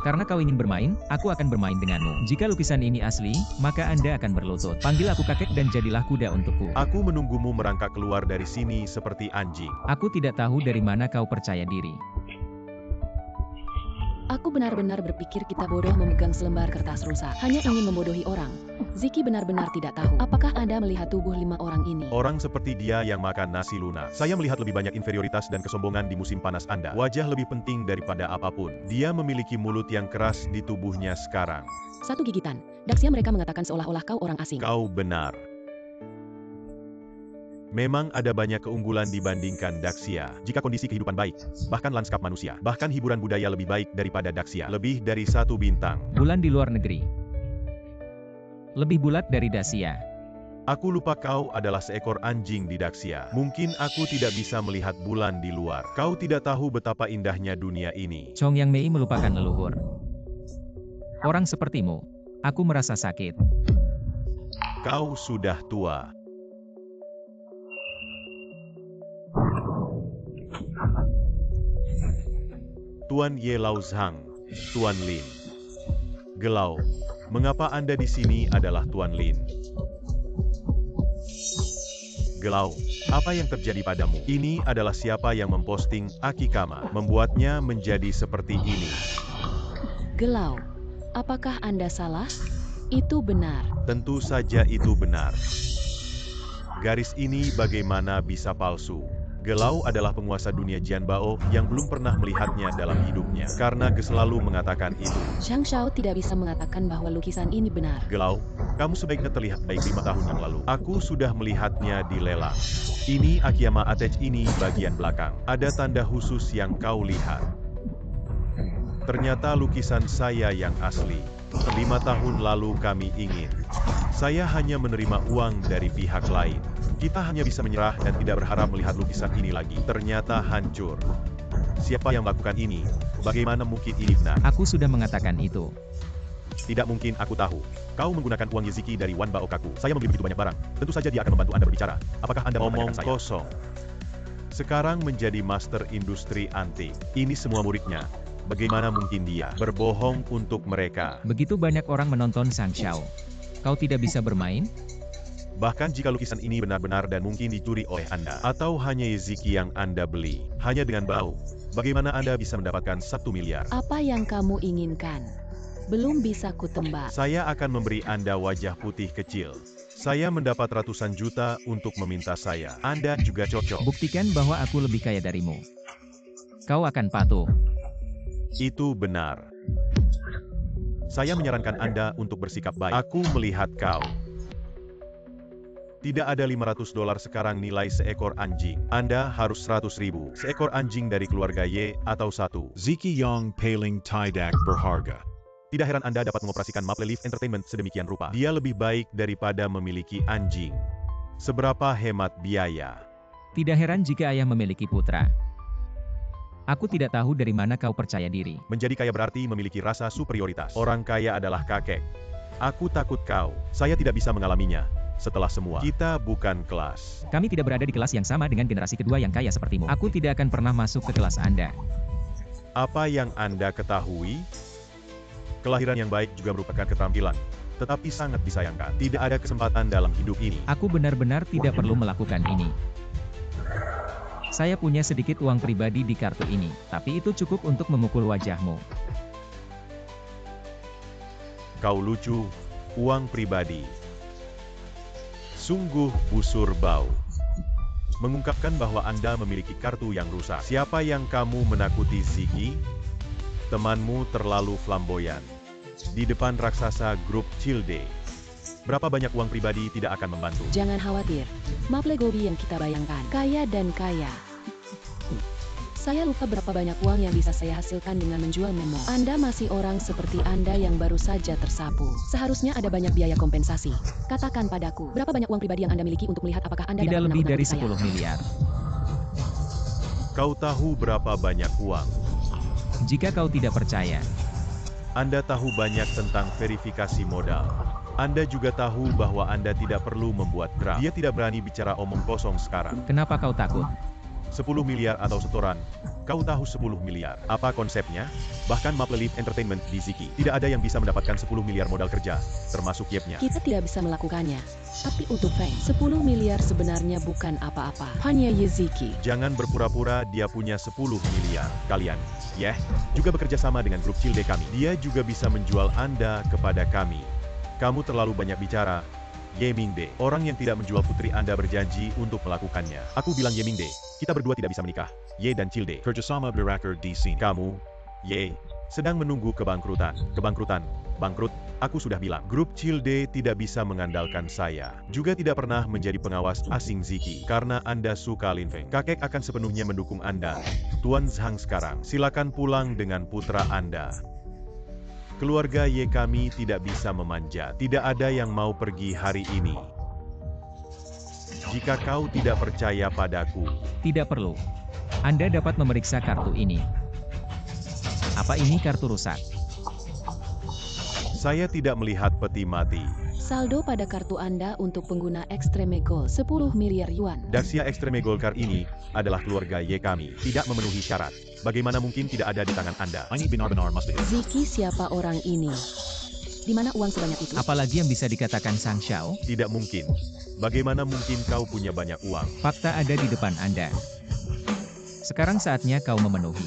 Karena kau ingin bermain, aku akan bermain denganmu. Jika lukisan ini asli, maka Anda akan berlutut. Panggil aku kakek dan jadilah kuda untukku. Aku menunggumu merangkak keluar dari sini seperti anjing. Aku tidak tahu dari mana kau percaya diri. Aku benar-benar berpikir kita bodoh memegang selembar kertas rusak. Hanya ingin membodohi orang. Ziki benar-benar tidak tahu. Apakah Anda melihat tubuh 5 orang ini? Orang seperti dia yang makan nasi lunak. Saya melihat lebih banyak inferioritas dan kesombongan di musim panas Anda. Wajah lebih penting daripada apapun. Dia memiliki mulut yang keras di tubuhnya sekarang. Satu gigitan. Daxia mereka mengatakan seolah-olah kau orang asing. Kau benar. Memang ada banyak keunggulan dibandingkan Daxia. Jika kondisi kehidupan baik, bahkan lanskap manusia, bahkan hiburan budaya lebih baik daripada Daxia. Lebih dari 1 bintang. Bulan di luar negeri. Lebih bulat dari Daxia. Aku lupa kau adalah seekor anjing di Daxia. Mungkin aku tidak bisa melihat bulan di luar. Kau tidak tahu betapa indahnya dunia ini. Chong Yang Mei melupakan leluhur. Orang sepertimu, aku merasa sakit. Kau sudah tua. Tuan Ye Lao Zhang, Tuan Lin. Gelau, mengapa Anda di sini adalah Tuan Lin? Gelau, apa yang terjadi padamu? Ini adalah siapa yang memposting Akikama, membuatnya menjadi seperti ini. Gelau, apakah Anda salah? Itu benar. Tentu saja itu benar. Garis ini bagaimana bisa palsu? Gelau adalah penguasa dunia Jianbao yang belum pernah melihatnya dalam hidupnya. Karena Ge selalu mengatakan itu. Zhang Shao tidak bisa mengatakan bahwa lukisan ini benar. Gelau, kamu sebaiknya terlihat baik 5 tahun yang lalu. Aku sudah melihatnya di lelang. Ini Akiyama Attach ini bagian belakang. Ada tanda khusus yang kau lihat. Ternyata lukisan saya yang asli. 5 tahun lalu kami ingin. Saya hanya menerima uang dari pihak lain. Kita hanya bisa menyerah dan tidak berharap melihat lukisan ini lagi. Ternyata hancur. Siapa yang melakukan ini? Bagaimana mungkin ini benar? Aku sudah mengatakan itu. Tidak mungkin aku tahu. Kau menggunakan uang Yeziki dari Wan Baokaku. Saya membeli begitu banyak barang. Tentu saja dia akan membantu Anda berbicara. Apakah Anda Omong mempercayai saya? Kosong. Sekarang menjadi master industri antik. Ini semua muridnya. Bagaimana mungkin dia berbohong untuk mereka? Begitu banyak orang menonton Zhang Shao. Kau tidak bisa bermain? Bahkan jika lukisan ini benar-benar dan mungkin dicuri oleh Anda, atau hanya Yeziki yang Anda beli, hanya dengan bau, bagaimana Anda bisa mendapatkan 1 miliar? Apa yang kamu inginkan? Belum bisa kutembak. Saya akan memberi Anda wajah putih kecil. Saya mendapat ratusan juta untuk meminta saya. Anda juga cocok. Buktikan bahwa aku lebih kaya darimu. Kau akan patuh. Itu benar. Saya menyarankan Anda untuk bersikap baik. Aku melihat kau. Tidak ada $500 sekarang nilai seekor anjing. Anda harus 100.000. Seekor anjing dari keluarga Ye atau 1. Ziki Yong Paling Tidak Berharga. Tidak heran Anda dapat mengoperasikan Maple Leaf Entertainment sedemikian rupa. Dia lebih baik daripada memiliki anjing. Seberapa hemat biaya? Tidak heran jika ayah memiliki putra. Aku tidak tahu dari mana kau percaya diri. Menjadi kaya berarti memiliki rasa superioritas. Orang kaya adalah kakek. Aku takut kau. Saya tidak bisa mengalaminya. Setelah semua, kita bukan kelas. Kami tidak berada di kelas yang sama dengan generasi kedua yang kaya sepertimu. Aku tidak akan pernah masuk ke kelas Anda. Apa yang Anda ketahui? Kelahiran yang baik juga merupakan keterampilan, tetapi sangat disayangkan. Tidak ada kesempatan dalam hidup ini. Aku benar-benar tidak perlu melakukan ini. Saya punya sedikit uang pribadi di kartu ini, tapi itu cukup untuk memukul wajahmu. Kau lucu, uang pribadi. Sungguh busur bau. Mengungkapkan bahwa Anda memiliki kartu yang rusak. Siapa yang kamu menakuti, Ziki? Temanmu terlalu flamboyan. Di depan raksasa grup Childe. Berapa banyak uang pribadi tidak akan membantu. Jangan khawatir. Maple Gobi yang kita bayangkan. Kaya dan kaya. Saya lupa berapa banyak uang yang bisa saya hasilkan dengan menjual memo. Anda masih orang seperti Anda yang baru saja tersapu. Seharusnya ada banyak biaya kompensasi. Katakan padaku, berapa banyak uang pribadi yang Anda miliki untuk melihat apakah Anda Tidak dapat lebih menakut-nakuti dari saya? 10 miliar. Kau tahu berapa banyak uang? Jika kau tidak percaya, Anda tahu banyak tentang verifikasi modal. Anda juga tahu bahwa Anda tidak perlu membuat graf. Dia tidak berani bicara omong kosong sekarang. kenapa kau takut? 10 miliar atau setoran. Kau tahu 10 miliar. Apa konsepnya? Bahkan Maple Leaf Entertainment di Ziki. Tidak ada yang bisa mendapatkan 10 miliar modal kerja, termasuk Yepnya. Kita tidak bisa melakukannya. Tapi untuk Feng, 10 miliar sebenarnya bukan apa-apa. Hanya Yeziki. Jangan berpura-pura dia punya 10 miliar. Kalian, juga bekerja sama dengan grup Childe kami. Dia juga bisa menjual Anda kepada kami. Kamu terlalu banyak bicara. Yemingde, orang yang tidak menjual putri Anda berjanji untuk melakukannya. Aku bilang Yemingde, kita berdua tidak bisa menikah. Ye dan Childe. Kerjasama berakhir di sini. Kamu, Ye, sedang menunggu kebangkrutan. Kebangkrutan, bangkrut, Aku sudah bilang, grup Childe tidak bisa mengandalkan saya. Juga tidak pernah menjadi pengawas asing Ziki, karena Anda suka Lin Feng. Kakek akan sepenuhnya mendukung Anda. Tuan Zhang sekarang, silakan pulang dengan putra Anda. Keluarga Ye kami tidak bisa memanjat. Tidak ada yang mau pergi hari ini. Jika kau tidak percaya padaku, Tidak perlu. Anda dapat memeriksa kartu ini. Apa ini kartu rusak? saya tidak melihat peti mati. Saldo pada kartu Anda untuk pengguna Extreme Gold 10 miliar yuan. Daxia Extreme Gold Card ini adalah keluarga Ye kami, tidak memenuhi syarat. Bagaimana mungkin tidak ada di tangan Anda? I need benar-benar must have. Ziki siapa orang ini? Di mana uang sebanyak itu? Apalagi yang bisa dikatakan Sang Xiao? Tidak mungkin. Bagaimana mungkin kau punya banyak uang? Fakta ada di depan Anda. Sekarang saatnya kau memenuhi.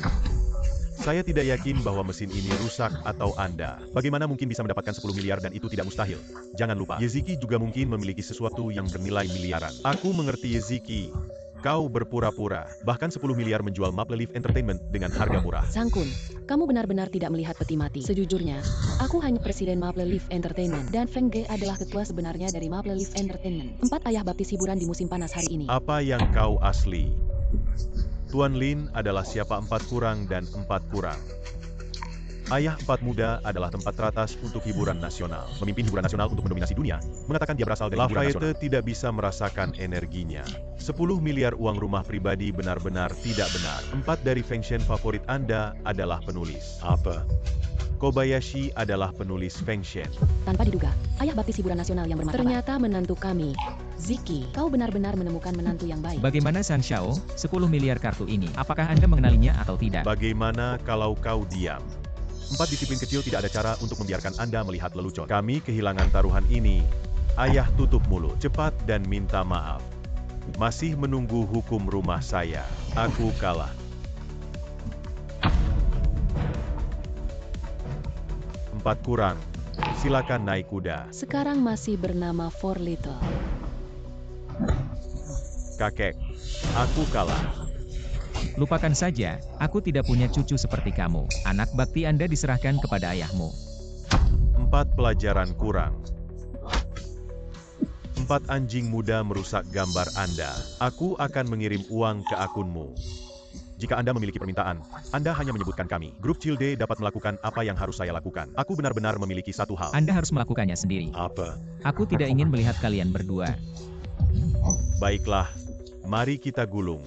Saya tidak yakin bahwa mesin ini rusak atau Anda. Bagaimana mungkin bisa mendapatkan 10 miliar dan itu tidak mustahil? Jangan lupa, Yeziki juga mungkin memiliki sesuatu yang bernilai miliaran. Aku mengerti Yeziki. Kau berpura-pura. Bahkan 10 miliar menjual Maple Leaf Entertainment dengan harga murah. Sang Kun, kamu benar-benar tidak melihat peti mati. Sejujurnya, aku hanya presiden Maple Leaf Entertainment dan Feng Ge adalah ketua sebenarnya dari Maple Leaf Entertainment. 4 ayah baptis hiburan di musim panas hari ini. Apa yang kau asli? Tuan Lin adalah siapa 4 kurang dan 4 kurang. Ayah 4 muda adalah tempat teratas untuk hiburan nasional. Memimpin hiburan nasional untuk mendominasi dunia, mengatakan dia berasal dari hiburan nasional. Lafayette tidak bisa merasakan energinya. 10 miliar uang rumah pribadi benar-benar tidak benar. 4 dari Fengshen favorit Anda adalah penulis. Apa? Kobayashi adalah penulis Fengshen. Tanpa diduga, ayah baptis hiburan nasional yang bermartabat. Ternyata menantu kami. Ziki, kau benar-benar menemukan menantu yang baik. Bagaimana Sang Xiao? 10 miliar kartu ini. Apakah Anda mengenalinya atau tidak? Bagaimana kalau kau diam? 4 disiplin kecil tidak ada cara untuk membiarkan Anda melihat lelucon. Kami kehilangan taruhan ini. Ayah tutup mulut, cepat dan minta maaf. Masih menunggu hukum rumah saya. Aku kalah. 4 kurang. Silakan naik kuda. Sekarang masih bernama Four Little. Kakek, aku kalah. Lupakan saja, aku tidak punya cucu seperti kamu. Anak bakti Anda diserahkan kepada ayahmu. 4 pelajaran kurang. 4 anjing muda merusak gambar Anda. Aku akan mengirim uang ke akunmu. Jika Anda memiliki permintaan, Anda hanya menyebutkan kami. Grup Childe dapat melakukan apa yang harus saya lakukan. Aku benar-benar memiliki satu hal. Anda harus melakukannya sendiri. Apa? Aku tidak ingin melihat kalian berdua. Baiklah, mari kita gulung.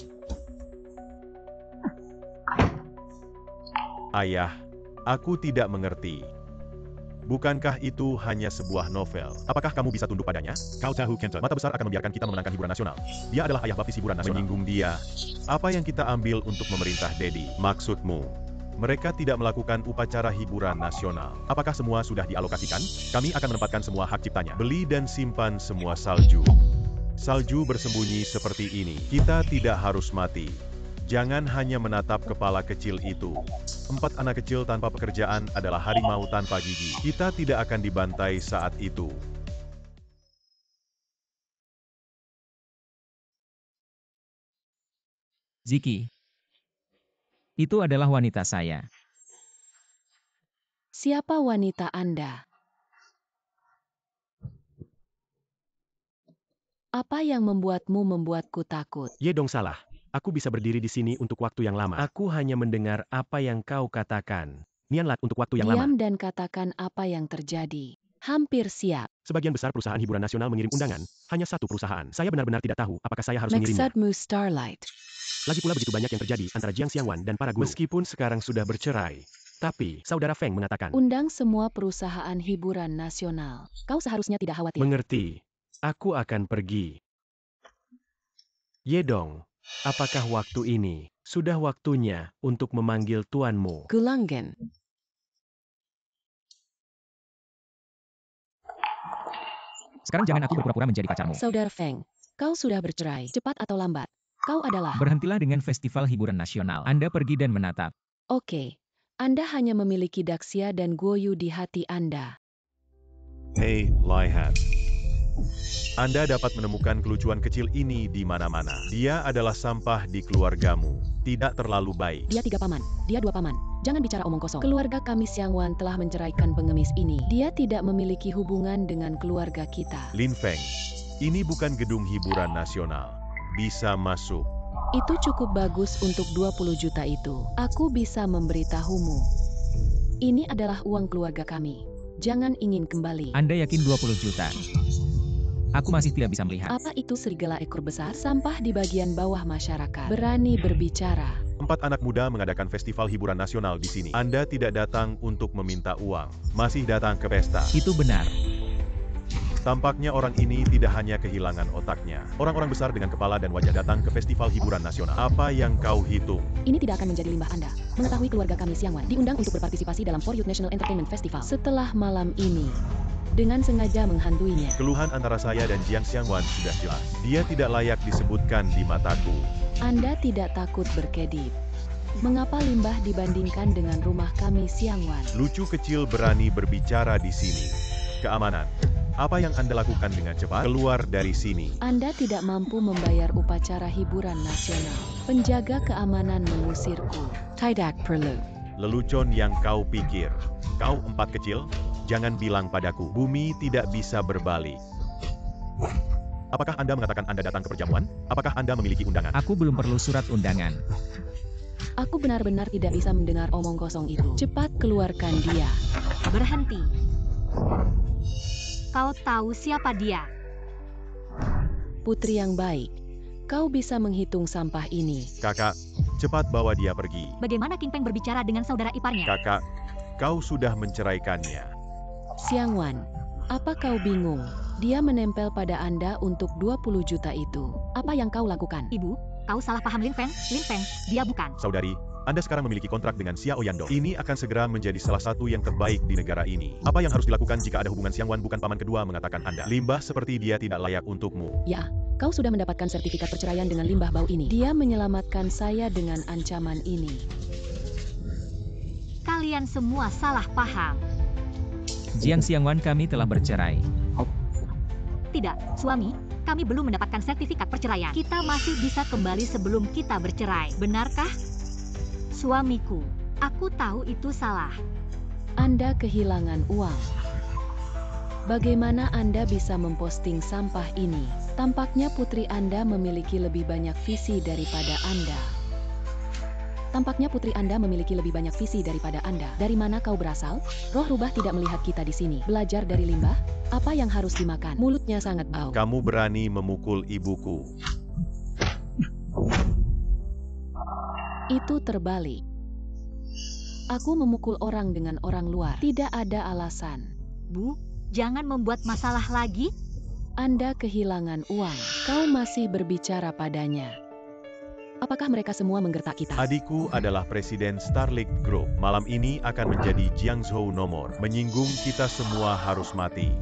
Ayah, aku tidak mengerti. Bukankah itu hanya sebuah novel? Apakah kamu bisa tunduk padanya? Kau tahu Kenta? Mata besar akan membiarkan kita memenangkan hiburan nasional. Dia adalah ayah baptis hiburan nasional. Menyinggung dia. Apa yang kita ambil untuk memerintah Dedi? Maksudmu? Mereka tidak melakukan upacara hiburan nasional. Apakah semua sudah dialokasikan? Kami akan menempatkan semua hak ciptanya. Beli dan simpan semua salju. Salju bersembunyi seperti ini. Kita tidak harus mati. Jangan hanya menatap kepala kecil itu. 4 anak kecil tanpa pekerjaan adalah harimau tanpa gigi. Kita tidak akan dibantai saat itu. Ziki. Itu adalah wanita saya. Siapa wanita Anda? Apa yang membuatku takut? Ye dong salah. Aku bisa berdiri di sini untuk waktu yang lama. Aku hanya mendengar apa yang kau katakan. Nianlat untuk waktu yang lama. Diam dan katakan apa yang terjadi. Hampir siap. Sebagian besar perusahaan hiburan nasional mengirim undangan. Hanya 1 perusahaan. Saya benar-benar tidak tahu apakah saya harus mengirimnya. Maksudmu Starlight. Lagi pula begitu banyak yang terjadi antara Jiang Xiangwan dan para guru. Meskipun sekarang sudah bercerai. Tapi, saudara Feng mengatakan. Undang semua perusahaan hiburan nasional. Kau seharusnya tidak khawatir. Mengerti. Aku akan pergi. Ye dong. Apakah waktu ini sudah waktunya untuk memanggil tuanmu? Gulanggen. Sekarang jangan aku berpura-pura menjadi pacarmu. Saudara Feng, kau sudah bercerai. Cepat atau lambat, kau adalah... Berhentilah dengan festival hiburan nasional. Anda pergi dan menatap. Oke. Anda hanya memiliki Daxia dan Guoyu di hati Anda. Hei, Lihat. Anda dapat menemukan kelucuan kecil ini di mana-mana. Dia adalah sampah di keluargamu. Tidak terlalu baik. Dia 3 paman. Dia 2 paman. Jangan bicara omong kosong. Keluarga kami Xiang Wan telah menceraikan pengemis ini. Dia tidak memiliki hubungan dengan keluarga kita. Lin Feng, ini bukan gedung hiburan nasional. Bisa masuk. Itu cukup bagus untuk 20 juta itu. Aku bisa memberitahumu. Ini adalah uang keluarga kami. Jangan ingin kembali. Anda yakin 20 juta? Aku masih tidak bisa melihat. Apa itu serigala ekor besar? Sampah di bagian bawah masyarakat. Berani berbicara. 4 anak muda mengadakan festival hiburan nasional di sini. Anda tidak datang untuk meminta uang. Masih datang ke pesta. Itu benar. Tampaknya orang ini tidak hanya kehilangan otaknya. Orang-orang besar dengan kepala dan wajah datang ke festival hiburan nasional. Apa yang kau hitung? Ini tidak akan menjadi limbah Anda. Mengetahui keluarga kami Xiang Wan diundang untuk berpartisipasi dalam For Youth National Entertainment Festival. Setelah malam ini, dengan sengaja menghantuinya. Keluhan antara saya dan Jiang Xiangwan sudah jelas. Dia tidak layak disebutkan di mataku. Anda tidak takut berkedip. Mengapa limbah dibandingkan dengan rumah kami Xiang Wan? Lucu kecil berani berbicara di sini. Keamanan. Apa yang Anda lakukan dengan cepat? Keluar dari sini. Anda tidak mampu membayar upacara hiburan nasional. Penjaga keamanan mengusirku. Tidak perlu. Lelucon yang kau pikir. Kau 4 kecil? Jangan bilang padaku. Bumi tidak bisa berbalik. Apakah Anda mengatakan Anda datang ke perjamuan? Apakah Anda memiliki undangan? Aku belum perlu surat undangan. Aku benar-benar tidak bisa mendengar omong kosong itu. Cepat keluarkan dia. Berhenti. Kau tahu siapa dia? Putri yang baik. Kau bisa menghitung sampah ini. Kakak, cepat bawa dia pergi. Bagaimana King Peng berbicara dengan saudara iparnya? Kakak, kau sudah menceraikannya. Xiang Wan, apa kau bingung? Dia menempel pada Anda untuk 20 juta itu. Apa yang kau lakukan? Ibu, kau salah paham Lin Feng. Lin Feng, dia bukan. Saudari, Anda sekarang memiliki kontrak dengan Xiao Yando. Ini akan segera menjadi salah satu yang terbaik di negara ini. Apa yang harus dilakukan jika ada hubungan Xiang Wan bukan paman kedua mengatakan Anda? Limbah seperti dia tidak layak untukmu. Ya, kau sudah mendapatkan sertifikat perceraian dengan limbah bau ini. Dia menyelamatkan saya dengan ancaman ini. Kalian semua salah paham. Jiang Xiangwan, kami telah bercerai. Tidak, suami, kami belum mendapatkan sertifikat perceraian. Kita masih bisa kembali sebelum kita bercerai. Benarkah? Suamiku, aku tahu itu salah. Anda kehilangan uang. Bagaimana Anda bisa memposting sampah ini? Tampaknya putri Anda memiliki lebih banyak visi daripada Anda. Tampaknya putri Anda memiliki lebih banyak visi daripada Anda. Dari mana kau berasal? Roh rubah tidak melihat kita di sini. Belajar dari limbah? Apa yang harus dimakan? Mulutnya sangat bau. Kamu berani memukul ibuku. Itu terbalik. Aku memukul orang dengan orang luar. Tidak ada alasan. Bu, jangan membuat masalah lagi. Anda kehilangan uang. Kau masih berbicara padanya. Apakah mereka semua menggertak kita? Adikku adalah presiden Starlink Group. Malam ini akan menjadi Jiangzhou nomor. Menyinggung kita semua harus mati.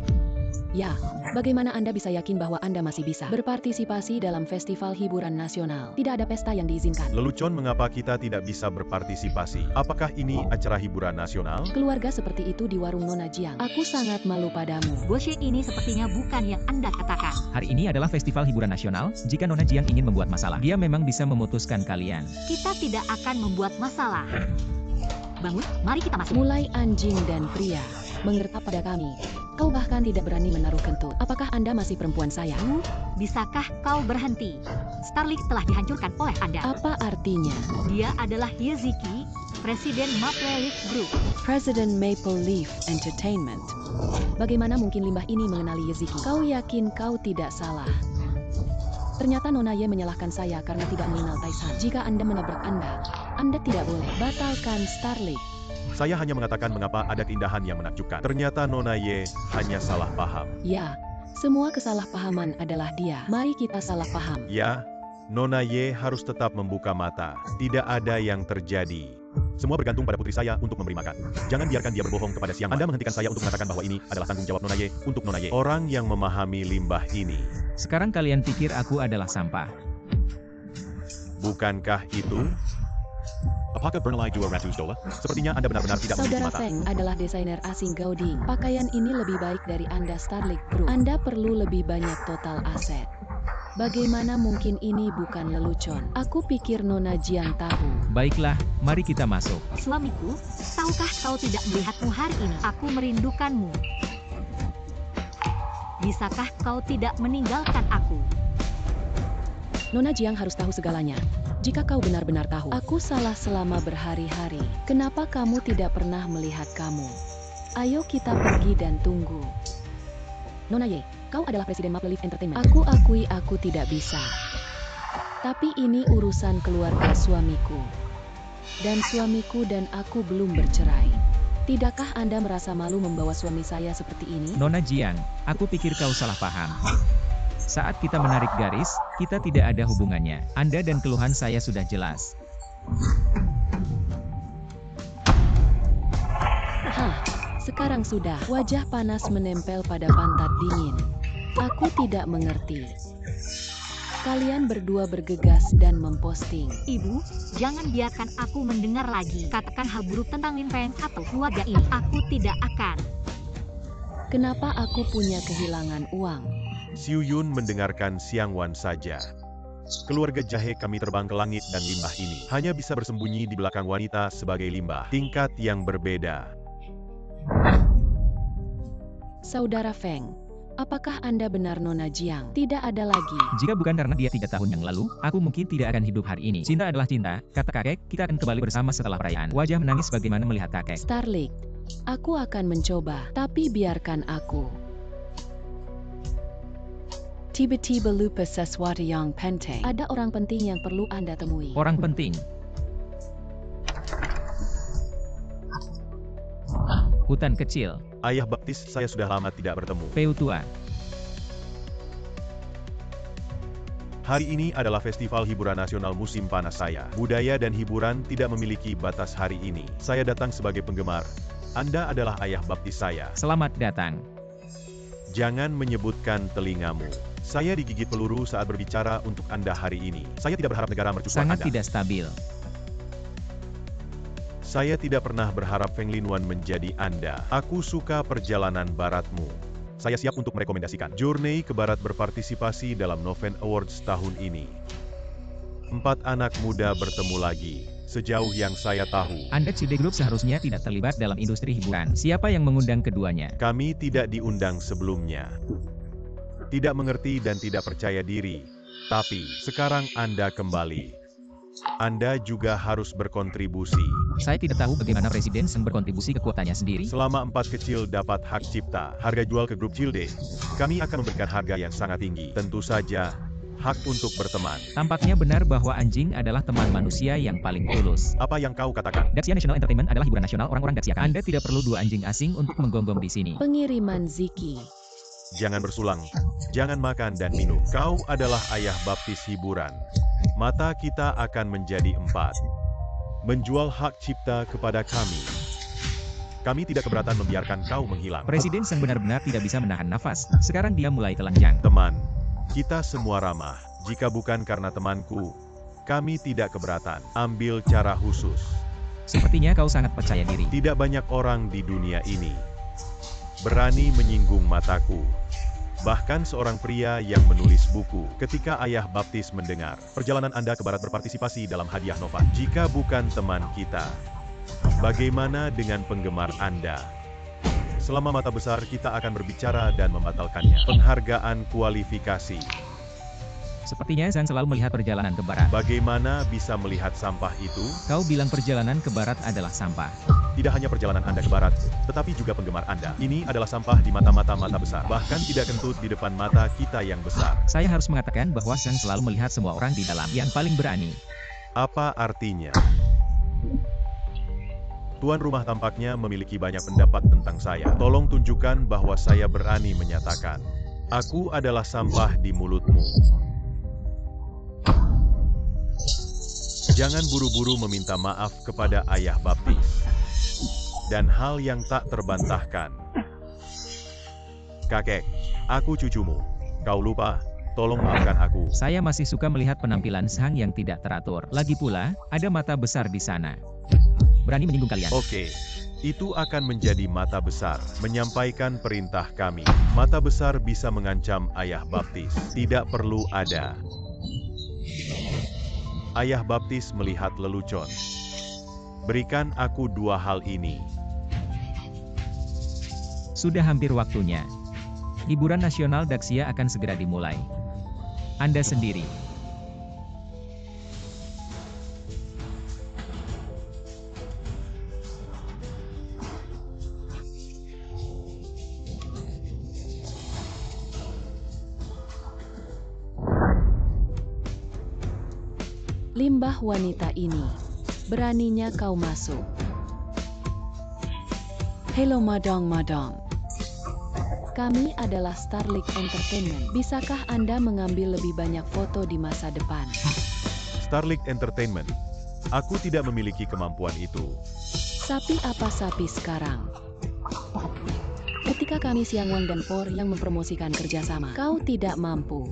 Ya, bagaimana Anda bisa yakin bahwa Anda masih bisa berpartisipasi dalam festival hiburan nasional? Tidak ada pesta yang diizinkan. Lelucon, mengapa kita tidak bisa berpartisipasi? Apakah ini acara hiburan nasional? Keluarga seperti itu di warung Nona Jiang. Aku sangat malu padamu. Bullshit ini sepertinya bukan yang Anda katakan. Hari ini adalah festival hiburan nasional. Jika Nona Jiang ingin membuat masalah, dia memang bisa memutuskan kalian. Kita tidak akan membuat masalah. Bangun, mari kita masuk. Mulai anjing dan pria menggertak pada kami. Kau bahkan tidak berani menaruh kentut. Apakah Anda masih perempuan saya? Bu, bisakah kau berhenti? Starlink telah dihancurkan oleh Anda. Apa artinya? Dia adalah Yeziki, Presiden Maple Leaf Group. President Maple Leaf Entertainment. Bagaimana mungkin limbah ini mengenali Yeziki? Kau yakin kau tidak salah? Ternyata Nona Ye menyalahkan saya karena tidak mengenal Taisan. Jika Anda menabrak Anda tidak boleh. Batalkan Starlink. Saya hanya mengatakan mengapa ada keindahan yang menakjubkan. Ternyata Nona Ye hanya salah paham. Ya, semua kesalahpahaman adalah dia. Mari kita salah paham. Ya, Nona Ye harus tetap membuka mata. Tidak ada yang terjadi. Semua bergantung pada putri saya untuk memberi makan. Jangan biarkan dia berbohong kepada Xiang Wan. Anda menghentikan saya untuk mengatakan bahwa ini adalah tanggung jawab Nona Ye untuk Nona Ye. Orang yang memahami limbah ini. Sekarang kalian pikir aku adalah sampah. Bukankah itu? Apakah Bernalai Dua Ratu Stola? Sepertinya Anda benar-benar tidak memiliki Saudara mata. Feng adalah desainer asing Gauding. Pakaian ini lebih baik dari Anda Starlink Group. Anda perlu lebih banyak total aset. Bagaimana mungkin ini bukan lelucon? Aku pikir Nona Jiang tahu. Baiklah, mari kita masuk. Suamiku, tahukah kau tidak melihatmu hari ini? Aku merindukanmu. Bisakah kau tidak meninggalkan aku? Nona Jiang harus tahu segalanya. Jika kau benar-benar tahu, aku salah selama berhari-hari. Kenapa kamu tidak pernah melihat kamu? Ayo kita pergi dan tunggu. Nona Ye, kau adalah presiden Maple Leaf Entertainment. Aku akui aku tidak bisa. Tapi ini urusan keluarga suamiku. Dan suamiku dan aku belum bercerai. Tidakkah Anda merasa malu membawa suami saya seperti ini? Nona Jiang, aku pikir kau salah paham. Saat kita menarik garis, kita tidak ada hubungannya. Anda dan keluhan saya sudah jelas. Hah, sekarang sudah. Wajah panas menempel pada pantat dingin. Aku tidak mengerti. Kalian berdua bergegas dan memposting. Ibu, jangan biarkan aku mendengar lagi. Katakan hal buruk tentang Lin Feng atau keluarga ini. Aku tidak akan. Kenapa aku punya kehilangan uang? Xiu Yun mendengarkan Xiang Wan saja. Keluarga jahe kami terbang ke langit dan limbah ini hanya bisa bersembunyi di belakang wanita sebagai limbah. Tingkat yang berbeda. Saudara Feng, apakah Anda benar Nona Jiang? Tidak ada lagi. Jika bukan karena dia 3 tahun yang lalu, aku mungkin tidak akan hidup hari ini. Cinta adalah cinta, kata kakek, kita akan kembali bersama setelah perayaan. Wajah menangis bagaimana melihat kakek. Starlight, aku akan mencoba, tapi biarkan aku. Tiba-tiba lupa sesuatu yang penting. Ada orang penting yang perlu Anda temui. Orang penting. Hutan kecil. Ayah baptis saya sudah lama tidak bertemu. Peu tua. Hari ini adalah festival hiburan nasional musim panas saya. Budaya dan hiburan tidak memiliki batas hari ini. Saya datang sebagai penggemar. Anda adalah ayah baptis saya. Selamat datang. Jangan menyebutkan telingamu. Saya digigit peluru saat berbicara untuk Anda hari ini. Saya tidak berharap negara mercusuar Sangat Anda. tidak stabil. Saya tidak pernah berharap Feng Linwan menjadi Anda. Aku suka perjalanan baratmu. Saya siap untuk merekomendasikan Journey ke Barat berpartisipasi dalam Noven Awards tahun ini. 4 anak muda bertemu lagi. Sejauh yang saya tahu, Anda Cide Group seharusnya tidak terlibat dalam industri hiburan. Siapa yang mengundang keduanya? kami tidak diundang sebelumnya. Tidak mengerti dan tidak percaya diri. Tapi, sekarang Anda kembali. Anda juga harus berkontribusi. Saya tidak tahu bagaimana Presiden Seng berkontribusi kekuatannya sendiri. Selama 4 kecil dapat hak cipta, harga jual ke grup Cilde, kami akan memberikan harga yang sangat tinggi. Tentu saja, hak untuk berteman. Tampaknya benar bahwa anjing adalah teman manusia yang paling tulus. Apa yang kau katakan? Daxia National Entertainment adalah hiburan nasional orang-orang Daxia. Anda tidak perlu 2 anjing asing untuk menggonggong di sini. Pengiriman Ziki. Jangan bersulang, jangan makan dan minum. Kau adalah ayah baptis hiburan. Mata kita akan menjadi 4. Menjual hak cipta kepada kami. Kami tidak keberatan membiarkan kau menghilang. Presiden Seng benar-benar tidak bisa menahan nafas. Sekarang dia mulai telanjang. Teman, kita semua ramah. Jika bukan karena temanku, kami tidak keberatan. Ambil cara khusus. Sepertinya kau sangat percaya diri. Tidak banyak orang di dunia ini berani menyinggung mataku. Bahkan seorang pria yang menulis buku. Ketika ayah baptis mendengar perjalanan Anda ke Barat berpartisipasi dalam hadiah Nova. Jika bukan teman kita, bagaimana dengan penggemar Anda? Selama mata besar kita akan berbicara dan membatalkannya. Penghargaan kualifikasi. Sepertinya Zhang selalu melihat perjalanan ke barat. Bagaimana bisa melihat sampah itu? Kau bilang perjalanan ke barat adalah sampah. Tidak hanya perjalanan Anda ke barat, tetapi juga penggemar Anda. Ini adalah sampah di mata-mata besar. Bahkan tidak kentut di depan mata kita yang besar. Saya harus mengatakan bahwa Zhang selalu melihat semua orang di dalam yang paling berani. Apa artinya? Tuan rumah tampaknya memiliki banyak pendapat tentang saya. Tolong tunjukkan bahwa saya berani menyatakan. Aku adalah sampah di mulutmu. Jangan buru-buru meminta maaf kepada ayah baptis. Dan hal yang tak terbantahkan. Kakek, aku cucumu. Kau lupa, tolong maafkan aku. Saya masih suka melihat penampilan Zhang yang tidak teratur. Lagi pula, ada mata besar di sana. Berani menyinggung kalian. Oke, Itu akan menjadi mata besar, menyampaikan perintah kami. Mata besar bisa mengancam ayah baptis. Tidak perlu ada. Ayah baptis melihat lelucon. Berikan aku dua hal ini. Sudah hampir waktunya. Hiburan nasional Daxia akan segera dimulai. Anda sendiri. Limbah wanita ini. Beraninya kau masuk. Hello madam. Kami adalah Starlight Entertainment. Bisakah Anda mengambil lebih banyak foto di masa depan? Starlight Entertainment. Aku tidak memiliki kemampuan itu. Sapi apa sapi sekarang? Ketika kami Siang Wang dan Por yang mempromosikan kerjasama, kau tidak mampu.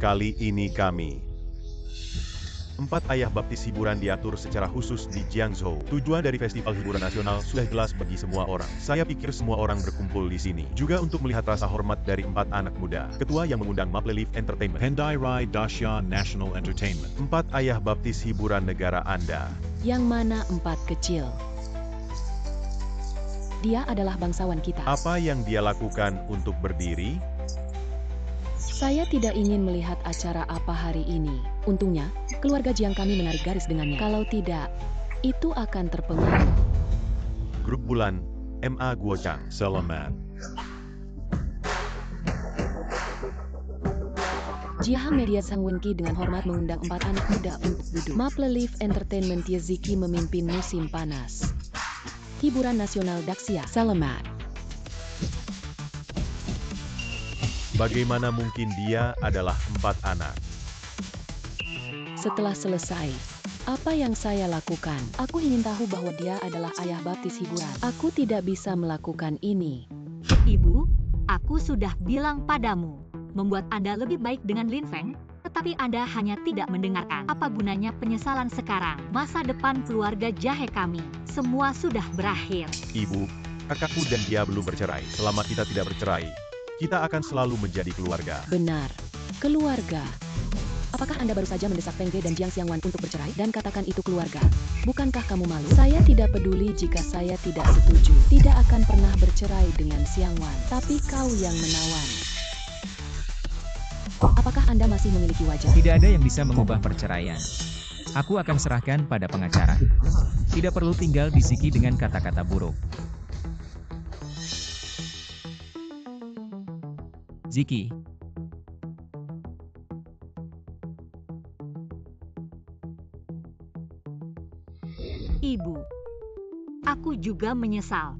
Kali ini kami. 4 ayah baptis hiburan diatur secara khusus di Jiangzhou. Tujuan dari festival hiburan nasional sudah jelas bagi semua orang. Saya pikir semua orang berkumpul di sini. Juga untuk melihat rasa hormat dari 4 anak muda. Ketua yang mengundang Maple Leaf Entertainment. Hendai Rai Dacia National Entertainment. 4 ayah baptis hiburan negara Anda. Yang mana 4 kecil? Dia adalah bangsawan kita. Apa yang dia lakukan untuk berdiri? Saya tidak ingin melihat acara apa hari ini. Untungnya, keluarga Jiang kami menarik garis dengannya. Kalau tidak, itu akan terpengaruh. Grup Bulan, MA Guochang. Selamat. Jiang Media Sang Wenki dengan hormat mengundang 4 anak muda untuk duduk. Maple Leaf Entertainment Yeziki memimpin musim panas. Hiburan nasional Daxia. Selamat. Bagaimana mungkin dia adalah 4 anak? Setelah selesai, apa yang saya lakukan? Aku ingin tahu bahwa dia adalah ayah baptis hiburan. Aku tidak bisa melakukan ini. Ibu, aku sudah bilang padamu, membuat Anda lebih baik dengan Lin Feng, tetapi Anda hanya tidak mendengarkan. Apa gunanya penyesalan sekarang? Masa depan keluarga jahe kami, semua sudah berakhir. Ibu, kakakku dan dia belum bercerai. Selama kita tidak bercerai, kita akan selalu menjadi keluarga. Benar, keluarga. Apakah Anda baru saja mendesak Feng Ge dan Jiang Xiangwan untuk bercerai dan katakan itu keluarga? Bukankah kamu malu? Saya tidak peduli jika saya tidak setuju. Tidak akan pernah bercerai dengan Xiangwan, tapi kau yang menawan. Apakah Anda masih memiliki wajah? Tidak ada yang bisa mengubah perceraian. Aku akan serahkan pada pengacara. Tidak perlu tinggal disiki dengan kata-kata buruk. Ziki. Ibu, aku juga menyesal.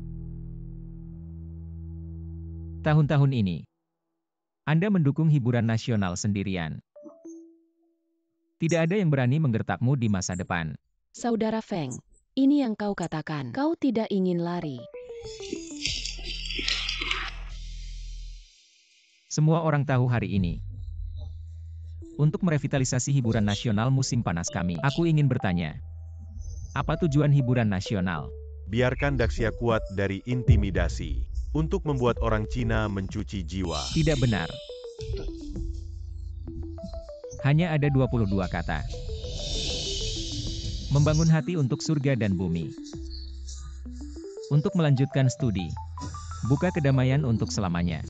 Tahun-tahun ini, Anda mendukung hiburan nasional sendirian. Tidak ada yang berani menggertakmu di masa depan. Saudara Feng, ini yang kau katakan. Kau tidak ingin lari. Semua orang tahu hari ini. Untuk merevitalisasi hiburan nasional musim panas kami, aku ingin bertanya. Apa tujuan hiburan nasional? Biarkan Daxia kuat dari intimidasi. Untuk membuat orang Cina mencuci jiwa. Tidak benar. Hanya ada 22 kata. Membangun hati untuk surga dan bumi. Untuk melanjutkan studi. Buka kedamaian untuk selamanya.